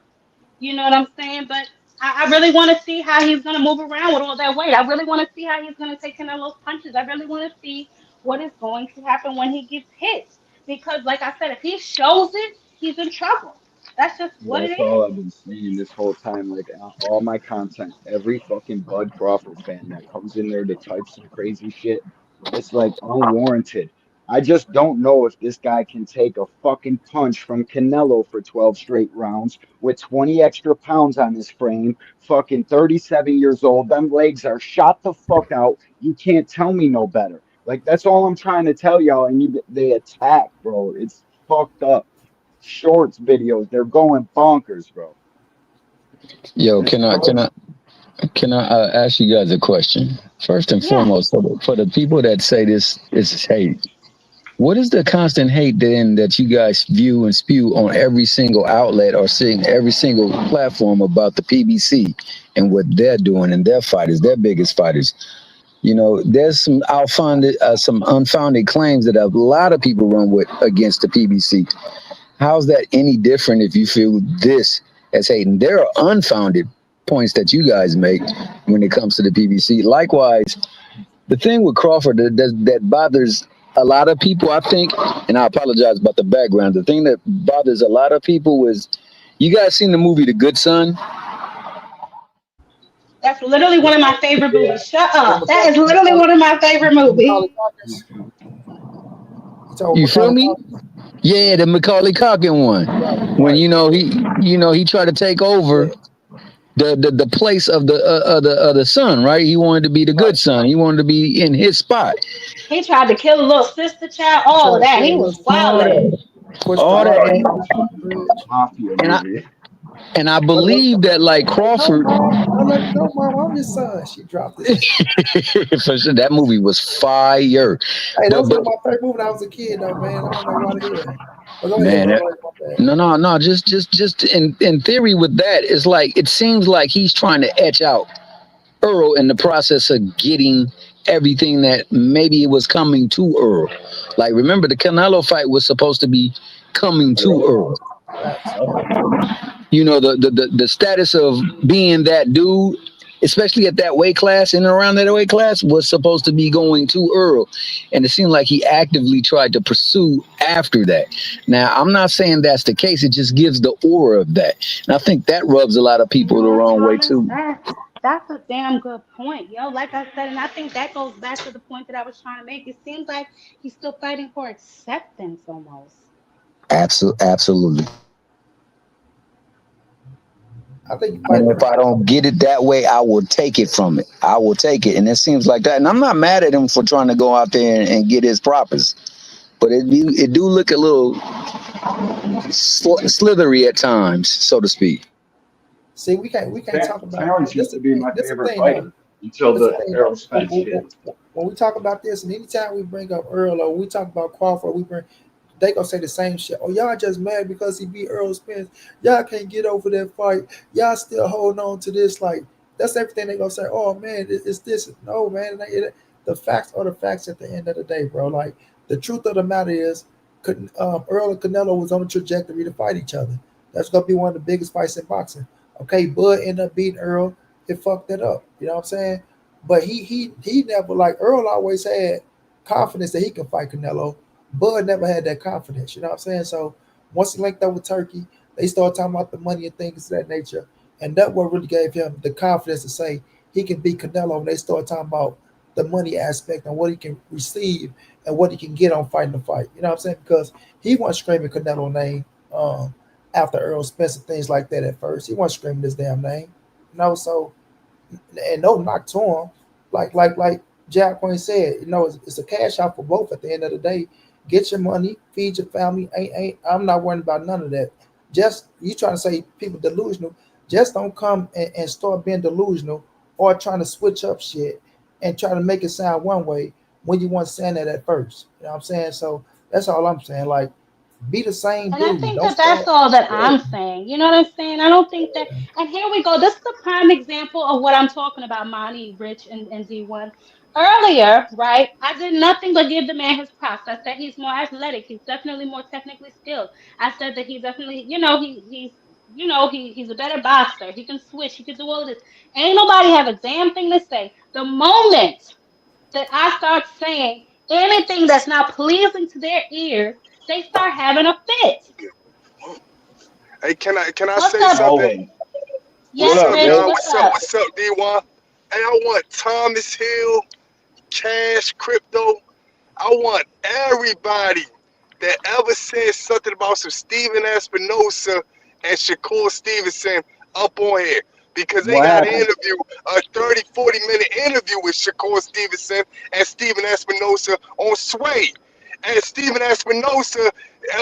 You know what I'm saying? But I really want to see how he's going to move around with all that weight. I really want to see how he's going to take Canelo's punches. I really want to see what is going to happen when he gets hit. Because, like I said, if he shows it, he's in trouble. That's just what it That's all I've is. been saying this whole time. Like all my content, every fucking Bud Crawford fan that comes in there to type some crazy shit, it's like unwarranted. I just don't know if this guy can take a fucking punch from Canelo for 12 straight rounds with 20 extra pounds on his frame. Fucking 37 years old. Them legs are shot the fuck out. You can't tell me no better. Like that's all I'm trying to tell y'all. And they attack, bro. It's fucked up shorts videos. They're going bonkers, bro. Yo, And it's can I ask you guys a question? First and Yeah. foremost, for the people that say this is hate, what is the constant hate then that you guys view and spew on every single outlet or seeing every single platform about the PBC and what they're doing and their fighters, their biggest fighters? You know, there's some unfounded claims that a lot of people run with against the PBC. How's that any different if you feel this as hating? There are unfounded points that you guys make when it comes to the PBC. Likewise, the thing with Crawford that bothers a lot of people, I think, and I apologize about the background. The thing that bothers a lot of people is, you guys seen the movie The Good Son? That's literally one of my favorite Yeah. movies. Shut With up. That is literally Macaulay, one of my favorite movies. Macaulay Culkin. You talking You feel Macaulay me? Culkin? Yeah, the Macaulay Culkin one. Right, When right. he tried to take over Yeah, the place of the son, right? He wanted to be the right. good son. He wanted to be in his spot. He tried to kill a little sister child, He all tried of to that. kill He a was little wild with sister, it. pushed the All that, auto off the bridge. mafia and I movie. and I What? believe that like No, Crawford, mom, don't let me go, mom. I'm your son. She dropped it. for sure, that movie was fire. Hey, that But was one but of my favorite movies when I was a kid, though, man. I don't know why the hell. But go ahead, man, bro. Go ahead, my bad. no, just in theory with that, it's like it seems like he's trying to etch out Earl in the process of getting everything that maybe it was coming to Earl. Like remember, the Canelo fight was supposed to be coming to Yep. Earl. Facts. Yep. You know, the status of being that dude, especially at that weight class, in and around that weight class, was supposed to be going to Earl. And it seemed like he actively tried to pursue after that. Now, I'm not saying that's the case. It just gives the aura of that. And I think that rubs a lot of You people know the what, wrong way Thomas? too. That's a damn good point, yo. Like I said, and I think that goes back to the point that I was trying to make. It seems like he's still fighting for acceptance almost. Absolutely. I think you And fight if for. I don't get it that way, I will take it from it. I will take it. And it seems like that. And I'm not mad at him for trying to go out there and get his propers. But it do look a little slithery at times, so to speak. See, we can't talk about Terrence this. used to be my This the favorite thing, though. fighter until That's the the thing, Errol though. Spence shit. When we talk about this, and anytime we bring up Earl or we talk about Crawford, they gonna say the same shit. Oh, y'all just mad because he beat Earl Spence. Y'all can't get over that fight. Y'all still holding on to this. Like that's everything they gonna say. Oh man, it's this. No man, the facts are the facts at the end of the day, bro. Like the truth of the matter is, Earl and Canelo was on a trajectory to fight each other. That's gonna be one of the biggest fights in boxing. Okay, Bud ended up beating Earl. It fucked that up. You know what I'm saying? But he never like Earl always had confidence that he can fight Canelo. Bud never had that confidence. You know what I'm saying? So once he linked up with Turkey, they started talking about the money and things of that nature. And that what really gave him the confidence to say he can beat Canelo when they started talking about the money aspect and what he can receive and what he can get on fighting the fight. You know what I'm saying? Because he wasn't screaming Canelo name. after Earl Spencer, things like that at first. He wasn't screaming his damn name. So and no knock to him. Like Jack Queen said, it's a cash out for both at the end of the day. Get your money, feed your family. Ain't I'm not worrying about none of that. Just you trying to say people delusional, just don't come and start being delusional or trying to switch up shit and try to make it sound one way when you weren't saying that at first. You know what I'm saying? So that's all I'm saying. Like be the same And I dude. think Don't that that's start. all that Yeah. I'm saying. You know what I'm saying? I don't think that. And here we go. This is a prime example of what I'm talking about, Monty, Rich, and D1. Earlier, right? I did nothing but give the man his props. I said he's more athletic. He's definitely more technically skilled. I said that he definitely, he's a better boxer. He can switch. He can do all of this. Ain't nobody have a damn thing to say. The moment that I start saying anything that's not pleasing to their ears, they start having a fit. Hey, can I What's say up? something? Always. What What's Yes, up, up, Rich. y'all? Rich? What's What's up? up? What's up, D1? Hey, I want Thomas Hill, Cash, Crypto. I want everybody that ever said something about some Steven Espinosa and Shakur Stevenson up on here. Because they What got an happened? interview, a 30, 40-minute interview with Shakur Stevenson and Steven Espinosa on Sway. And Steven Espinosa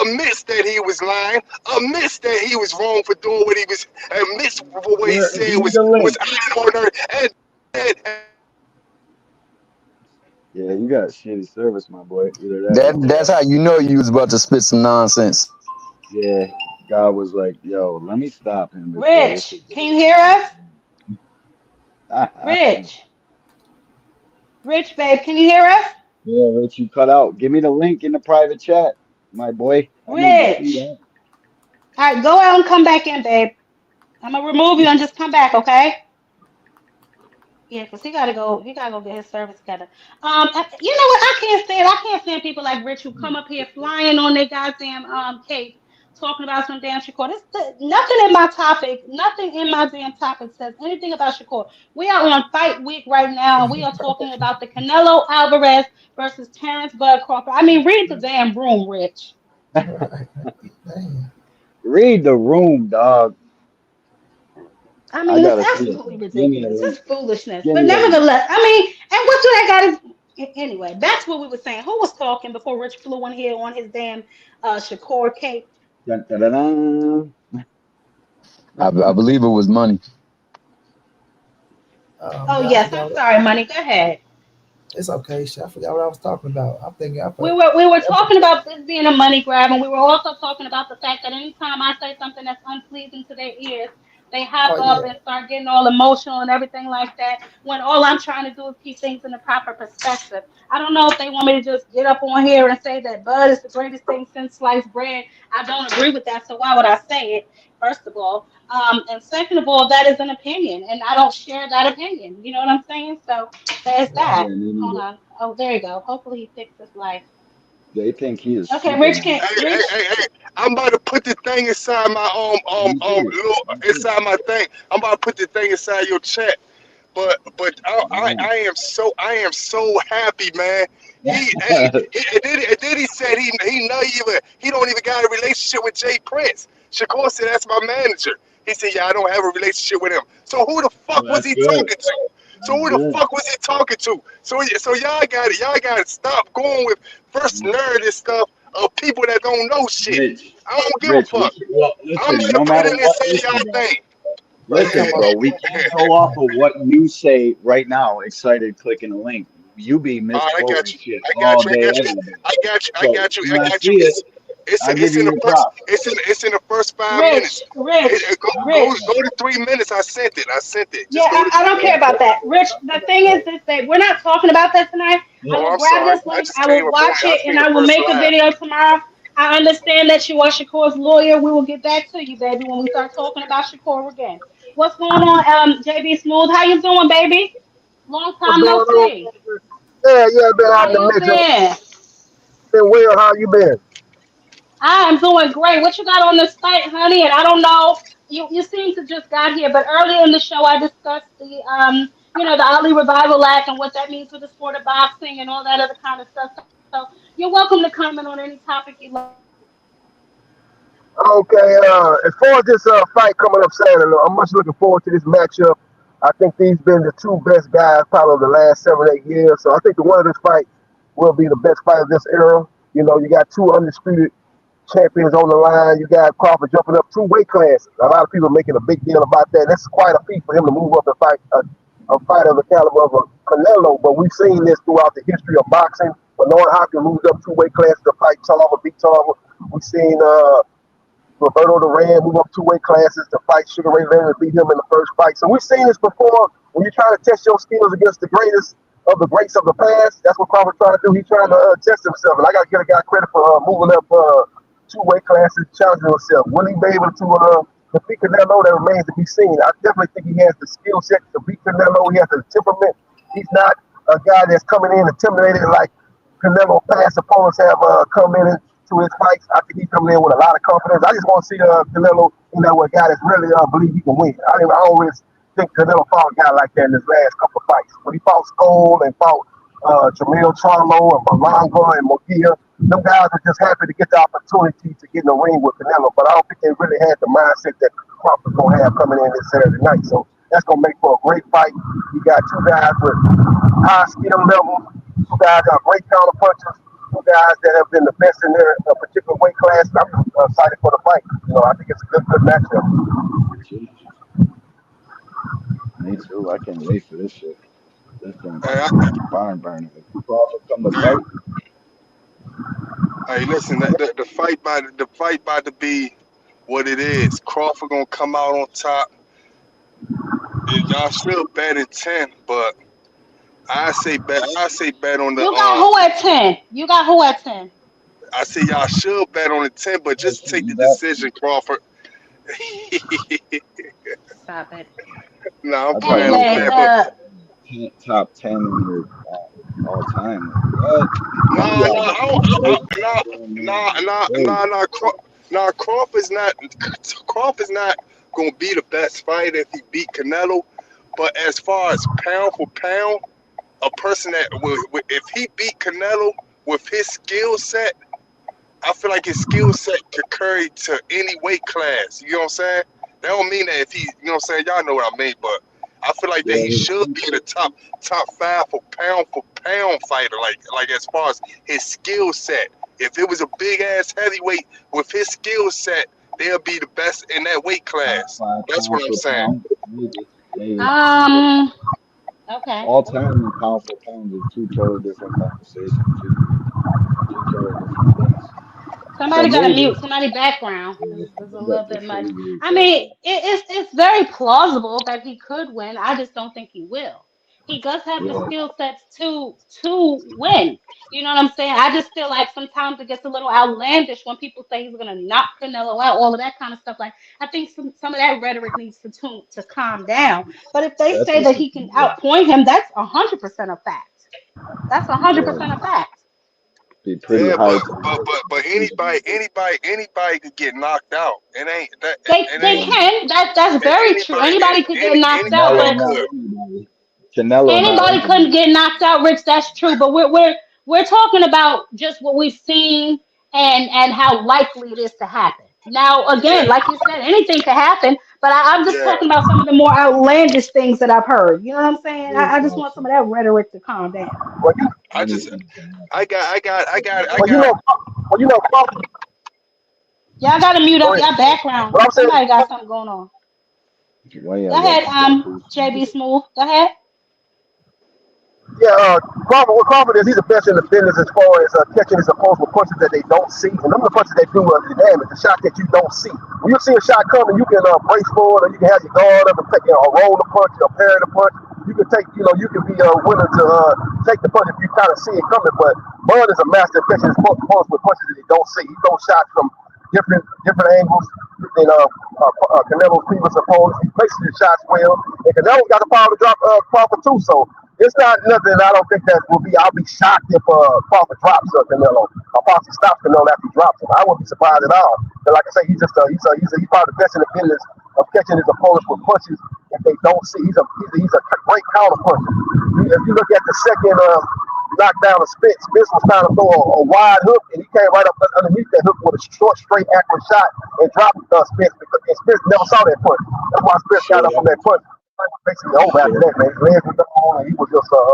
admits that he was lying, admits that he was wrong for doing what he was, admits for what he Where? said Give me the was link. iron on her, Yeah, you got shitty service, my boy. Either that or That's how you know you was about to spit some nonsense. yeah. God was like, "Yo, let me stop him before this Rich, shit can you hear us? goes." Rich, Rich, babe, can you hear us? Yeah, Rich, you cut out. Give me the link in the private chat, my boy. I need to see Rich. that. All right, go out and come back in, babe. I'm gonna remove you and just come back, okay? Yeah, because he gotta go. He gotta go get his service together. You know what? I can't stand. I can't stand people like Rich who come up here flying on their goddamn cape, talking about some damn Shakur. Nothing in my topic. Nothing in my damn topic says anything about Shakur. We are on fight week right now, and we are talking about the Canelo Alvarez versus Terrence Bud Crawford. I mean, read the damn room, Rich. Right. Damn. Read the room, dog. I I mean, it's gotta see it. absolutely Give me the ridiculous. link. It's foolishness. Give But me the link. nevertheless, I mean, and what do that got to anyway? Back to what we were saying. Who was talking before Rich flew in here on his damn Shakur cape? Dun, dun, dun, dun. I believe it was money. Oh Man, I yes, forgot. I'm sorry, money. Go ahead. It's okay. Shit, I forgot what I was talking about. I'm thinking. We were talking about this being a money grab, and we were also talking about the fact that anytime I say something that's unpleasing to their ears, they hop Oh up yeah. and start getting all emotional and everything like that. When all I'm trying to do is keep things in the proper perspective. I don't know if they want me to just get up on here and say that Bud is the greatest thing since sliced bread. I don't agree with that, so why would I say it? First of all, and second of all, that is an opinion, and I don't share that opinion. You know what I'm saying? So there's Right. that. Yeah, me Hold neither. on. Oh, there you go. Hopefully he fixed his life. They think he is Okay, Rich Superman. can't. Rich. hey, I'm about to put the thing inside my Me too. little Me too. inside my thing. I'm about to put the thing inside your chat. But Man. I am so happy, man. And then he said he not even he don't even got a relationship with Jay Prince. Shakur said that's my manager. He said, yeah, I don't have a relationship with him. So who the fuck Well, was that's he good. talking to? So That's who the good. fuck was he talking to? So y'all got to stop going with first narrative stuff of people that don't know shit. Rich, I don't give a Rich, we fuck. can, well, I'm listen, gonna no put matter in and what, say listen, y'all bro. thing. But he Listen, talking about bro, we can't go off of what you say right now, excited clicking a link. You be All right, I misquoting got you. shit I got all you. I day, got you. every day. I got you. I So got you. when I I got you. see it, I give It's you in the your first. props. It's in the first 5 minutes. Rich. Rich. Go Rich. to 3 minutes. I sent it. I sent it. Yeah, Just go to I don't 3 minutes. care about that. Rich, the thing is this, babe, we're not talking about that tonight. I Oh, will I'm grab sorry. this I link. just I came will up on. watch I it, and seen the I will first make a line. video tomorrow. I understand that you are Shakur's lawyer. We will get back to you, baby, when we start talking about Shakur again. What's going on, JB Smooth? How you doing, baby? Long What's time no going on? see. Yeah, been How out the you mission. been? Been well. How you been? I'm doing great. What you got on the site, honey? And I don't know. You seem to just got here, but earlier in the show I discussed the Ali Revival Act and what that means for the sport of boxing and all that other kind of stuff. So you're welcome to comment on any topic you like. Okay, as far as this fight coming up Saturday, I'm much looking forward to this matchup. I think these been the two best guys probably of the last 7, 8 years. So I think the winner of this fight will be the best fight of this era. You know, you got two undisputed champions on the line. You got Crawford jumping up two weight classes. A lot of people are making a big deal about that. That's quite a feat for him to move up and fight a fight of the caliber of a Canelo. But we've seen this throughout the history of boxing. Bernard Hopkins moved up two weight classes to fight Tarver, beat Tarver. We've seen Roberto Duran move up two weight classes to fight Sugar Ray Leonard and beat him in the first fight. So we've seen this before. When you're trying to test your skills against the greatest of the greats of the past, that's what Crawford's trying to do. He's trying to test himself. And I got to give a guy credit for moving up two weight classes, challenging himself. Will he be able to defeat Canelo? That remains to be seen. I definitely think he has the skill set to beat Canelo. He has the temperament. He's not a guy that's coming in intimidated like Canelo past opponents have come in to his fights. I think he's coming in with a lot of confidence. I just want to see Canelo, a guy that's really believe he can win. I don't really think Canelo fought a guy like that in his last couple of fights. When he fought Skull and fought Jamil Charlo and Malanga and Mogia, them guys are just happy to get the opportunity to get in the ring with Canelo. But I don't think they really had the mindset that Crawford's going to have coming in this Saturday night. So that's going to make for a great fight. You got two guys with high skill level, two guys got great counter punchers, two guys that have been the best in their particular weight class. I'm excited for the fight. I think it's a good matchup. Me too. I can't wait for this shit. This thing Hey, barn burner. If Crawford come to fight, hey, listen, the fight about to be what it is. Crawford gonna come out on top. Y'all still bet at 10, but I say bet on the You got who at 10? You got who at 10? I say y'all should bet on the 10, but that just should take be the that. decision, Crawford. Stop it. No, I'm I thought playing. you I'm were Anyway, playing, saying but top 10 in your all time. Like, what? Some of nah, y'all nah, got I the don't, first nah, doing that. nah, nah, Crazy. nah, nah, nah. Crawford's not gonna be the best fighter if he beat Canelo. But as far as pound for pound, a person that if he beat Canelo with his skill set, I feel like his skill set could carry to any weight class. You know what I'm saying? That don't mean that if he, you know what I'm saying? Y'all know what I mean, but I feel like that Yeah, he should be the top five for pound fighter. Like as far as his skill set. If it was a big ass heavyweight with his skill set, they'll be the best in that weight top class. 5 That's pound what I'm for saying. pound. Maybe. Maybe. Okay. All time and pound for pound is two total different conversations. Two total different things. So Somebody got to maybe. mute. Somebody background. Yeah, There's a little the bit much. crazy I mean, background. it's very plausible that he could win. I just don't think he will. He does have the Yeah, skill sets to win. You know what I'm saying? I just feel like sometimes it gets a little outlandish when people say he's gonna knock Canelo out, all of that kind of stuff. Like I think some of that rhetoric needs to calm down. But if they that's say what that you he can think. Yeah, outpoint him, that's 100% a fact. That's a hundred yeah. percent a fact. Be pretty Yeah, hard to miss. but anybody could get knocked out. It ain't that. It They ain't. Yeah. can. That's very true. Anybody could get knocked out, Anybody Canelo, but not could. anybody. Canelo, not anybody couldn't anybody. get knocked out, Rich. That's true. But we're talking about just what we've seen and how likely it is to happen. Now, Yeah, again, like you said, anything could happen. But I'm just yeah. talking about some of the more outlandish things that I've heard. You know what I'm saying? Very I just want some possible. of that rhetoric to calm down. Well, you, I just, Anything can happen. I got, I got, I got, I well, got. Crawford. Y'all got to mute Go up ahead. your background. What I'm saying Somebody got is, something going on. One of Go y'all got ahead, the Deadpool JB syndrome. Smooth. Go ahead. yeah, Crawford is he's the best in the business as far as catching his opponents with punches that they don't see, and them the punches that do the damage, the shot that you don't see. When you see a shot coming, you can brace for it, or you can have your guard up and take roll the punch, or parry the punch. You can take, you can be willing to take the punch if you kind of see it coming. But Bud is a master of catching his opponents with punches that they don't see. He throws shots from different angles than Canelo's previous opponents. He places his shots well, and Canelo's got the power to drop Crawford too. So it's not nothing. I don't think that will be. I'll be shocked if Crawford drops Canelo. Or possibly stops Canelo after he drops him. I wouldn't be surprised at all. But like I say, he's probably the best in the business of catching his opponents with punches that they don't see. He's a great counter puncher. If you look at the knocked down a Spence. Spence was trying to throw a wide hook, and he came right up underneath that hook with a short, straight, accurate shot and dropped Spence. And Spence never saw that punch. That's why Spence got up from that punch. Basically over after that, man. His legs was on, and he was just a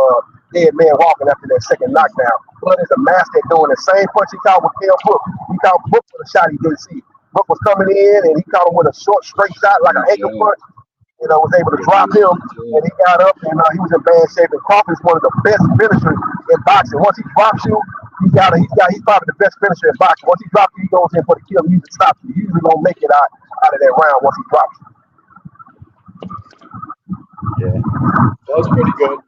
dead man walking after that second knockdown. Bud is a master at doing the same punch he caught with Kell Brook. He caught Brook with a shot he didn't see. Brook was coming in, and he caught him with a short, straight shot like an anchor punch. Was able to drop him, and he got up, and he was in bad shape. And Crawford is one of the best finishers in boxing. Once he drops you, he's probably the best finisher in boxing. Once he drops you, he goes in for the kill. He usually stops you. He usually don't make it out of that round once he drops you. Yeah, that was pretty good.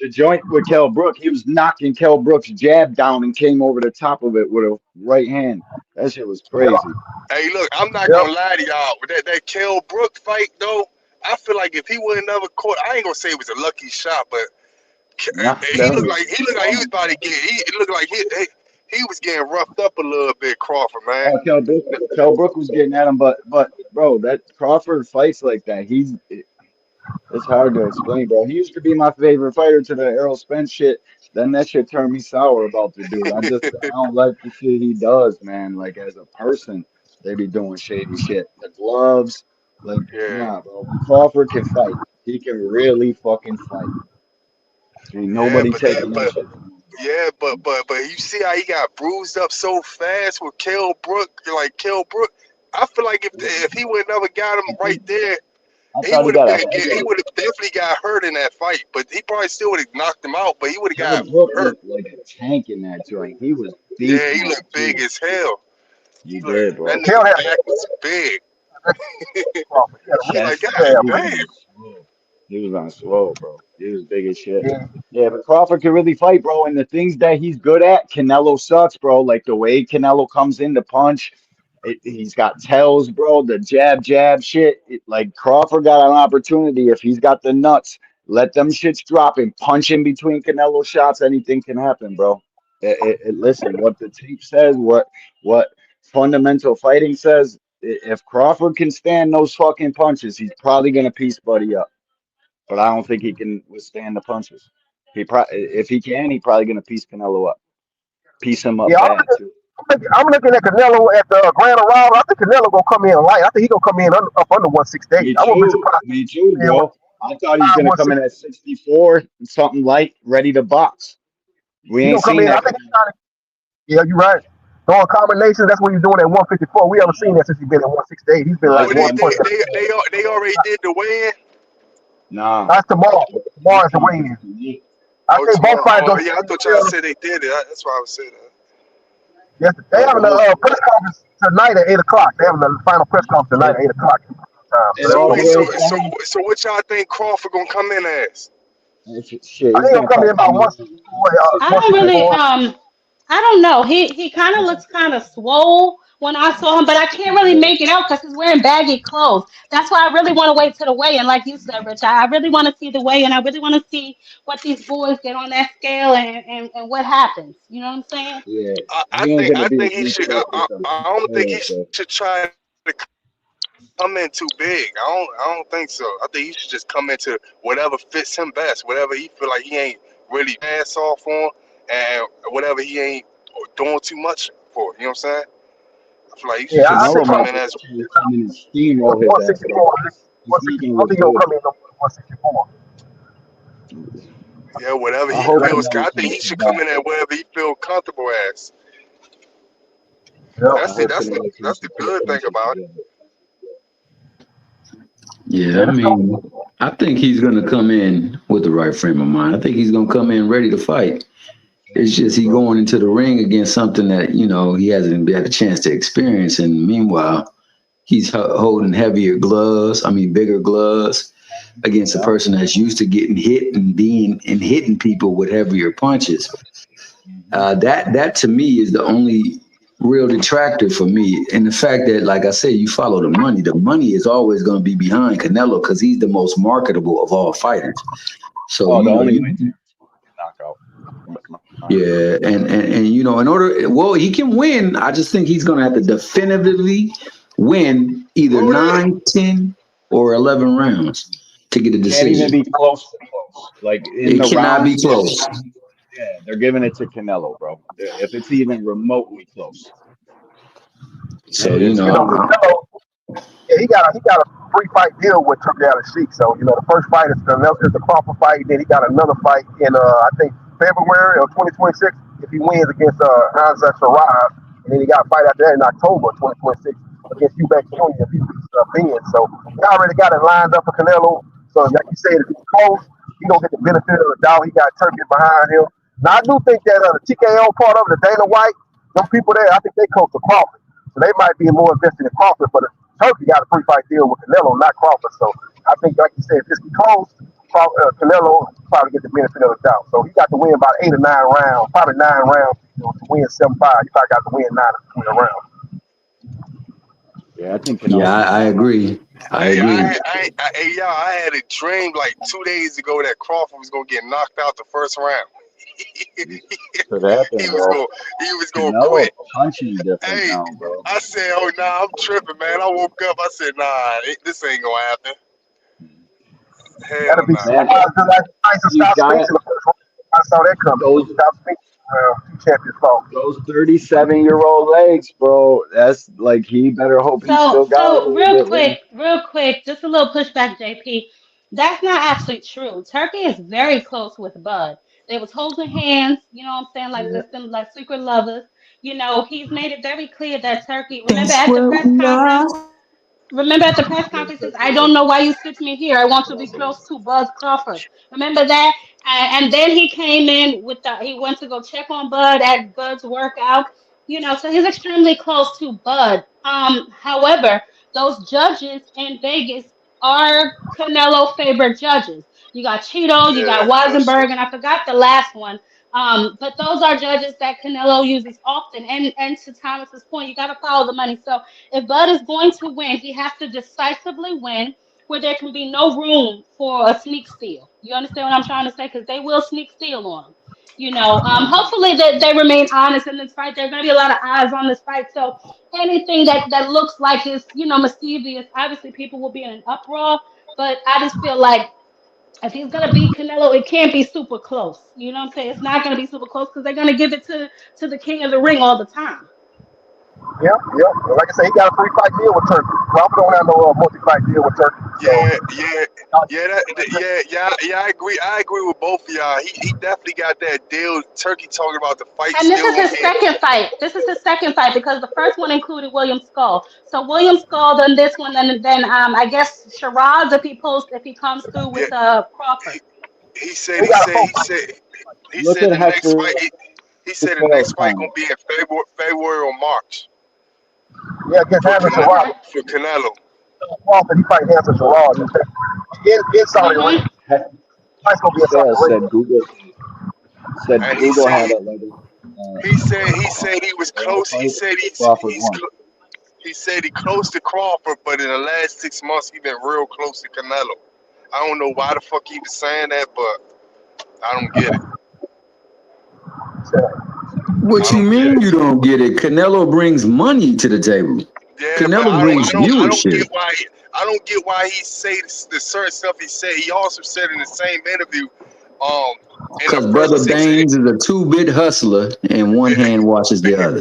The joint with Kell Brook, he was knocking Kell Brook's jab down and came over the top of it with a right hand. That shit was crazy. Hey, look, I'm not gonna lie to y'all. With that Kell Brook fight, though, I feel like if he would have never caught, I ain't gonna say it was a lucky shot, but he looked like he was about to get. It looked like he was getting roughed up a little bit, Crawford, man. Kell Brook was getting at him, but bro, that Crawford fights like that. It's hard to explain, bro. He used to be my favorite fighter to the Errol Spence shit. Then that shit turned me sour about the dude. I don't like the shit he does, man. Like as a person, they be doing shady shit. The gloves, nah, bro. Crawford can fight. He can really fucking fight. Ain't nobody taking that shit. Yeah, but you see how he got bruised up so fast with Kell Brook. Like Kell Brook, I feel like if he would have never got him right there. He would have definitely got hurt in that fight, but he probably still would have knocked him out. But he would have got hurt. Like a tank in that joint. He was big. Yeah, he looked big as hell. He did, bro. That nigga back was big. Like, God damn. He was on slow, bro. He was big as shit. Yeah, but Crawford can really fight, bro. And the things that he's good at, Canelo sucks, bro. Like the way Canelo comes in to punch. He's got tells, bro. The jab shit. Like Crawford got an opportunity. If he's got the nuts, let them shits drop and punch in between Canelo shots. Anything can happen, bro. Listen, what the tape says, what fundamental fighting says. If Crawford can stand those fucking punches, he's probably gonna piece Buddy up. But I don't think he can withstand the punches. If he can, he's probably gonna piece Canelo up. Piece him up bad too. I'm looking at Canelo at the Grand Arrival. I think Canelo gonna come in light. I think he gonna come in up under 168. I wouldn't be surprised. Me too, bro. I thought he's gonna come in at 64, something light, ready to box. We ain't seen that. Yeah, you're right. Throwing combinations, that's what he's doing at 154. We haven't seen that since he's been at 168. He's been like they already did the weigh-in? Nah. That's tomorrow. Tomorrow's the weigh-in. I think both fighters. I thought y'all said they did it. That's why I was saying that. Yes, they having a press conference tonight at 8 o'clock. They having the final press conference tonight at 8 o'clock. So what y'all think Crawford gonna come in as? I think he'll come in about 164. I don't really I don't know. He kind of looks kind of swole when I saw him, but I can't really make it out because he's wearing baggy clothes. That's why I really want to wait to the weigh-in, like you said, Rich. I really want to see the weigh-in. I really want to see what these boys get on that scale and what happens. You know what I'm saying? Yeah. I think he should. I don't think he should try to come in too big. I don't think so. I think he should just come into whatever fits him best, whatever he feel like he ain't really pass off on, and whatever he ain't doing too much for. You know what I'm saying? I feel like he should just come in as steamroll his ass. 164. I think he'll come in 164. Yeah, whatever he feels. I think he should come in at wherever he feel comfortable as. That's the good thing about it. Yeah, I mean, I think he's going to come in with the right frame of mind. I think he's going to come in ready to fight. It's just he going into the ring against something that, you know, he hasn't had a chance to experience. And meanwhile, he's holding bigger gloves against a person that's used to getting hit and hitting people with heavier punches. That to me is the only real detractor for me. And the fact that, like I said, you follow the money. The money is always going to be behind Canelo because he's the most marketable of all fighters. So knockout. Yeah, and you know, he can win. I just think he's going to have to definitively win either 9, 10, or 11 rounds to get a decision. Can't even be close. Like it cannot be close. Yeah, they're giving it to Canelo, bro. If it's even remotely close, So and it's You gonna know, be Canelo, yeah, he got a free fight deal with Turkey out of Sheik. So, the first fight is the Crawford fight. Then he got another fight in I think February of 2026 if he wins against Hamza Sharaf. And then he got a fight after that in October of 2026 against Eubank Jr. if he beats Ben. So he already got it lined up for Canelo. So like you said, if he's close, he gonna get the benefit of the doubt. He got Turkey behind him. Now I do think that the TKO part of it, the Dana White, them people there, I think they close to Crawford. So they might be more invested in Crawford, but Turkey got a free fight deal with Canelo, not Crawford. So I think, like you said, if this be close, Canelo probably get the benefit of the doubt. So he got to win about 8 or 9 rounds, probably 9 rounds, to win 7-5. He probably got to win 9 rounds. yeah. I think yeah, Canelo I wins. agree. I Hey, agree. I had a dream like 2 days ago that Crawford was gonna get knocked out the first round. Could happen, he was bro. going he was gonna Canelo quit. punching different Hey, now, bro. I said, oh nah, I'm tripping, man. I woke up, I said, nah, this ain't gonna happen. That'll Hell be nah. Man, surprised like Tyson you Scott Spinks got in the first round. I saw that coming. those Scott Spinks, two champions fought. those 37-year-old legs, bro. That's like he better hope he So, still got a so little bit left. real quick, just a little pushback, JP. That's not actually true. Turkey is very close with Bud. They was holding hands, you know what I'm saying, like Yeah. this, them like secret lovers. He's made it very clear that Turkey. Remember That's at the what press we conference. are. Remember at the press Yeah, conference, he says, Turkey I is a don't know why you sent me here. I want to be close to Bud Crawford. Remember that? And then he came in he went to go check on Bud at Bud's workout. So he's extremely close to Bud. However, those judges in Vegas are Canelo favorite judges. You got Cheeto, you got Yeah, that's true. Weisenberg, and I forgot the last one. But those are judges that Canelo uses often. And to Thomas's point, you got to follow the money. So if Bud is going to win, he has to decisively win where there can be no room for a sneak steal. You understand what I'm trying to say? Because they will sneak steal on him. Hopefully that they remain honest in this fight. There's going to be a lot of eyes on this fight. So anything that looks like is, mischievous, obviously people will be in an uproar. But I just feel like if he's gonna beat Canelo, it can't be super close. You know what I'm saying? It's not gonna be super close because they're gonna give it to the king of the ring all the time. Yep, yep. Like I said, he got a free fight deal with Turkey. Crawford don't have no multi-fight deal with Turkey. So, Yeah, yeah. I agree with both of y'all. He definitely got that deal. Turkey talking about the fight And this still is gonna his be. second fight. This is his second fight because the first one included William Skull. So William Skull, then this one, then I guess Shiraz if he comes through Yeah, with Crawford. he, he said he he got a said full he fight. said he Look said at the next Hector fight. He said the Patel's next fight gonna time. be in February or March Yeah, against for Hamza Canelo. Okay. Sharad. For Canelo. Crawford, he fight Hamza Sharad. In Saudi Mhm. Arabia. Fight's gonna be in Saudi Patel Arabia. said And he Google said had it like he was that close. He fight. said Crawford won. he said he close to Crawford, but in the last 6 months he been real close to Canelo. I don't know why the fuck he was saying that, but I don't get it. What I you don't get mean it. you don't get it? Canelo brings money to the table. Yeah, but Canelo brings I don't get viewership. why I don't get why he say the certain stuff he said. He also said in the same interview, um, in the Because first Brother six, Baines is a two-bit hustler and one hand washes the other.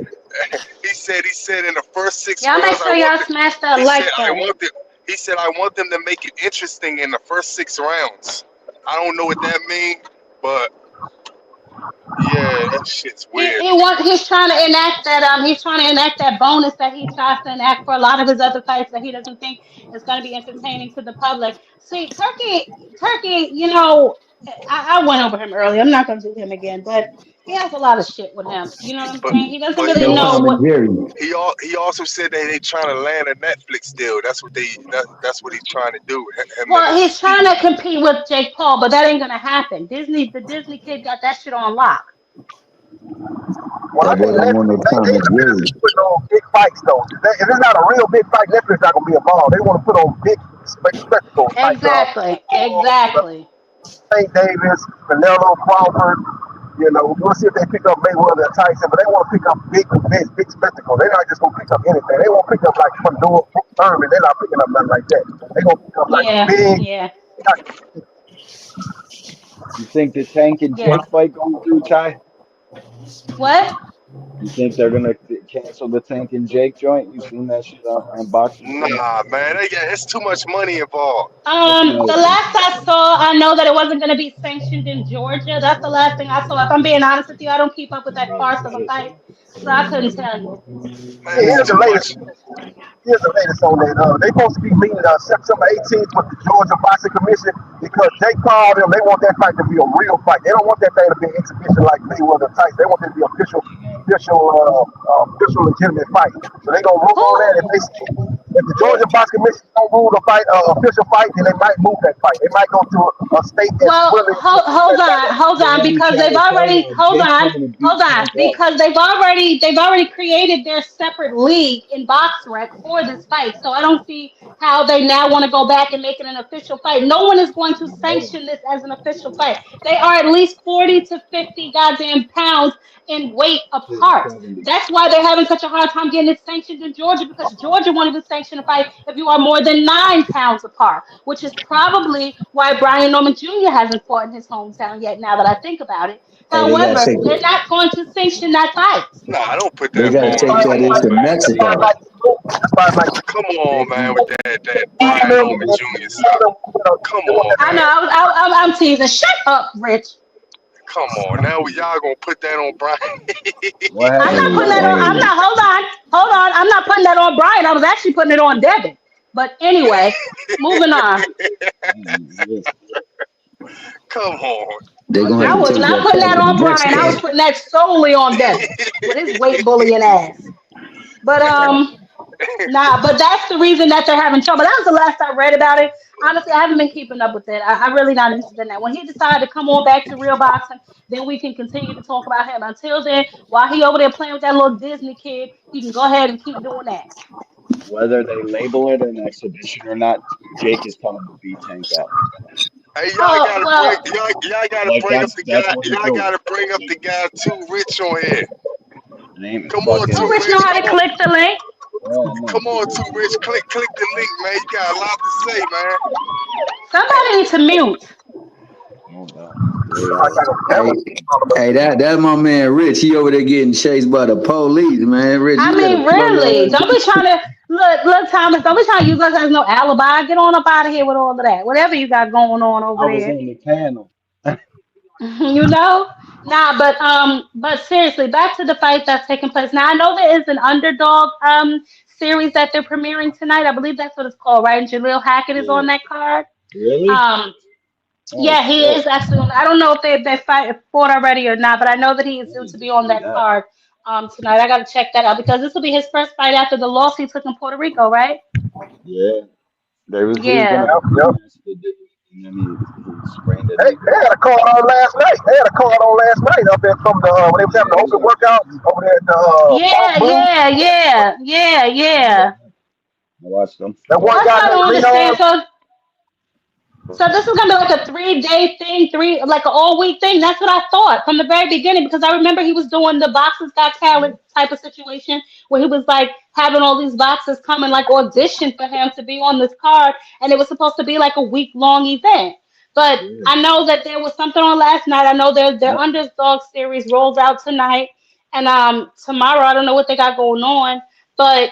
he said in the first six Y'all make rounds sure y'all smash that he said like I button. want them he said I want them to make it interesting in the first 6 rounds. I don't know what that means, but yeah, that shit's weird. He's trying to enact that bonus that he tries to enact for a lot of his other fights that he doesn't think is going to be entertaining to the public. See, Turkey, I went over him earlier. I'm not going to do him again, but he has a lot of shit with him. You know what I'm But saying? He doesn't but really No know Tom and what. Jerry. he also said that they trying to land a Netflix deal. That's what he's trying to do. Him and Well, his he's trying to compete with Jake Paul, but that ain't going to happen. The Disney kid got that shit on lock. Well, I That boy think don't want Netflix, no they Tom in and the business Jerry. of putting on big fights, though. If it's not a real big fight, Netflix not going to be involved. They want to put on big spectacles like Exactly. St. Davis, Canelo, Crawford. We'll see if they pick up Mayweather and Tyson, but they want to pick up big events, big spectacles. They're not just going to pick up anything. They won't pick up like Pandora, Thurman. They're not picking up nothing like that. They're going to pick up like Yeah, big. yeah. You think the Tank and Yeah. Jake fight going through, Ty? What? You think they're gonna cancel the Tank and Jake joint? You seen that shit on Boxing Scene? Nah, man, it's too much money involved. That's what The last I saw, I know that it wasn't going to be sanctioned in Georgia. That's the last thing I saw. If I'm being honest with you, I don't keep up with that farce of a fight, so I couldn't tell you. Man, Yeah, it's here's too the latest. much. Here's the latest on that. They supposed to be meeting September 18th with the Georgia Boxing Commission because Jake Paul them, they want that fight to be a real fight. They don't want that thing to be an exhibition like Mayweather Tyson. They want it to be official legitimate fight. So they gonna move on that. If Who? they see if the Georgia Boxing Commission don't rule the fight official fight, then they might move that fight. They might go to a state that's Well, willing to do that fight. hold So on, what you because trying they've to say already is Jake's coming to beat hold on, Tank up? because they've already created their separate league in BoxRec for this fight. So I don't see how they now want to go back and make it an official fight. No one is going to No, sanction this as an official fight. They are at least 40 to 50 goddamn pounds in weight shit, apart. 70. That's why they're having such a hard time getting it sanctioned in Georgia, because Georgia wanted to sanction a fight if you are more than 9 pounds apart, which is probably why Brian Norman Jr. hasn't fought in his hometown yet, now that I think about it. Hey, they gotta However, take they're not going to sanction that fight. Nah, don't put they that gotta That's on take why them. I that like into that's why I Mexico. like that's why I like Come They, on, man, with that Brian them Norman Jr. stuff. Come they want on, that I know, man. I'm teasing. Shut up, Rich. Come on. Now y'all gonna put that on Brian. What I'm happened not to putting hey, that on. Brian? I'm hey, not. Hold on. I'm not putting that on Brian. I was actually putting it on Devin. But anyway, moving on. Man, Come on. they're I gonna I have think to was take not that putting fight that to on Brian. I was Mexico. putting that solely on Devin with his weight bullying ass. But nah. But that's the reason that they're having trouble. That was the last I read about it. Honestly, I haven't been keeping up with it. I really not interested in that. When he decided to come on back to real boxing, then we can continue to talk about him. Until then, while he over there playing with that little Disney kid, he can go ahead and keep doing that. whether they label it an exhibition or not, Jake is coming to beat Tank up. Hey, Oh well. y'all gotta Like bring up the that's guy. what it's Y'all over. gotta bring up the guy too rich on here. Name Come on, Oh, too fucking Rich know rich. how to click the link. no. Come on, too rich. Click the link, man. You got a lot to say, man. Somebody needs to mute. Hold on. Where I y'all got at? a Hey, hey, that's my man Rich. He over there getting chased by the police, man. Rich, I you better mean, slow your really. ass Don't be trying to look, Thomas. Don't be trying to use us as no alibi. Get on up out of here with all of that. Whatever you got going on over I was there. on the panel. You know? Nah, but seriously, back to the fight that's taking place. Now I know there is an underdog series that they're premiering tonight. I believe that's what it's called, right? And Jaleel Hackett is Yeah. on that card. Really? Um, Oh yeah, he shit. is actually on. I don't know if they fought already or not, but I know that he I is due need to to be on see that that. card tonight. I gotta check that out because this will be his first fight after the loss he took in Puerto Rico, right? Yeah. He was gonna Yeah. Yep, fight yep. yesterday, and then he sprained an They ankle. had a call on last night. They had a call on last night up there from the when they was having Yeah, the it was open like workout over there at the Park Yeah, Blue. yeah, yeah, yeah, yeah. yeah. I watched them. That one That's guy what I named don't understand. Leon. So this is gonna be like a 3 day thing, like an all week thing. That's what I thought from the very beginning because I remember he was doing the Boxers Got Talent type of situation where he was like having all these boxers come and like audition for him to be on this card, and it was supposed to be like a week-long event. But Yeah. I know that there was something on last night. I know their Yep. underdog series rolls out tonight, and tomorrow I don't know what they got going on, but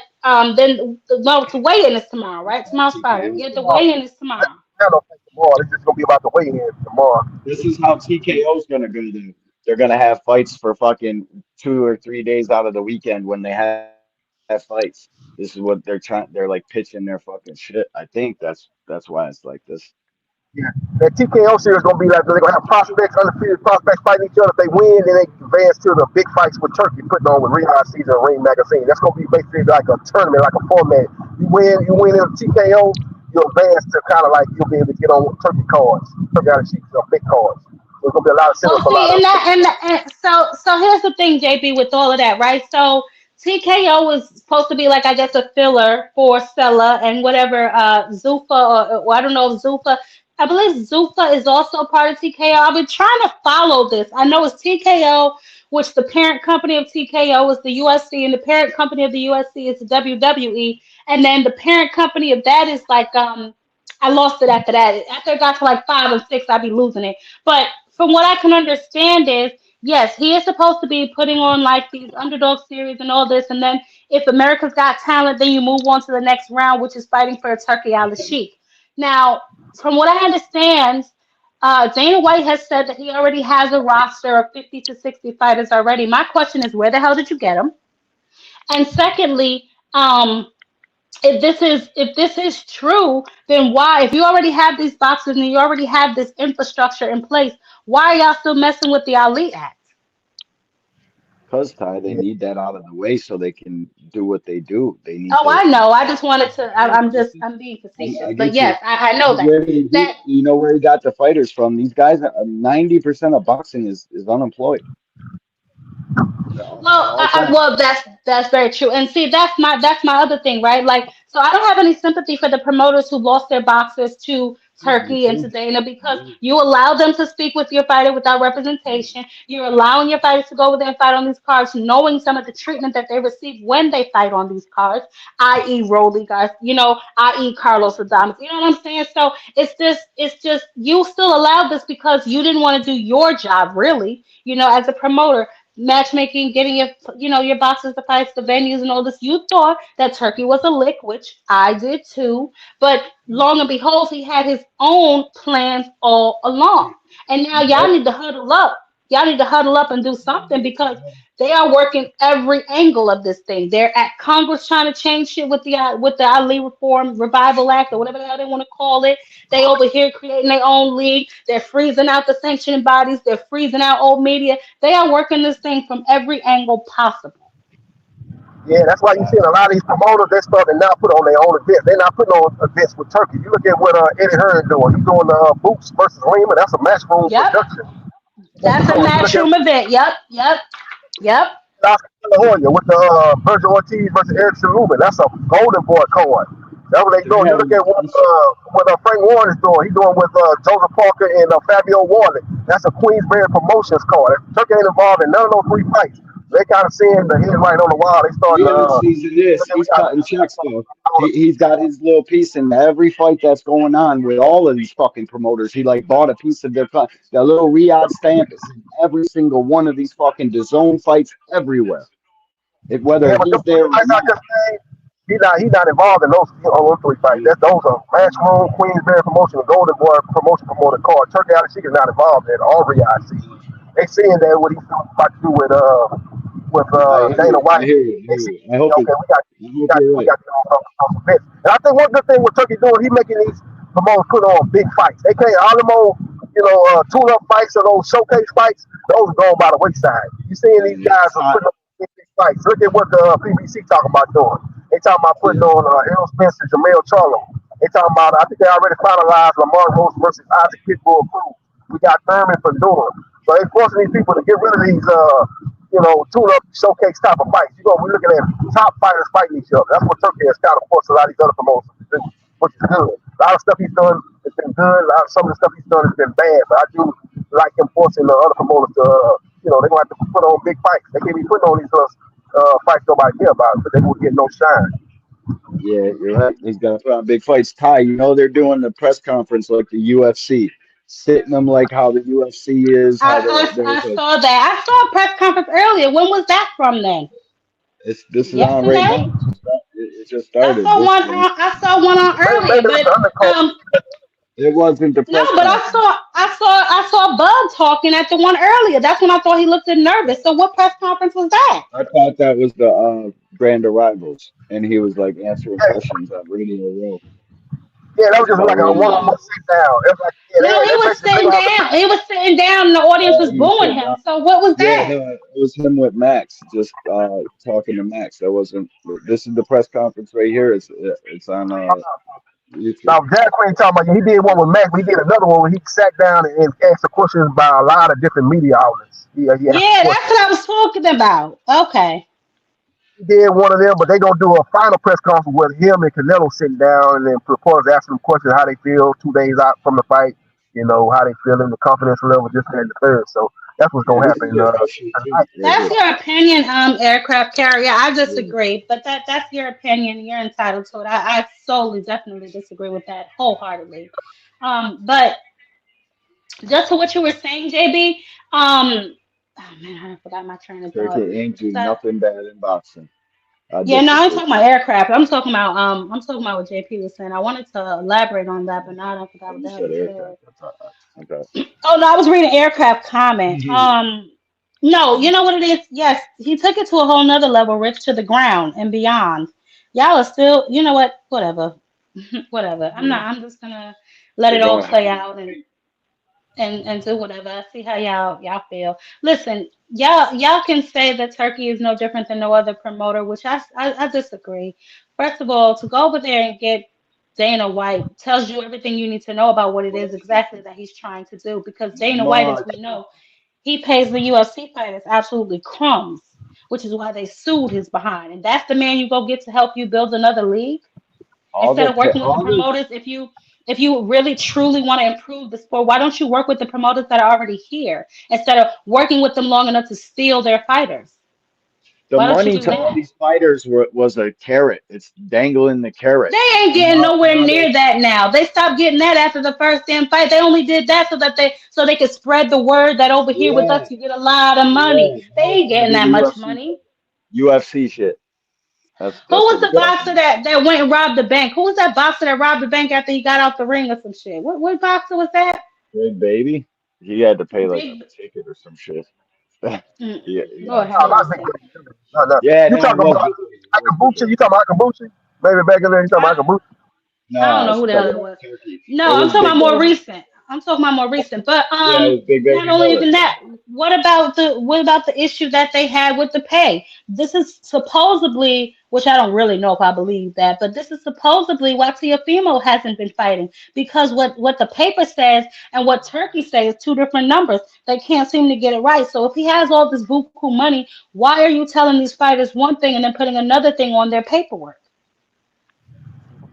then no, the weigh-in is tomorrow, right? Tomorrow's Friday. TKO's Yeah, the tomorrow. weigh-in is tomorrow. I don't think tomorrow. It's just gonna be about the weigh-in tomorrow. This is how TKO's gonna go do. They're gonna have fights for fucking 2 or 3 days out of the weekend when they have fights. This is what they're trying. They're like pitching their fucking shit. I think that's why it's like this. Yeah. That TKO series gonna be like they're gonna have prospects, undefeated prospects fighting each other. If they win, then they advance to the big fights with Turkey putting on with Real Season and Ring Magazine. That's gonna be basically like a tournament, like a format. You win in TKO, you advance to kind of like you'll be able to get on Turkey cards, Turkey out of sheets, big cards. There's gonna be a lot of setup Well, for a lot see, of. so here's the thing, JB, with all of that, right? So TKO was supposed to be like, I guess, a filler for Stella and whatever Zuffa or I don't know if Zuffa. I believe Zuffa is also part of TKO. I've been trying to follow this. I know it's TKO, which the parent company of TKO is the USC, and the parent company of the USC is the WWE, and then the parent company of that is like I lost it after that. After it got to like 5 and 6, I'd be losing it. But from what I can understand is, yes, he is supposed to be putting on like these underdog series and all this, and then if America's Got Talent, then you move on to the next round, which is fighting for a Turkey Al Sheikh. Now, from what I understand, Dana White has said that he already has a roster of 50 to 60 fighters already. My question is, where the hell did you get them? And secondly, if this is true, then why, if you already have these boxes and you already have this infrastructure in place, why are y'all still messing with the Ali Act? Because Ty, they need that out of the way so they can do what they do. They need Oh, to. I know. I just wanted to. I'm being facetious, I but get you. yes, I know that. Where That you know where he got the fighters from? These guys, 90% of boxing is unemployed. At Well, all times. well, that's very true. And see, that's my other thing, right? Like, so I don't have any sympathy for the promoters who lost their boxers to Me Turkey and to too. Dana because you allow them to speak with your fighter without representation. You're allowing your fighters to go over there and fight on these cards, knowing some of the treatment that they receive when they fight on these cards, i.e., Rolly guys, i.e., Carlos Adames. You know what I'm saying? So it's just you still allowed this because you didn't want to do your job, really, as a promoter matchmaking, getting your boxes, the fights, the venues, and all this. You thought that Turkey was a lick, which I did too. But long and behold, he had his own plans all along. And now y'all Yep. need to huddle up. Y'all need to huddle up and do something because they are working every angle of this thing. They're at Congress trying to change shit with the Ali Reform Revival Act or whatever the hell they want to call it. They over here creating their own league. They're freezing out the sanctioning bodies. They're freezing out old media. They are working this thing from every angle possible. Yeah, that's why you see a lot of these promoters, they start to now put on their own events. They're not putting on events with Turkey. You look at what Eddie Hearn doing. He's doing Boots versus Lima. That's a matchroom Yep, production. that's a You look at matchroom event. Yep, yep, yep. Oscar De La Hoya with the Virgil Ortiz versus Erickson Lubin. That's a golden boy card. That's what they doing. You look at what Frank Warren is doing. He's doing with Joseph Parker and Fabio Warley. That's a Queensberry Promotions card. Turkey ain't involved in none of those three fights. They kind of seeing the head right on the wall. They starting The only season is we he's got cutting checks though. He's got his little piece in every fight that's going on with all of these fucking promoters. He like bought a piece of their that little Riyadh stamp is in every single one of these fucking DAZN fights everywhere. Whether yeah, but he's them there three or fights I not. just named, he not involved in those on those three fights. Those are Matchroom, Queensberry Promotion, and Golden Boy Promotion promoted card. Turkey Out is not involved in all REIC. They seeing that what he's about to do with I hear Dana you. I White. hear you. I They hear see, you. I hope okay, I hope you're we right. got to go on events. And I think one good thing with Turkey doing, he making these promoters put on big fights. They can't all them old, tune up fights or those showcase fights. Those are going by the wayside. You seeing these Yeah, guys are putting on big fights. Look at what the PBC talking about doing. They talking about putting yeah. on Errol Spence and Jamel Charlo. They talking about, I think they already finalized Lamar Rose versus Isaac Pitbull Cruz. We got Thurman for Durham. So they forcing these people to get rid of these, tune up showcase type of fights. We're looking at top fighters fighting each other. That's what Turkey has kind of forced a lot of these other promotions to do, which is good. A lot of stuff he's done has been good. Some of the stuff he's done has been bad. But I do like him forcing the other promoters to, they're going to have to put on big fights. They can't be putting on these fights nobody care about, but they will get no shine. Yeah, you're right. He's got to put on big fights. Ty, they're doing the press conference like the UFC, sitting them like how the UFC is, how I there's a saw that. I saw a press conference earlier. When was that from then? this is on right Yesterday? now. It just started. I saw one on Maybe earlier, it's but the undercard. It wasn't the no, press but conference. I saw Bud talking at the one earlier. That's when I thought he looked nervous. So what press conference was that? I thought that was the grand arrivals, and he was like answering Yeah, questions on Radio Row. yeah, that was That's just about like what a it was. one-on-one sit down. It was like, yeah, No, he they was basically they sitting gonna have to down. He was sitting down, and the audience was He was booing sitting him. down. So what was Yeah, that? no, it was him with Max, just talking to Max. That wasn't. This is the press conference right here. It's on YouTube. Now, Jack Queen talking about he did one with Mac, but he did another one where he sat down and asked the questions by a lot of different media outlets. He asked the Yeah, that's questions. what I was talking about. Okay. He did one of them, but they gonna do a final press conference with him and Canelo sitting down, and then reporters asking them questions how they feel 2 days out from the fight. How they feel in the confidence level, just and the third. So that's what's Yeah, gonna this is happen the official too, tonight. right That's here. your opinion, aircraft carrier. I Yeah, disagree, but that's your opinion. You're entitled to it. I solely, definitely disagree with that wholeheartedly. But just to what you were saying, JB. Oh man, I forgot my train of thought. Turkey ain't do So, nothing bad in boxing. I yeah, no, I'm disagree. talking about aircraft. I'm talking about what JP was saying. I wanted to elaborate on that, but now I don't forgot Oh, what you the hell said he said. aircraft. That's all right. Okay. Oh no, I was reading aircraft comment. No, you know what it is? Yes, he took it to a whole nother level, Rich, to the ground and beyond. Y'all are still, you know what? Whatever, whatever. I'm Yeah. not. I'm just gonna let They're it all going play Hollywood. out and do whatever. I see how y'all feel. Listen, y'all can say that Turkey is no different than no other promoter, which I disagree. First of all, to go over there and get Dana White tells you everything you need to know about what it is exactly that he's trying to do. Because Dana White, as we Much. know, he pays the UFC fighters absolutely crumbs, which is why they sued his behind. And that's the man you go get to help you build another league All instead the of working with the all the promoters. If you really truly want to improve the sport, why don't you work with the promoters that are already here instead of working with them long enough to steal their fighters? the Why don't you money do to all that? these fighters was a carrot. It's dangling the carrot. They ain't And getting nowhere now they near that now. They stopped getting that after the first damn fight. They only did that so they could spread the word that over here with yeah, us you get a lot of money. yeah. They Now it's ain't gonna getting be that the much UFC money. UFC shit. Who That's was what the it's gonna boxer be. that went and robbed the bank? Who was that boxer that robbed the bank after he got out the ring or some shit? What boxer was that? Big baby. He had to pay like a Big. ticket or some shit. Yeah, Lord yeah. have No, not Big mercy. Baby. No, no. Yeah, You no, it talking was about Big Baby. It was Big Akabuchi? You Baby. talking about Akabuchi? Maybe back in there, you talking I, about Akabuchi? I don't Nah, know who she's the hell talking it about was. Turkey. It No, I'm was talking Big about more Baby. recent. I'm talking about more recent. But Yeah, it was Big not Baby only Miller. even that, what about the issue that they had with the pay? This is supposedly, which I don't really know if I believe that, but this is supposedly why Teofimo hasn't been fighting because what the paper says and what Turkey says is two different numbers. They can't seem to get it right. So if he has all this buku money, why are you telling these fighters one thing and then putting another thing on their paperwork?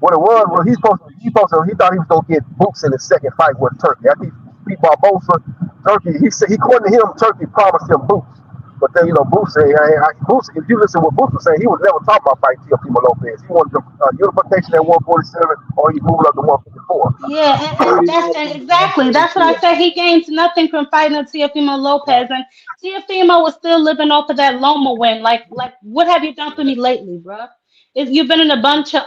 What it was he thought he was gonna get Boots in his second fight with Turkey. After he beat Barbosa, Turkey, he said he according to him, Turkey promised him Boots. But then Boots said, Boots, if you listen to what Boots was saying, he was never talking about fighting Teofimo Lopez. He wanted the unification at 147 or he moved up to 154. Yeah, and Dude, he that's went and from exactly that's what I 144. said. He gains nothing from fighting Teofimo Lopez, and Teofimo was still living off of that Loma win. Like, what have you done for me lately, bro? You've been in a bunch of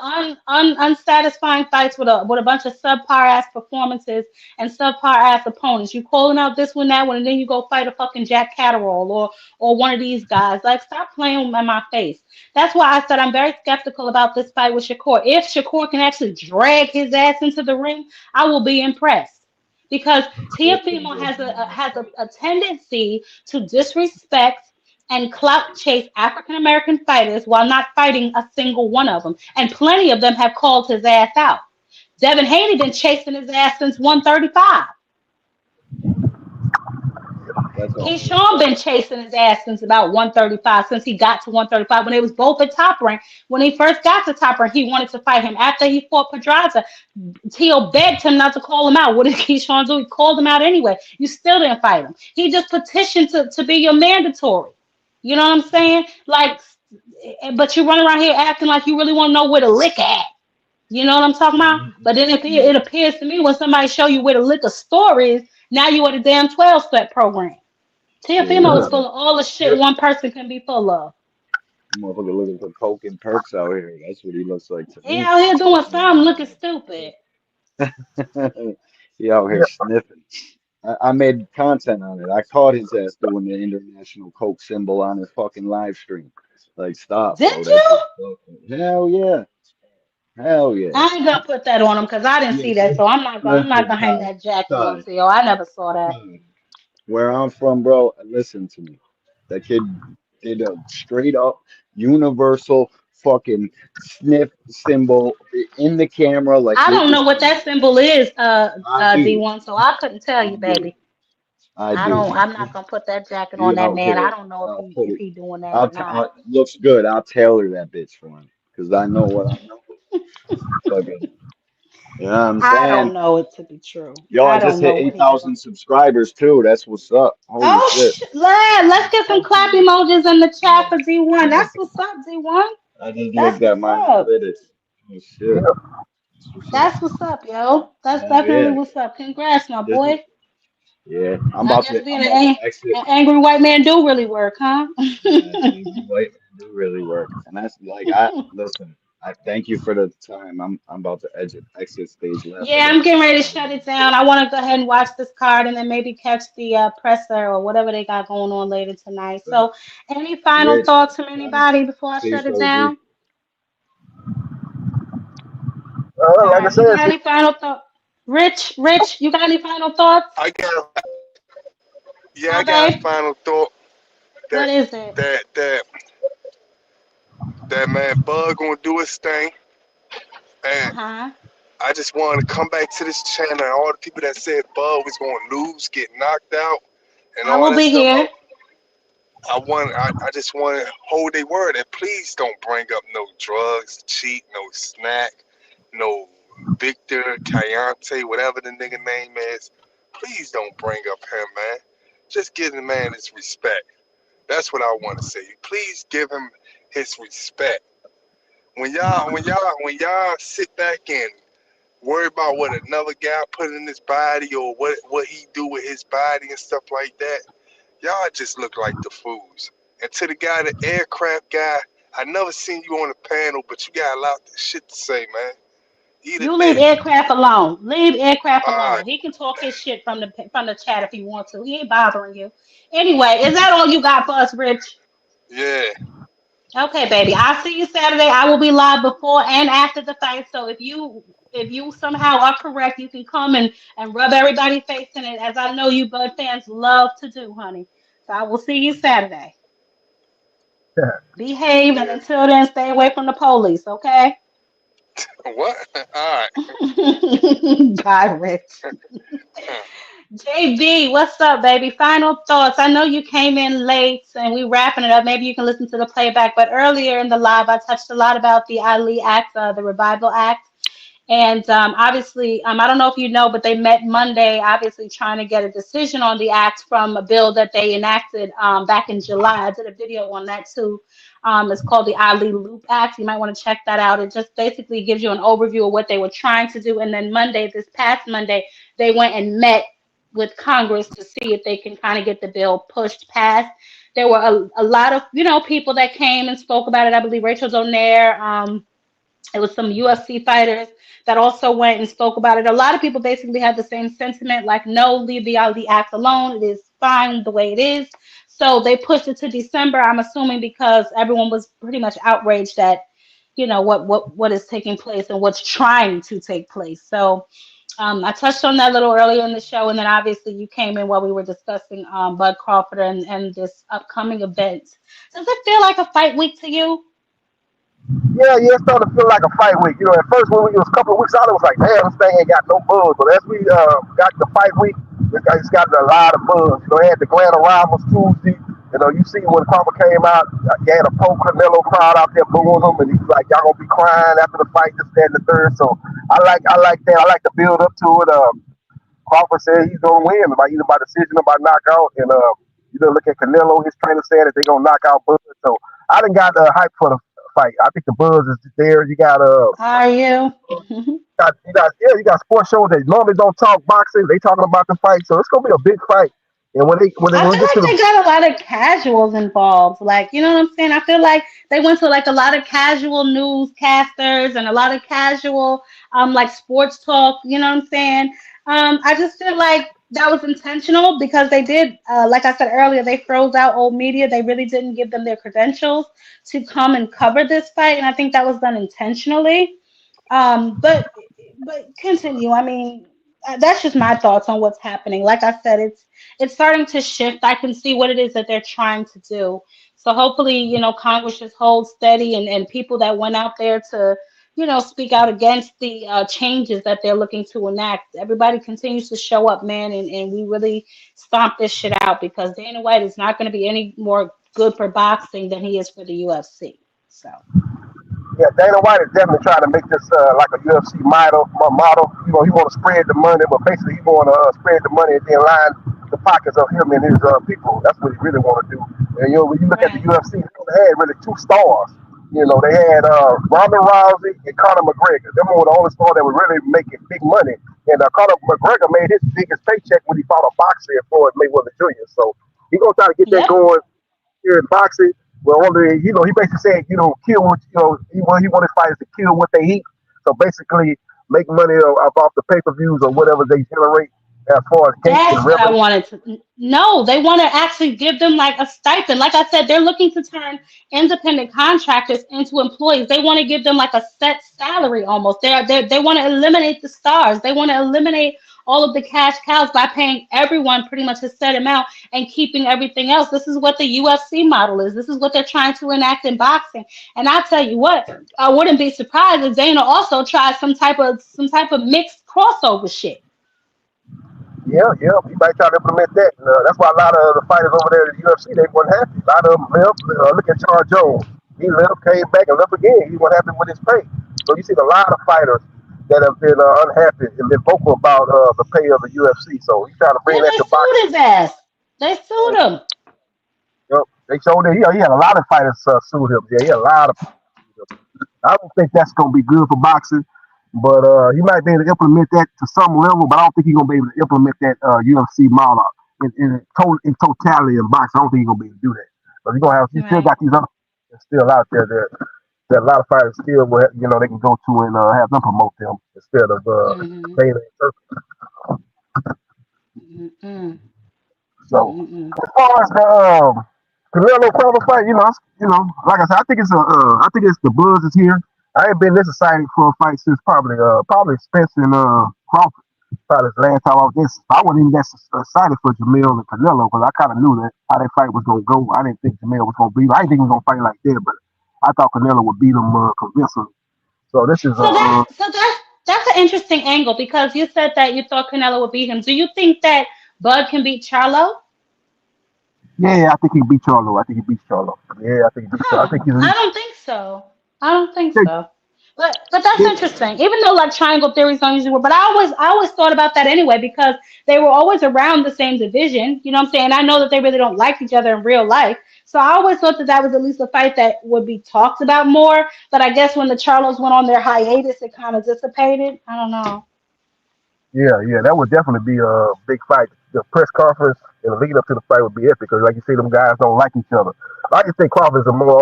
unsatisfying fights with a bunch of subpar ass performances and subpar ass opponents. You calling out this one, that one, and then you go fight a fucking Jack Catterall or one of these guys. Like, stop playing with my face. That's why I said I'm very skeptical about this fight with Shakur. If Shakur can actually drag his ass into the ring, I will be impressed because Teofimo has a tendency to disrespect and clout chase African American fighters while not fighting a single one of them, and plenty of them have called his ass out. Devin Haney been chasing his ass since 135. That's all I'm Keyshawn saying. been chasing his ass since about 135, since he got to 135 when they was both at top rank. When he first got to top rank, he wanted to fight him. After he fought Pedraza, Tio begged him not to call him out. What did Keyshawn do? He called him out anyway. You still didn't fight him. He just petitioned to be your mandatory. You know what I'm saying? Like, but you run around here acting like you really want to know where to lick at. You know what I'm talking about? But then it appears to me when somebody show you where the liquor store is, now you at a damn 12-step program. Teofimo is Shit. full of all the shit one person can be full of. Motherfucker looking for coke and perks out here. That's what he looks like to He me. out here doing something looking stupid. He out here Yeah, sniffing. I made content on it. I caught his ass doing the international coke symbol on his fucking live stream. Like, stop, bro. Did That's you? just fucking. Hell yeah. Hell yeah. I ain't gonna put that on him because I didn't see that, so I'm not gonna Listen, hang that jacket on Ty, Theo. I never saw that. Ty. Where I'm from, bro, listen to me. That kid did a straight up universal fucking sniff symbol in the camera, like I with don't the know what street. that symbol is, I do. D1, so I couldn't tell I you, do. baby. I I do. don't. I'm not gonna put that jacket on He that out man. I here. don't know if I'll he put if it. he doing that or not. Looks good. I'll tailor that bitch for him because I know what I know. Fucking, you know what I'm I saying? don't know it to be true. Yo, I I just don't hit know what he got going. 8,000 subscribers too. That's what's up. Holy Oh, shit. let's get some clap emojis in the chat for D1. That's what's up, D1. I just That's looked at what's my up. analytics. Oh shit. yeah. That's what's up. That's what's up, yo. That's Hell definitely yeah. what's up. Congrats, my This is boy. Yeah, I guess being I'm about to exit. an angry white man do really work, huh? Man, angry white men do really work, and that's like I listen. I thank you for the time. I'm about to exit stage left. I Yeah, got I'm getting ready to another shut it meeting. down. I want to go ahead and watch this card and then maybe catch the presser or whatever they got going on later tonight. But So, any final yeah, thoughts from time. anybody before I shut Peace, it OG. down? All Like I right, you said, got any final thoughts? Rich, you got any final thoughts? I got, yeah, Huh, I got a babe? final thought What that is it? that that that man Bud gonna do his thing, Uh and huh. I just want to come back to this channel and all the people that said Bud was gonna lose, get knocked out, and I all will that be stuff. here. I just want to hold their word and please don't bring up no drugs, cheat, no snack, no Victor, Kayante, whatever the nigga name is. Please don't bring up him, man. Just give the man his respect. That's what I want to say. Please give him his respect. When y'all sit back and worry about what another guy put in his body or what he do with his body and stuff like that, y'all just look like the fools. And to the guy, the aircraft guy, I never seen you on the panel, but you got a lot of shit to say, man. Eat a You leave dick. aircraft alone. Leave aircraft All alone. right. He can talk his shit from the chat if he wants to. He ain't bothering you. Anyway, is that all you got for us, Rich? Yeah. Okay, baby. I'll see you Saturday. I will be live before and after the fight. So if you somehow are correct, you can come and rub everybody's face in it, as I know you Bud fans love to do, honey. So I will see you Saturday. Behave, and Yeah. until then, stay away from the police, okay? What? All Bye, Rich. right. JB, what's up, baby? Final thoughts. I know you came in late and we wrapping it up. Maybe you can listen to the playback. But earlier in the live, I touched a lot about the Ali Act, the Revival Act. And obviously, I don't know if you know, but they met Monday, obviously trying to get a decision on the act from a bill that they enacted back in July. I did a video on that too. It's called the Ali Loop Act. You might want to check that out. It just basically gives you an overview of what they were trying to do. And then Monday, this past Monday, they went and met with Congress to see if they can kind of get the bill pushed past. There were a lot of people that came and spoke about it. I believe Rachel Donaire. It was some UFC fighters that also went and spoke about it. A lot of people basically had the same sentiment, like, no, leave the Ali Act alone. It is fine the way it is. So they pushed it to December. I'm assuming because everyone was pretty much outraged at, what is taking place and what's trying to take place. So I touched on that a little earlier in the show, and then obviously you came in while we were discussing Bud Crawford and this upcoming event. Does it feel like a fight week to you? yeah, yeah, it's starting to feel like a fight week. You know, at first when it was a couple of weeks out, it was like, damn, this thing ain't got no buzz. But as we got the fight week, it's got a lot of buzz. You know, they had the grand arrivals Tuesday. You know, you see when Crawford came out, you had a pro Canelo crowd out there booing him, and he was like, y'all gonna be crying after the fight, this, that, and the third. So I like that. I like the build up to it. Crawford said he's gonna win either by decision or by knockout, and look at Canelo. His trainer said that they're gonna knock out Bud. So I didn't got hype for the fight. I think the buzz is there. You got Are you? you got sports shows that normally don't talk boxing. They talking about the fight, so it's gonna be a big fight. And I when we feel get to like the they got a lot of casuals involved. Like, you know what I'm saying? I feel like they went to like a lot of casual newscasters and a lot of casual like sports talk, you know what I'm saying? I just feel like that was intentional because they did like I said earlier, they froze out old media. They really didn't give them their credentials to come and cover this fight, and I think that was done intentionally. But continue. I mean, that's just my thoughts on what's happening. Like I said, it's starting to shift. I can see what it is that they're trying to do. So hopefully, Congress just holds steady and people that went out there to, speak out against the changes that they're looking to enact. Everybody continues to show up, man, and we really stomp this shit out because Dana White is not going to be any more good for boxing than he is for the UFC. So. Yeah, Dana White is definitely trying to make this like a UFC model. You know, he want to spread the money, but basically he want to spread the money and then line the pockets of him and his people. That's what he really want to do. And when you look at the Right. UFC, they only had really two stars. You know, they had Ronda Rousey and Conor McGregor. Them were the only stars that were really making big money And Conor McGregor made his biggest paycheck when he fought a boxer in Floyd Mayweather Jr. So he gonna try to get that Yep. going here in boxing. Well, only he basically said, kill what he wanted fighters to kill what they eat. So basically, make money off the pay per views or whatever they generate as far as gates and That's what I revenue. wanted to. No, they want to actually give them like a stipend. Like I said, they're looking to turn independent contractors into employees. They want to give them like a set salary almost. They want to eliminate the stars. They want to eliminate all of the cash cows by paying everyone pretty much a set amount and keeping everything else. This is what the UFC model is. This is what they're trying to enact in boxing. And I tell you what, I wouldn't be surprised if Dana also tries some type of mixed crossover shit. Yeah, yeah, he might try to implement that. And, that's why a lot of the fighters over there at the UFC they weren't happy. A lot of them left. Look at Charles Jones. He left, came back, and left again. He wasn't happy with his pay. So you see a lot of fighters that have been unhappy and been vocal about the pay of the UFC. So he's trying to Yeah, bring that they to sued boxing. his ass. They sued him. Yep. They showed that he had a lot of fighters sued him. Yeah, he had a lot of. I don't think that's going to be good for boxing, but he might be able to implement that to some level. But I don't think he's going to be able to implement that UFC model in totality in boxing. I don't think he's going to be able to do that. But you still Right. got these other still out there that a lot of fighters still will, they can go to and have them promote them instead of Mm-hmm. paying them. Mm-mm. So Mm-mm. as far as the Canelo Crawford fight, like I said, I think it's the buzz is here. I ain't been this excited for a fight since probably Spencer and Crawford. Probably the last time I was this. I wasn't even that excited for Jamil and Canelo because I kind of knew that how that fight was gonna go. I didn't think Jamil was gonna beat him. I didn't think he was gonna fight like that, but I thought Canelo would beat him convincingly. So this is So that's an interesting angle because you said that you thought Canelo would beat him. Do you think that Bud can beat Charlo? yeah, I think he beat Charlo. I think he beat Charlo. Yeah, I think he beat Charlo. I Huh. think he's I don't think so. I don't think so. But that's interesting. Even though like triangle theories don't usually work, but I always thought about that anyway because they were always around the same division. You know what I'm saying? I know that they really don't like each other in real life. So I always thought that that was at least a fight that would be talked about more. But I guess when the Charlos went on their hiatus, it kind of dissipated. I don't know. Yeah, yeah, that would definitely be a big fight. The press conference and the lead up to the fight would be epic because, like you say, them guys don't like each other. I just think Crawford's a more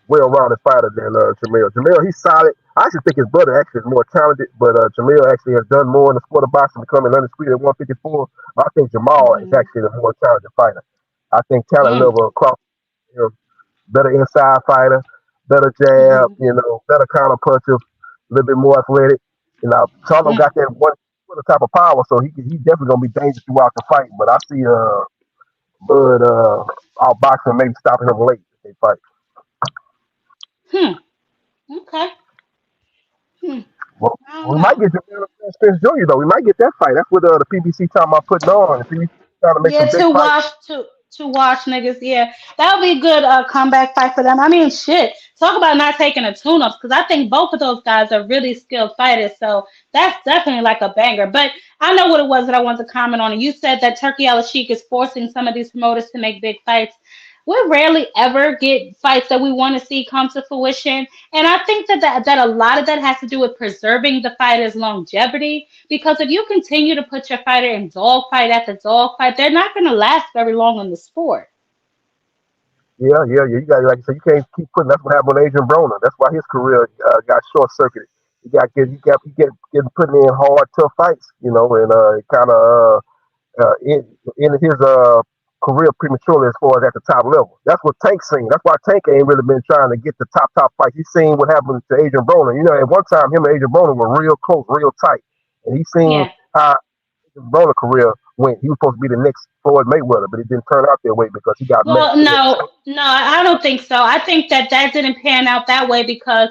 well-rounded fighter than Jamil. Jamil, he's solid. I actually think his brother actually is more talented, but Jamil actually has done more in the sport of boxing, becoming undisputed at 154. I think Jamal is Hmm. actually the more talented fighter. I think talent Mm. level Crawford, you know, better inside fighter, better jab, Hmm. better counter puncher, a little bit more athletic. Charlo Mm. got that one type of power, so he definitely gonna be dangerous throughout the fight. But I see Bud out boxing maybe stopping him late if they fight. Hmm. Okay. Hmm. Well, I don't we might know. get Jamel Spence Jr. though. We might get that fight. That's what the PBC talking about putting on. The PBC trying to make Yeah, some big fights. to watch niggas. Yeah, that would be a good comeback fight for them. I mean, shit. Talk about not taking a tune-ups because I think both of those guys are really skilled fighters. So that's definitely like a banger. But I know what it was that I wanted to comment on. And you said that Turkey Al Sheik is forcing some of these promoters to make big fights. We rarely ever get fights that we want to see come to fruition. And I think that a lot of that has to do with preserving the fighter's longevity. Because if you continue to put your fighter in dogfight after dogfight, they're not going to last very long in the sport. Yeah, yeah, yeah. You got like I said, you can't keep putting. That's what happened with Adrian Broner. That's why his career got short circuited. He get putting in hard, tough fights, and it kind of in his career prematurely as far as at the top level. That's what Tank seen. That's why Tank ain't really been trying to get the top fights. He's seen what happened to Adrian Broner. At one time him and Adrian Broner were real close, real tight, and he seen Yeah. how Adrian Broner career went. He was supposed to be the next Floyd Mayweather, but it didn't turn out that way because he got Well, messed. no, I don't think so. I think that didn't pan out that way because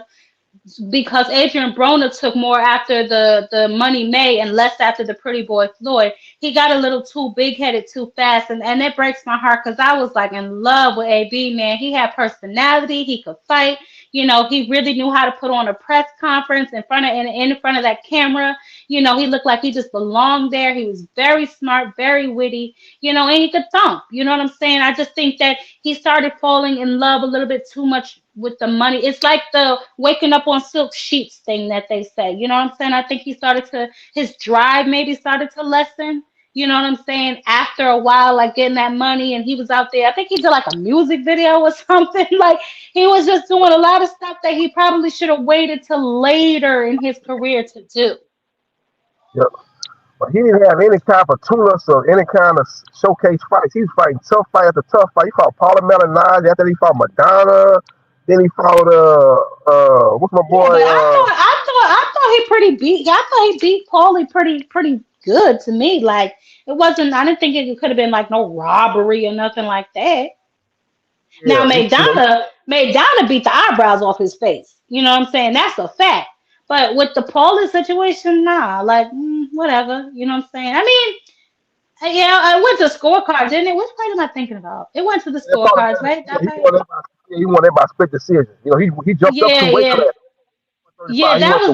Adrian Broner took more after the Money May and less after the Pretty Boy Floyd. He got a little too big headed too fast, and it breaks my heart because I was like in love with AB man. He had personality, he could fight, He really knew how to put on a press conference in front of that camera. He looked like he just belonged there. He was very smart, very witty, and he could thump. You know what I'm saying? I just think that he started falling in love a little bit too much with the money. It's like the waking up on silk sheets thing that they say. You know what I'm saying? I think his drive maybe started to lessen. You know what I'm saying? After a while, like getting that money, and he was out there. I think he did like a music video or something. Like he was just doing a lot of stuff that he probably should have waited till later in his career to do. Yep. But he didn't have any type of tune-ups or any kind of showcase fights. He was fighting tough fight after tough fight. He fought Paula Malignaggi. After he fought Madonna. Then he fought what's my Yeah, boy? but I thought he beat Paulie pretty good to me. Like it wasn't. I didn't think it could have been like no robbery or nothing like that. Now, Yeah, Maidana beat the eyebrows off his face. You know what I'm saying? That's a fact. But with the Paulie situation, nah, like whatever. You know what I'm saying? I mean, yeah, I went to scorecards, didn't it? Which fight am I thinking about? It went to the that fought scorecards, right? That he fight? won that by he won that by split decision. He jumped up Yeah, two weight yeah. classes. Yeah, 35. He went to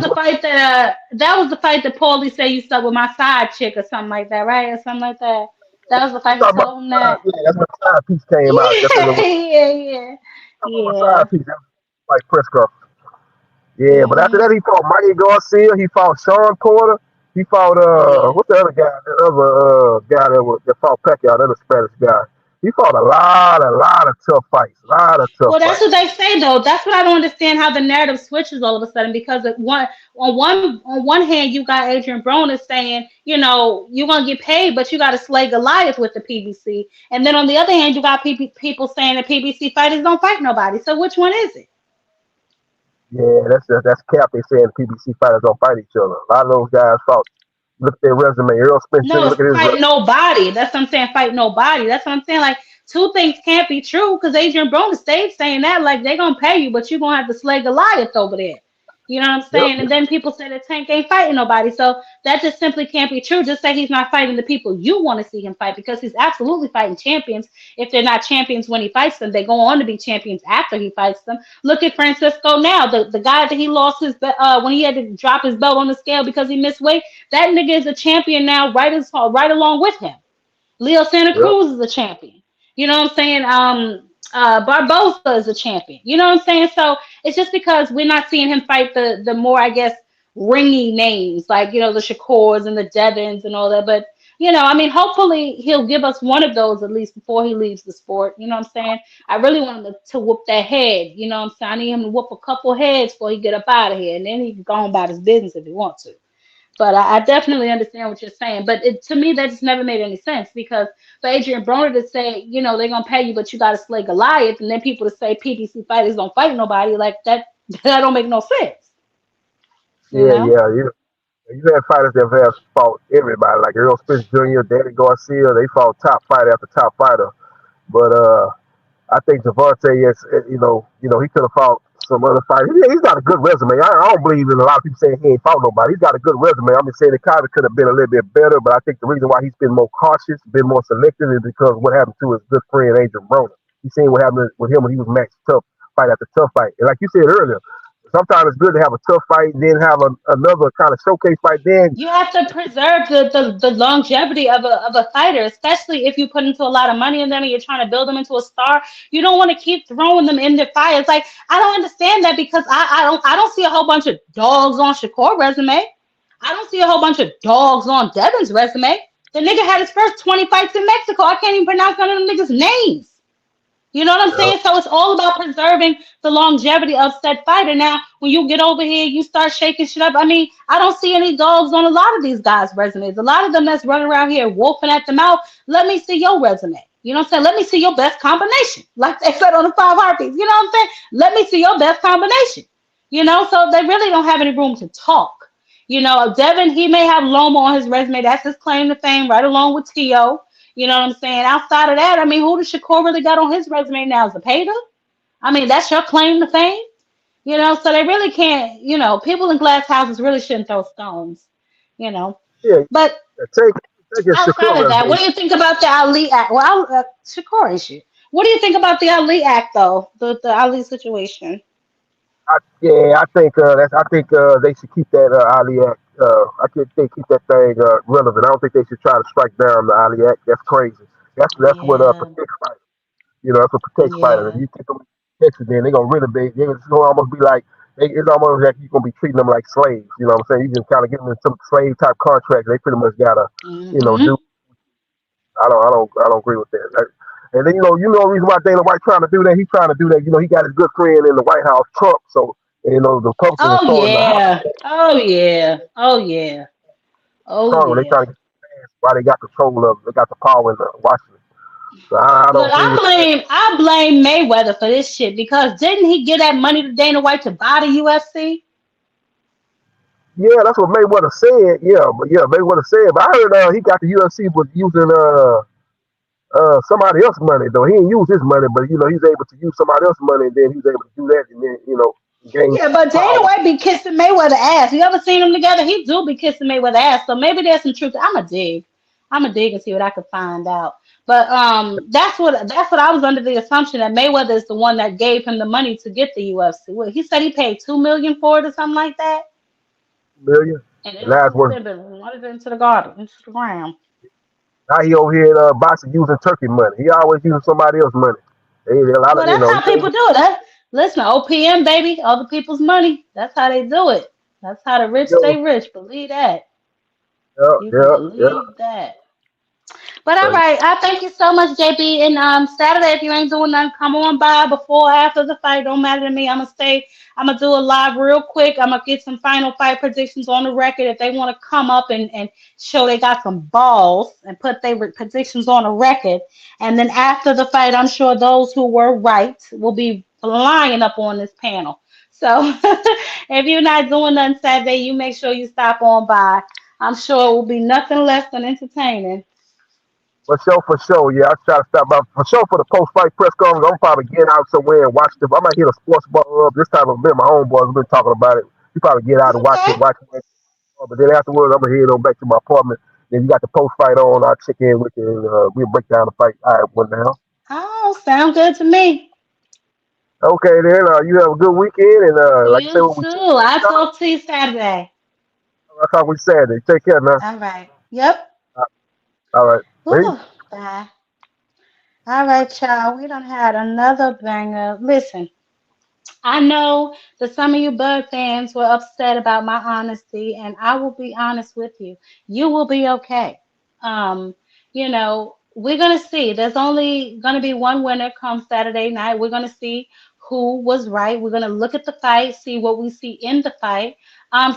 that was the fight that Paulie said you slept with my side chick or something like that, right? Or something like that. That was the we fight he talking about told him the side. that. Yeah, that's when the side piece came out. That's when Yeah, it was yeah, yeah. talking about my Yeah. side piece. That was like press conference. Yeah, but after Hmm. that he fought Mikey Garcia. He fought Sean Porter. He fought Yeah. what's the other guy? The other guy that fought Pacquiao, the other Spanish guy. He fought a lot of tough fights. A lot of tough Well, that's fights. what they say though. That's what I don't understand how the narrative switches all of a sudden because on one hand you got Adrian Broner saying, you're gonna get paid, but you got to slay Goliath with the PBC, and then on the other hand you got people saying that PBC fighters don't fight nobody. So which one is it? Yeah, that's cap. They saying PBC fighters don't fight each other. A lot of those guys fought. Look at their resume. Earl Spencer. No, Look it's at his fight resume. nobody. That's what I'm saying. Fight nobody. That's what I'm saying. Like two things can't be true because Adrian Broner stayed saying that. Like they're gonna pay you, but you're gonna have to slay Goliath over there. You know what I'm Yep. saying? And then people say that Tank ain't fighting nobody. So that just simply can't be true. Just say he's not fighting the people you want to see him fight because he's absolutely fighting champions. If they're not champions when he fights them, they go on to be champions after he fights them. Look at Francisco now, the guy that he lost when he had to drop his belt on the scale because he missed weight. That nigga is a champion now, right along with him. Leo Santa Yep. Cruz is a champion. You know what I'm saying? Barbosa is a champion. You know what I'm saying? So it's just because we're not seeing him fight the more, I guess, ringy names like the Shakors and the Devons and all that. But I mean, hopefully he'll give us one of those at least before he leaves the sport. You know what I'm saying? I really want him to whoop that head. You know what I'm saying? I need him to whoop a couple heads before he get up out of here, and then he can go on about his business if he wants to. But I definitely understand what you're saying. But to me, that just never made any sense because for Adrian Broner to say, they're gonna pay you, but you got to slay Goliath, and then people to say PBC fighters don't fight nobody like that, that don't make no sense. You Yeah, know? yeah. You had fighters that have fought everybody, like Earl Spence Jr., Danny Garcia. They fought top fighter after top fighter. But I think Javante is, he could have fought some other fighters. He's got a good resume. I don't believe in a lot of people saying he ain't fought nobody. He's got a good resume. I'm just saying it kind of could have been a little bit better, but I think the reason why he's been more cautious, been more selective, is because what happened to his good friend Adrian Broner. You seen what happened with him when he was matched tough fight after tough fight. And like you said earlier, sometimes it's good to have a tough fight, then have another kind of showcase fight. Then You have to preserve the longevity of a fighter, especially if you put into a lot of money in them and you're trying to build them into a star. You don't want to keep throwing them in the fire. It's like I don't understand that because I don't see a whole bunch of dogs on Shakur resume. I don't see a whole bunch of dogs on Devin's resume. The nigga had his first 20 fights in Mexico. I can't even pronounce none of them niggas' names. You know what I'm uh, saying? So it's all about preserving the longevity of said fighter. Now, when you get over here, you start shaking shit up. I mean, I don't see any dogs on a lot of these guys' resumes. A lot of them that's running around here wolfing at the mouth. Let me see your resume. You know what I'm saying? Let me see your best combination. Like they said on the Five Heartbeats. You know what I'm saying? Let me see your best combination. So they really don't have any room to talk. Devin, he may have Loma on his resume. That's his claim to fame, right along with T.O. You know what I'm saying? Outside of that, I mean, who does Shakur really got on his resume now? Zapata? I mean, that's your claim to fame? So they really can't, people in glass houses really shouldn't throw stones, you know. yeah, But take his outside Shakur of that, what resume. do you think about the Ali Act? Well, Shakur and shit. What do you think about the Ali Act, though? The Ali situation? Yeah, I think they should keep that Ali Act. I think they keep that thing relevant. I don't think they should try to strike down the Ali Act. That's crazy. That's what Yeah, protects fighters. You know, that's what protects fighters. If yeah. you take them protection, then they're gonna really be. It's gonna almost be like it's almost like you're gonna be treating them like slaves. You know what I'm saying? You can kind of give them some slave type contracts. They pretty much gotta, do. Mm-hmm. I don't agree with that. And then the reason why Dana White trying to do that. He's trying to do that. He got his good friend in the White House, Trump. So the Republicans Oh controlling the House yeah. Oh yeah. Oh yeah. Oh strong. They yeah. trying to get why they got control of. They got the power in Washington. So I don't Look, agree with that. I blame Mayweather for this shit because didn't he give that money to Dana White to buy the UFC? Yeah, that's what Mayweather said. Yeah, but yeah, Mayweather said. But I heard he got the UFC was using somebody else's money though. He didn't use his money, but he's able to use somebody else's money, and then he's able to do that, and then gain Yeah, but Dana power. White be kissing Mayweather ass. You ever seen them together? He do be kissing Mayweather ass. So maybe there's some truth. I'm a dig. I'm a dig and see what I can find out. But that's what I was under the assumption that Mayweather is the one that gave him the money to get the UFC. What, he said he paid 2 million for it or something like that, Million. and And now it's worth. then wanted it into the garden, into the ground. Now he over here boxing using turkey money. He always using somebody else's money. A lot Well, of that's how he people do it. Listen, OPM baby, other people's money. That's how they do it. That's how the rich yeah, stay rich. Believe that. yeah, You can yeah, yeah. believe that. But all So, right, I thank you so much, JB. And Saturday, if you ain't doing nothing, come on by before or after the fight. Don't matter to me. I'm gonna stay. I'm gonna do a live real quick. I'm gonna get some final fight predictions on the record. If they want to come up and show they got some balls and put their predictions on the record, and then after the fight, I'm sure those who were right will be flying up on this panel. So if you're not doing nothing Saturday, you make sure you stop on by. I'm sure it will be nothing less than entertaining. for sure. Yeah, I try to stop by for sure for the post fight press conference. I'm probably getting out somewhere and watch the. I might hit a sports bar up this time. Of been my homeboys have been talking about it. You probably get out and Okay. watch it. But then afterwards, I'm gonna head on back to my apartment. Then you got the post fight on. I'll check in with you and we'll break down the fight. All right, what now? Oh, sound good to me. Okay, then you have a good weekend and like I said, You when we too. check I'll talk to you Saturday. that's how we Saturday. Take care now. All right. Yep. All right, peace. Whew. Bye. All right, y'all. We done had another banger. Listen, I know that some of you Bud fans were upset about my honesty, and I will be honest with you. You will be okay. Um, we're gonna see. There's only gonna be one winner come Saturday night. We're gonna see who was right. We're gonna look at the fight, see what we see in the fight,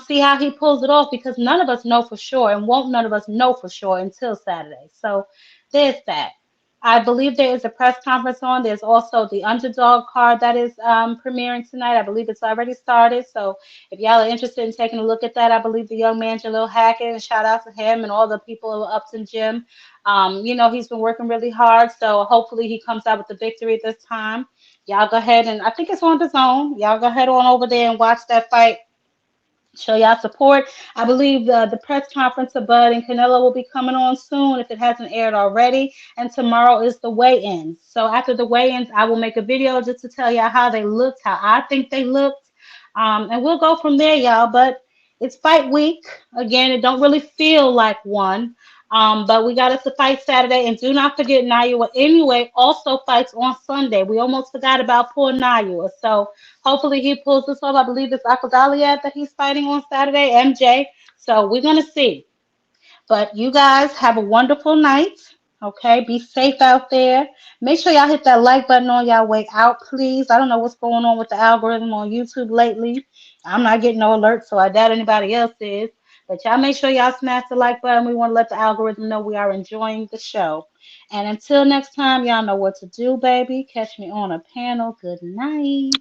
see how he pulls it off because none of us know for sure, and won't none of us know for sure until Saturday. So there's that. I believe there is a press conference on. There's also the underdog card that is premiering tonight. I believe it's already started. So if y'all are interested in taking a look at that, I believe the young man Jalil Hackett, and shout out to him and all the people of Upton Gym. He's been working really hard. So hopefully he comes out with the victory this time. Y'all go ahead and I think it's on the zone. Y'all go ahead on over there and watch that fight, show y'all support. I believe the press conference of Bud and Canelo will be coming on soon if it hasn't aired already. And tomorrow is the weigh-ins. So after the weigh-ins, I will make a video just to tell y'all how they looked, how I think they looked. And we'll go from there, y'all. But it's fight week. Again, it don't really feel like one. But we got us to fight Saturday. And do not forget, Naya anyway also fights on Sunday. We almost forgot about poor Naya. So hopefully he pulls this off. I believe it's Akadaliad that he's fighting on Saturday, MJ. So we're gonna see. But you guys have a wonderful night. Okay, be safe out there. Make sure y'all hit that like button on y'all way out, please. I don't know what's going on with the algorithm on YouTube lately. I'm not getting no alerts, so I doubt anybody else is. But y'all make sure y'all smash the like button. We want to let the algorithm know we are enjoying the show. And until next time, y'all know what to do, baby. Catch me on a panel. Good night.